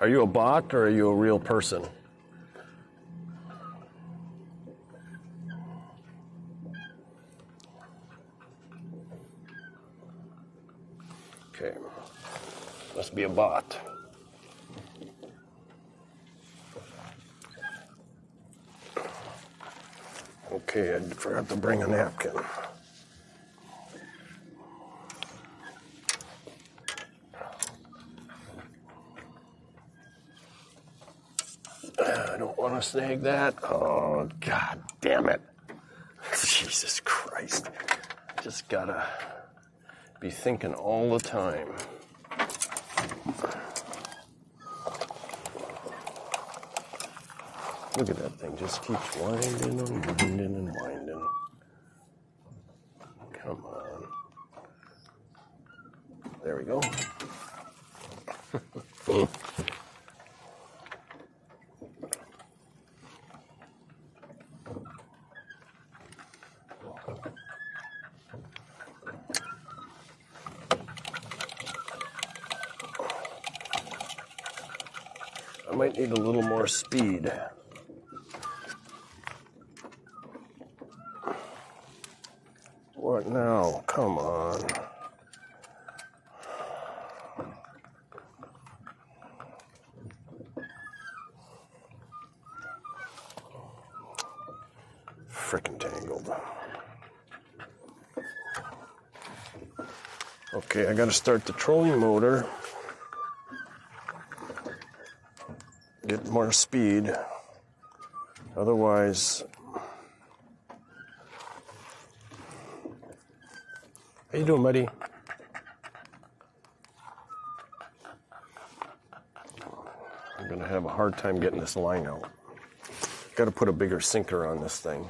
Speaker 1: Are you a bot or are you a real person? Okay, must be a bot. Okay, I forgot to bring a napkin. I don't want to snag that. Oh, God damn it. Jesus Christ. Just gotta be thinking all the time. Look at that thing, just keeps winding and winding and winding. Come on. There we go. I might need a little more speed. What now? Come on. Frickin' tangled. Okay, I gotta start the trolling motor. Get more speed. Otherwise, how you doing, buddy? I'm gonna have a hard time getting this line out. Got to put a bigger sinker on this thing.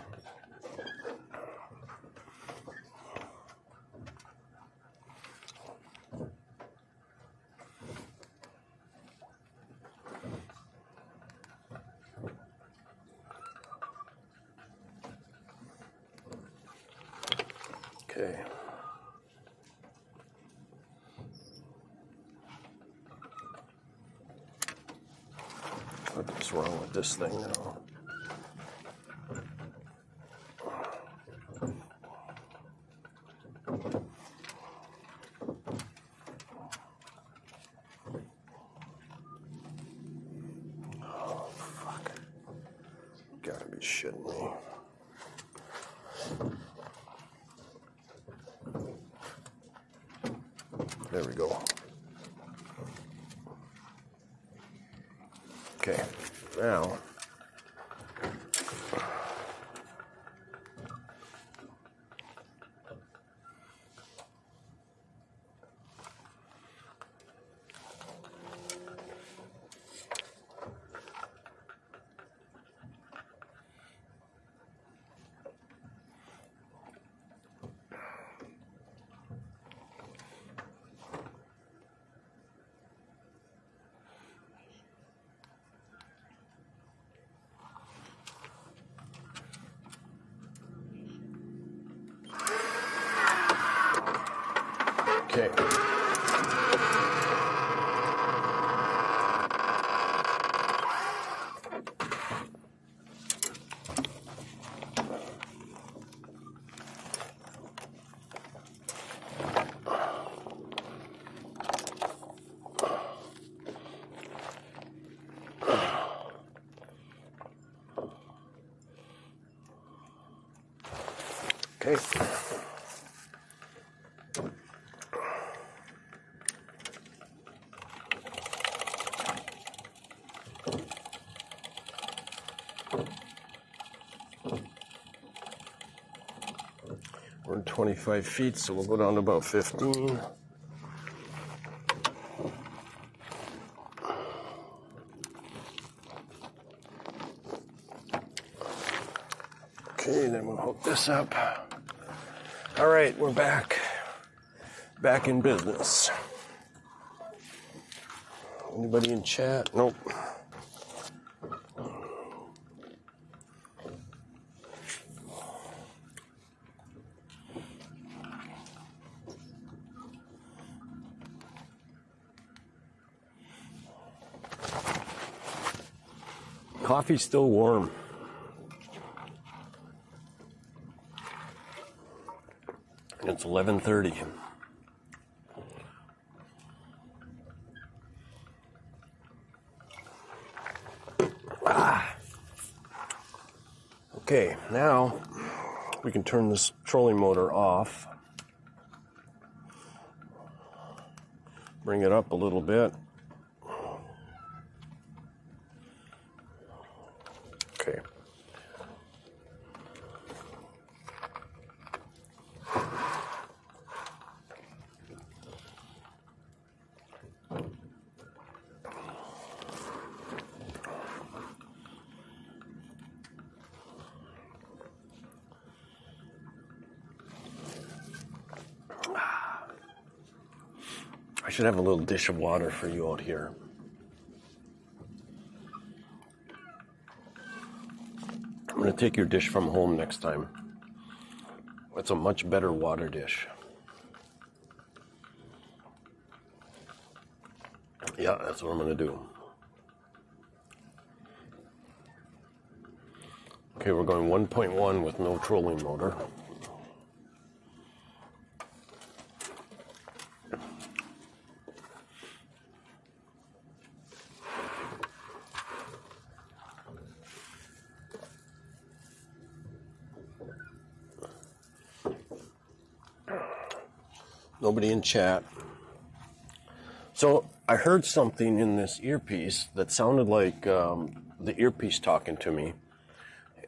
Speaker 1: Okay. What's wrong with this thing now? Oh, fuck. Gotta be shitting me. There we go. Okay, now okay. Okay. We're 25 feet, so we'll go down to about 15. Okay, then we'll hook this up. All right, we're back in business. Anybody in chat? Nope. Coffee's still warm. It's 11:30. Okay, now we can turn this trolling motor off. Bring it up a little bit. Okay. should have a little dish of water for you out here. I'm going to take your dish from home next time. It's a much better water dish. Yeah, that's what I'm going to do. Okay, we're going 1.1 with no trolling motor. Nobody in chat. So I heard something in this earpiece that sounded like the earpiece talking to me.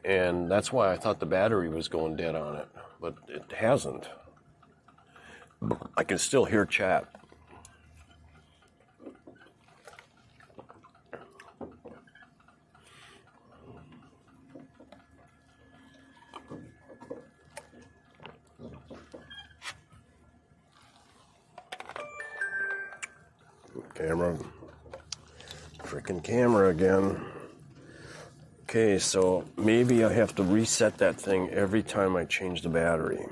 Speaker 1: And that's why I thought the battery was going dead on it. But it hasn't. I can still hear chat. Camera. Freaking camera again. Okay, so maybe I have to reset that thing every time I change the battery.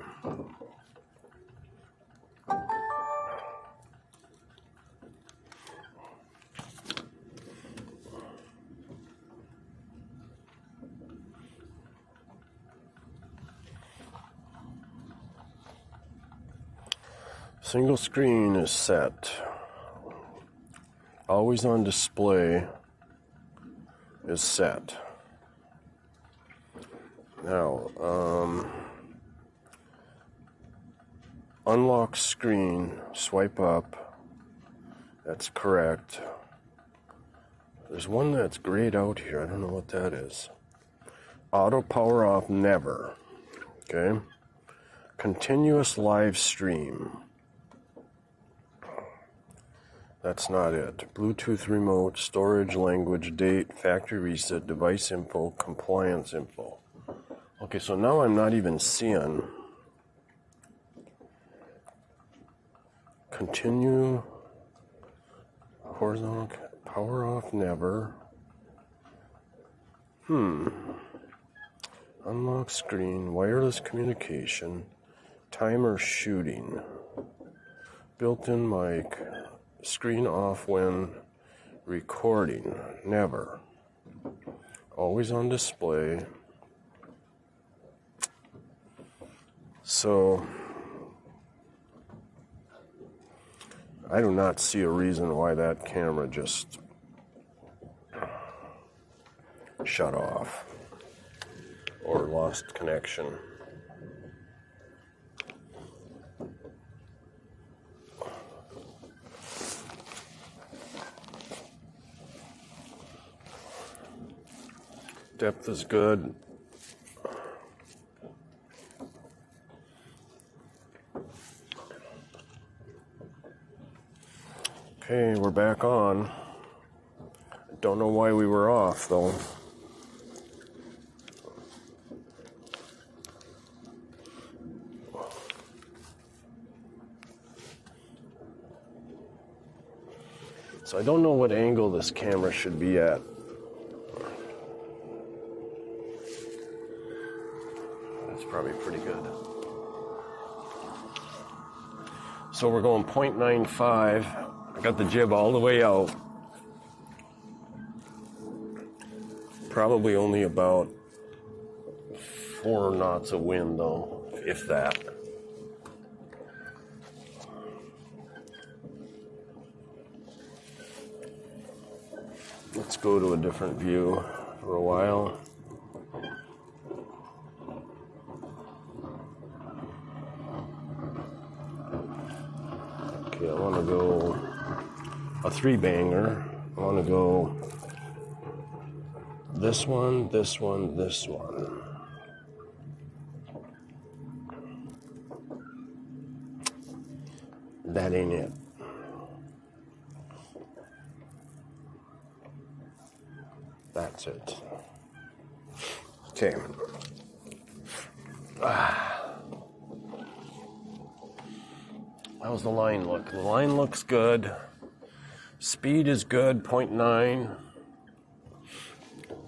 Speaker 1: Single screen is set. Always on display is set. Now, unlock screen, swipe up. That's correct. There's one that's grayed out here. I don't know what that is. Auto power off, never. Okay. Continuous live stream. That's not it. Bluetooth remote, storage, language, date, factory reset, device info, compliance info. Okay, so now I'm not even seeing. Continue. Horizontal. Power off, never. Unlock screen. Wireless communication. Timer shooting. Built-in mic. Screen off when recording. Never. Always on display. So, I do not see a reason why that camera just shut off or lost connection. Depth is good. Okay, we're back on. Don't know why we were off, though. So I don't know what angle this camera should be at. That's probably pretty good. So we're going 0.95. I got the jib all the way out. Probably only about 4 knots of wind, though, if that. Let's go to a different view for a while. Okay, I want to go a 3-banger. I want to go this one, this one, this one. That ain't it. That's it. Okay. How's the line look? The line looks good. Speed is good, 0.9.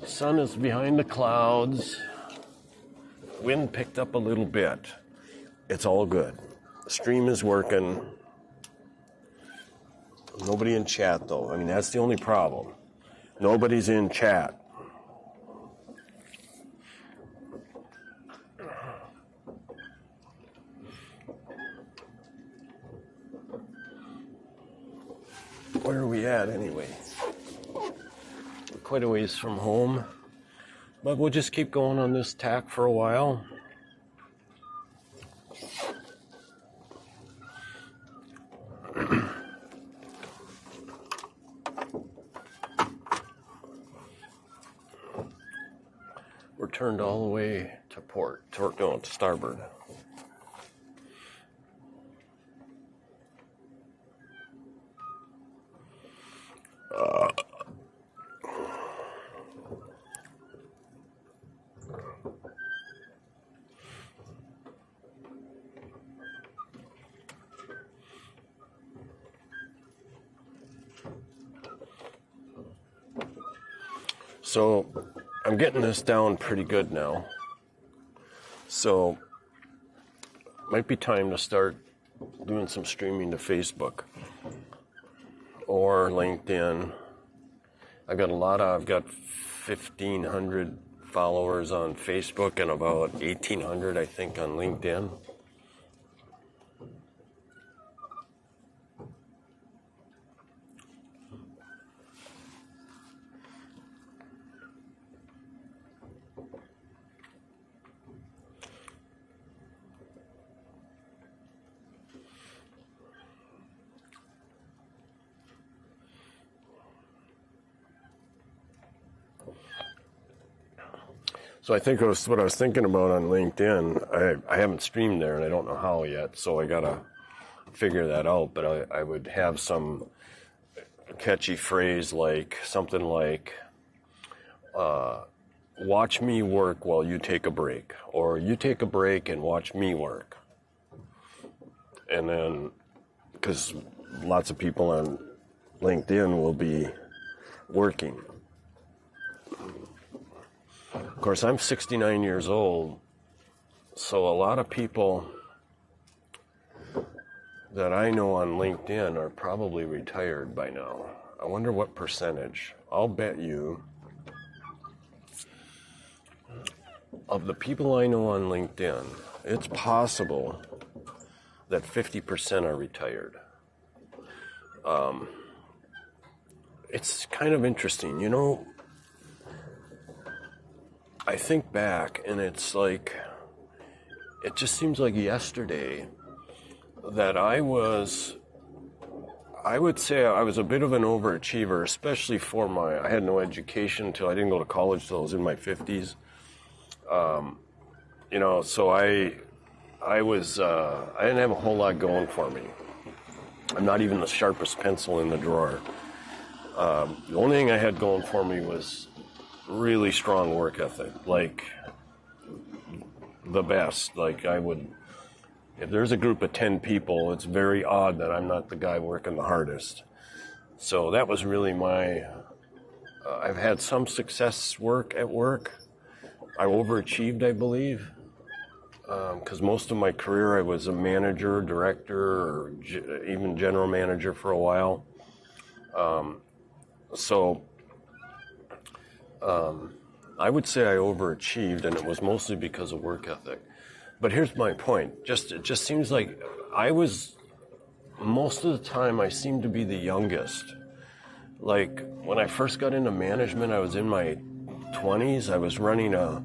Speaker 1: Sun is behind the clouds. Wind picked up a little bit. It's all good. Stream is working. Nobody in chat, though. I mean, that's the only problem. Nobody's in chat. Where are we at, anyway? We're quite a ways from home. But we'll just keep going on this tack for a while. We're turned all the way to port, to starboard. So I'm getting this down pretty good now. So might be time to start doing some streaming to Facebook or LinkedIn. I've got 1,500 followers on Facebook and about 1,800, I think, on LinkedIn. So I think what I was thinking about on LinkedIn, I haven't streamed there and I don't know how yet, so I gotta figure that out, but I would have some catchy phrase like, something like, watch me work while you take a break, or you take a break and watch me work. And then, because lots of people on LinkedIn will be working. Of course, I'm 69 years old, so a lot of people that I know on LinkedIn are probably retired by now. I wonder what percentage. I'll bet you of the people I know on LinkedIn, it's possible that 50% are retired. It's kind of interesting, you know. I think back, and it's like, it just seems like yesterday that I would say I was a bit of an overachiever, especially I had no education until I didn't go to college till I was in my 50s. You know, so I didn't have a whole lot going for me. I'm not even the sharpest pencil in the drawer. The only thing I had going for me was really strong work ethic, like the best. Like if there's a group of 10 people, it's very odd that I'm not the guy working the hardest. So that was really I've had some success at work. I overachieved, I believe, because most of my career I was a manager, director, or even general manager for a while. I would say I overachieved, and it was mostly because of work ethic. But here's my point. It just seems like most of the time I seemed to be the youngest. Like, when I first got into management, I was in my 20s. I was running a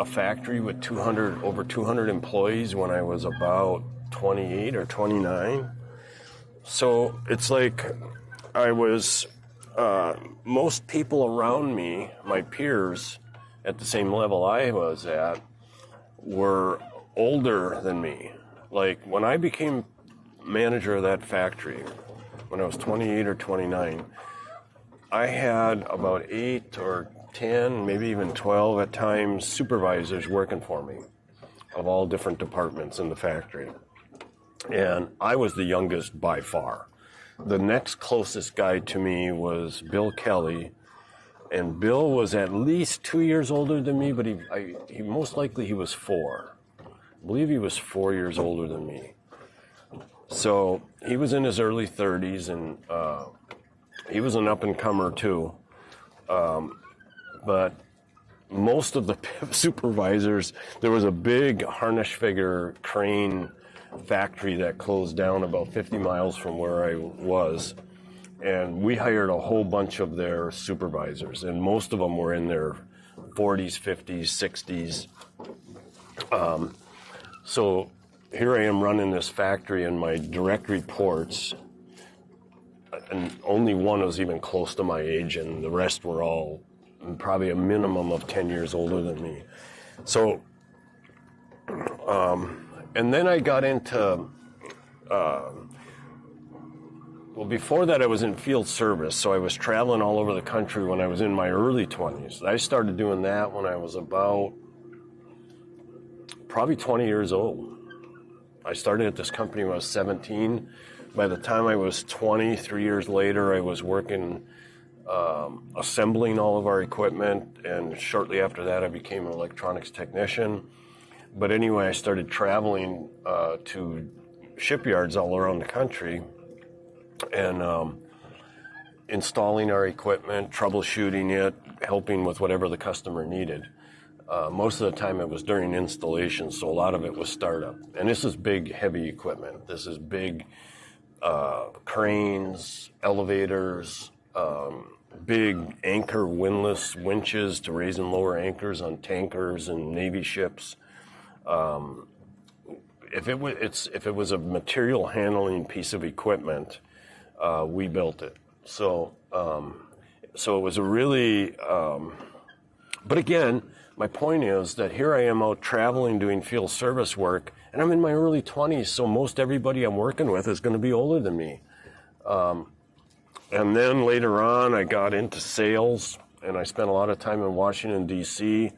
Speaker 1: factory with over 200 employees when I was about 28 or 29. So it's like I was... most people around me, my peers at the same level I was at, were older than me. Like, when I became manager of that factory, when I was 28 or 29, I had about 8 or 10, maybe even 12 at times, supervisors working for me of all different departments in the factory. And I was the youngest by far. The next closest guy to me was Bill Kelly, and Bill was at least 2 years older than me, but he most likely he was 4. I believe he was 4 years older than me. So he was in his early 30s, and he was an up-and-comer too. But most of the supervisors, there was a big harness figure crane factory that closed down about 50 miles from where I was. And we hired a whole bunch of their supervisors, and most of them were in their 40s, 50s, 60s. So here I am running this factory, and my direct reports, and only one was even close to my age, and the rest were all probably a minimum of 10 years older than me. So, and then I got into, well, before that I was in field service, so I was traveling all over the country when I was in my early 20s. I started doing that when I was about probably 20 years old. I started at this company when I was 17. By the time I was 20, 3 years later, I was working assembling all of our equipment, and shortly after that I became an electronics technician. But anyway, I started traveling to shipyards all around the country and installing our equipment, troubleshooting it, helping with whatever the customer needed. Most of the time it was during installation, so a lot of it was startup. And this is big, heavy equipment. This is big cranes, elevators, big anchor windlass winches to raise and lower anchors on tankers and Navy ships. If it was a material handling piece of equipment, we built it. So it was a really, but again, my point is that here I am out traveling doing field service work, and I'm in my early 20s, so most everybody I'm working with is going to be older than me. And then later on, I got into sales, and I spent a lot of time in Washington, D.C.,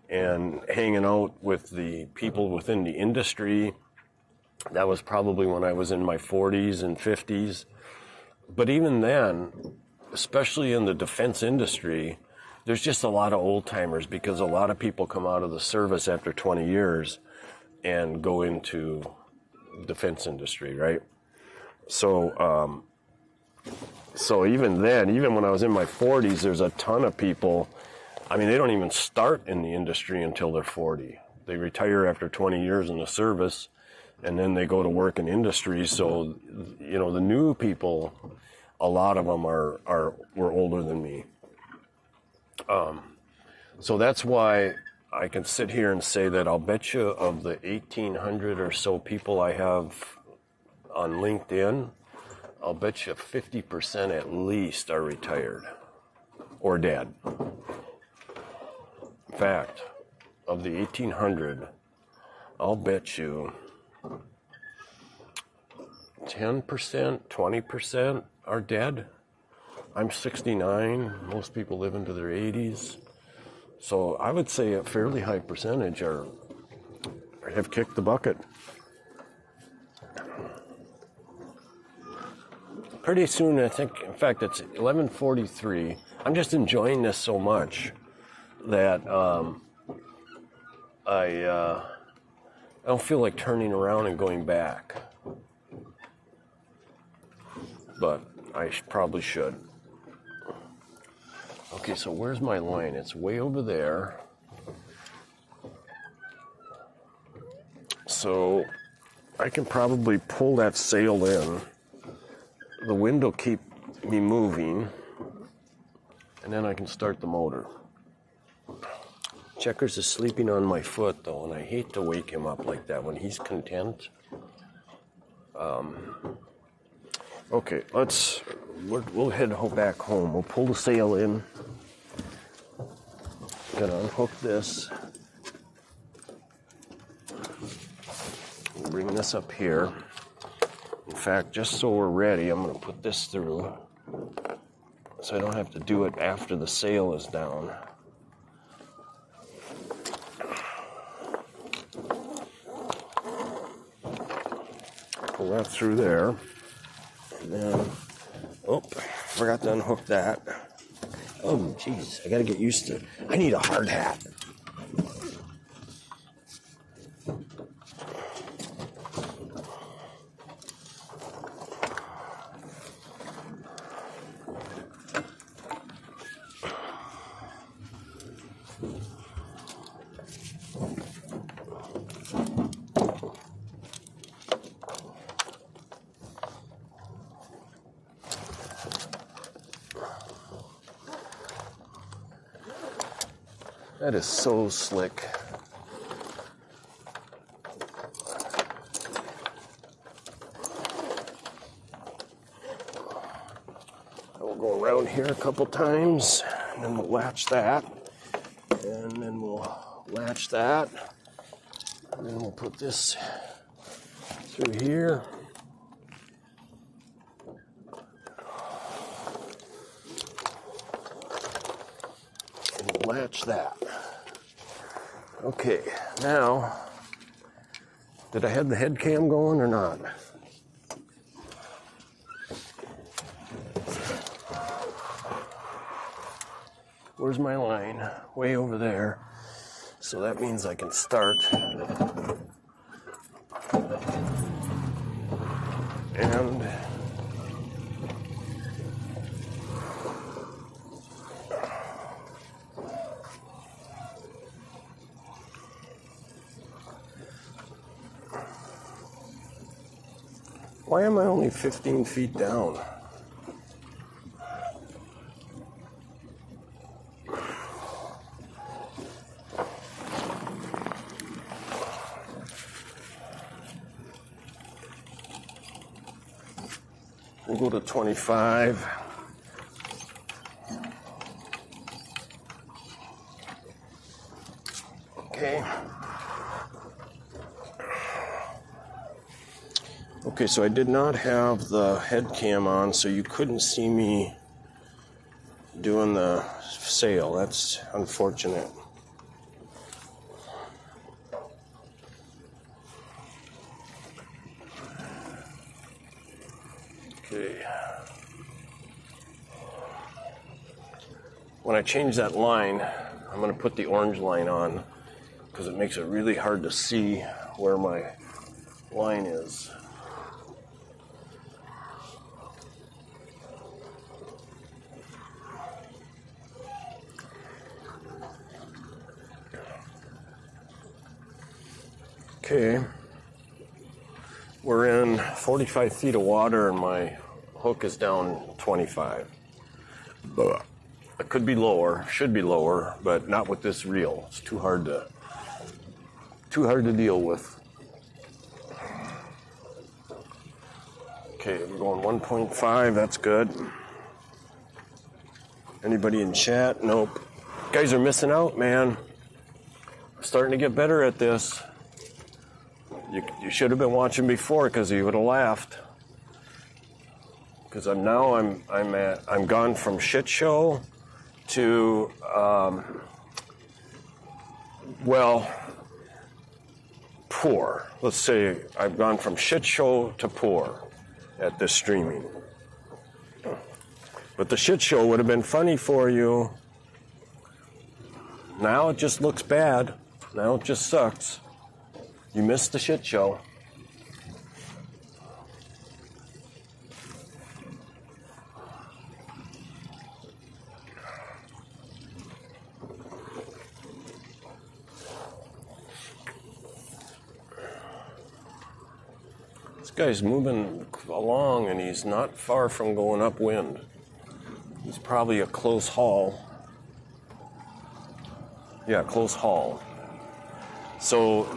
Speaker 1: and hanging out with the people within the industry. That was probably when I was in my 40s and 50s. But even then, especially in the defense industry, there's just a lot of old-timers, because a lot of people come out of the service after 20 years and go into defense industry, right? So even then, even when I was in my 40s, there's a ton of people. I mean, they don't even start in the industry until they're 40. They retire after 20 years in the service, and then they go to work in industry. So, you know, the new people, a lot of them were older than me. So that's why I can sit here and say that I'll bet you of the 1,800 or so people I have on LinkedIn, I'll bet you 50% at least are retired or dead. In fact, of the 1,800, I'll bet you 10%, 20% are dead. I'm 69. Most people live into their 80s. So I would say a fairly high percentage have kicked the bucket. Pretty soon, I think, in fact, it's 11:43. I'm just enjoying this so much that I don't feel like turning around and going back. But I probably should. Okay, so where's my line? It's way over there. So I can probably pull that sail in. The wind will keep me moving, and then I can start the motor. Checkers is sleeping on my foot, though, and I hate to wake him up like that when he's content. Okay, we'll head back home. We'll pull the sail in. Gonna unhook this. Bring this up here. In fact, just so we're ready, I'm gonna put this through so I don't have to do it after the sail is down. pull that through there. And then, oh, forgot to unhook that. Oh, jeez, I gotta get used to it. I need a hard hat. That is so slick. We'll go around here a couple times, and then we'll latch that, and then we'll latch that, and then we'll put this through here. And we'll latch that. Okay, now, did I have the head cam going or not? Where's my line? Way over there. So that means I can start. And why am I only 15 feet down? We'll go to 25. Okay. Okay, so I did not have the head cam on, so you couldn't see me doing the sail. That's unfortunate. Okay. When I change that line, I'm going to put the orange line on because it makes it really hard to see where my line is. Okay. We're in 45 feet of water and my hook is down 25. It could be lower, should be lower, but not with this reel. It's too hard to deal with. Okay, we're going 1.5, that's good. Anybody in chat? Nope. Guys are missing out, man. I'm starting to get better at this. You should have been watching before because you would have laughed. Because I'm gone from shit show to poor. Let's say I've gone from shit show to poor at this streaming. But the shit show would have been funny for you. Now it just looks bad. Now it just sucks. You missed the shit show. This guy's moving along and he's not far from going upwind. He's probably a close haul. Yeah, close haul. So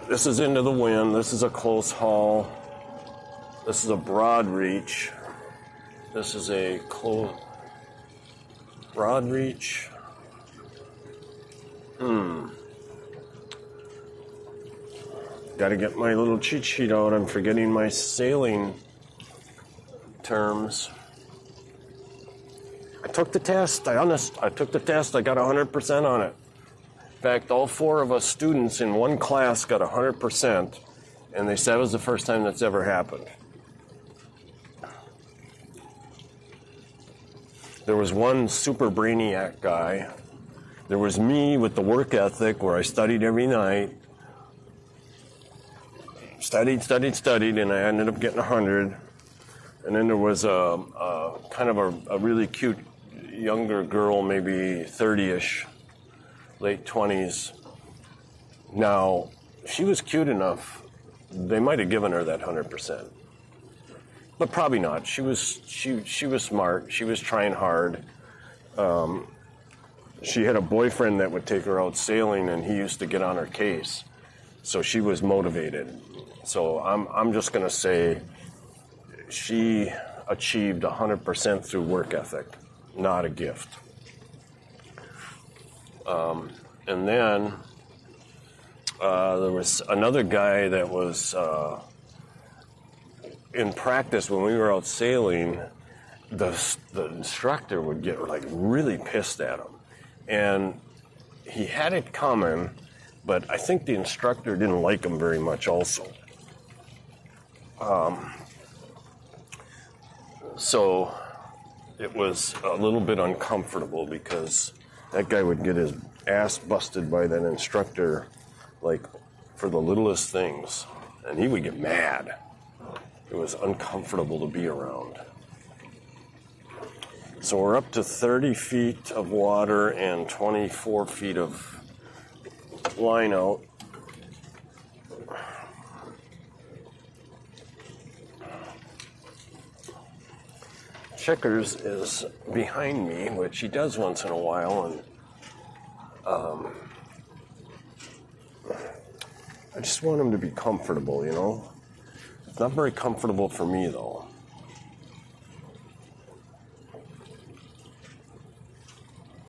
Speaker 1: this is into the wind. This is a close haul. This is a broad reach. This is a close broad reach. Got to get my little cheat sheet out. I'm forgetting my sailing terms. I took the test. I took the test. I got 100% on it. In fact, all 4 of us students in one class got 100%, And they said it was the first time that's ever happened. There was one super brainiac guy. There was me with the work ethic where I studied every night. Studied, and I ended up getting 100. And then there was a kind of a really cute younger girl, maybe 30-ish, late 20s. Now, she was cute enough, they might have given her that 100%. But probably not. She was smart. She was trying hard. She had a boyfriend that would take her out sailing, and he used to get on her case. So she was motivated. So I'm just going to say she achieved 100% through work ethic, not a gift. And then there was another guy that was in practice when we were out sailing. The instructor would get like really pissed at him, and he had it coming, but I think the instructor didn't like him very much also. So it was a little bit uncomfortable because that guy would get his ass busted by that instructor, like for the littlest things, and he would get mad. It was uncomfortable to be around. So we're up to 30 feet of water and 24 feet of line out. Checkers is behind me, which he does once in a while, and I just want him to be comfortable, you know? It's not very comfortable for me, though.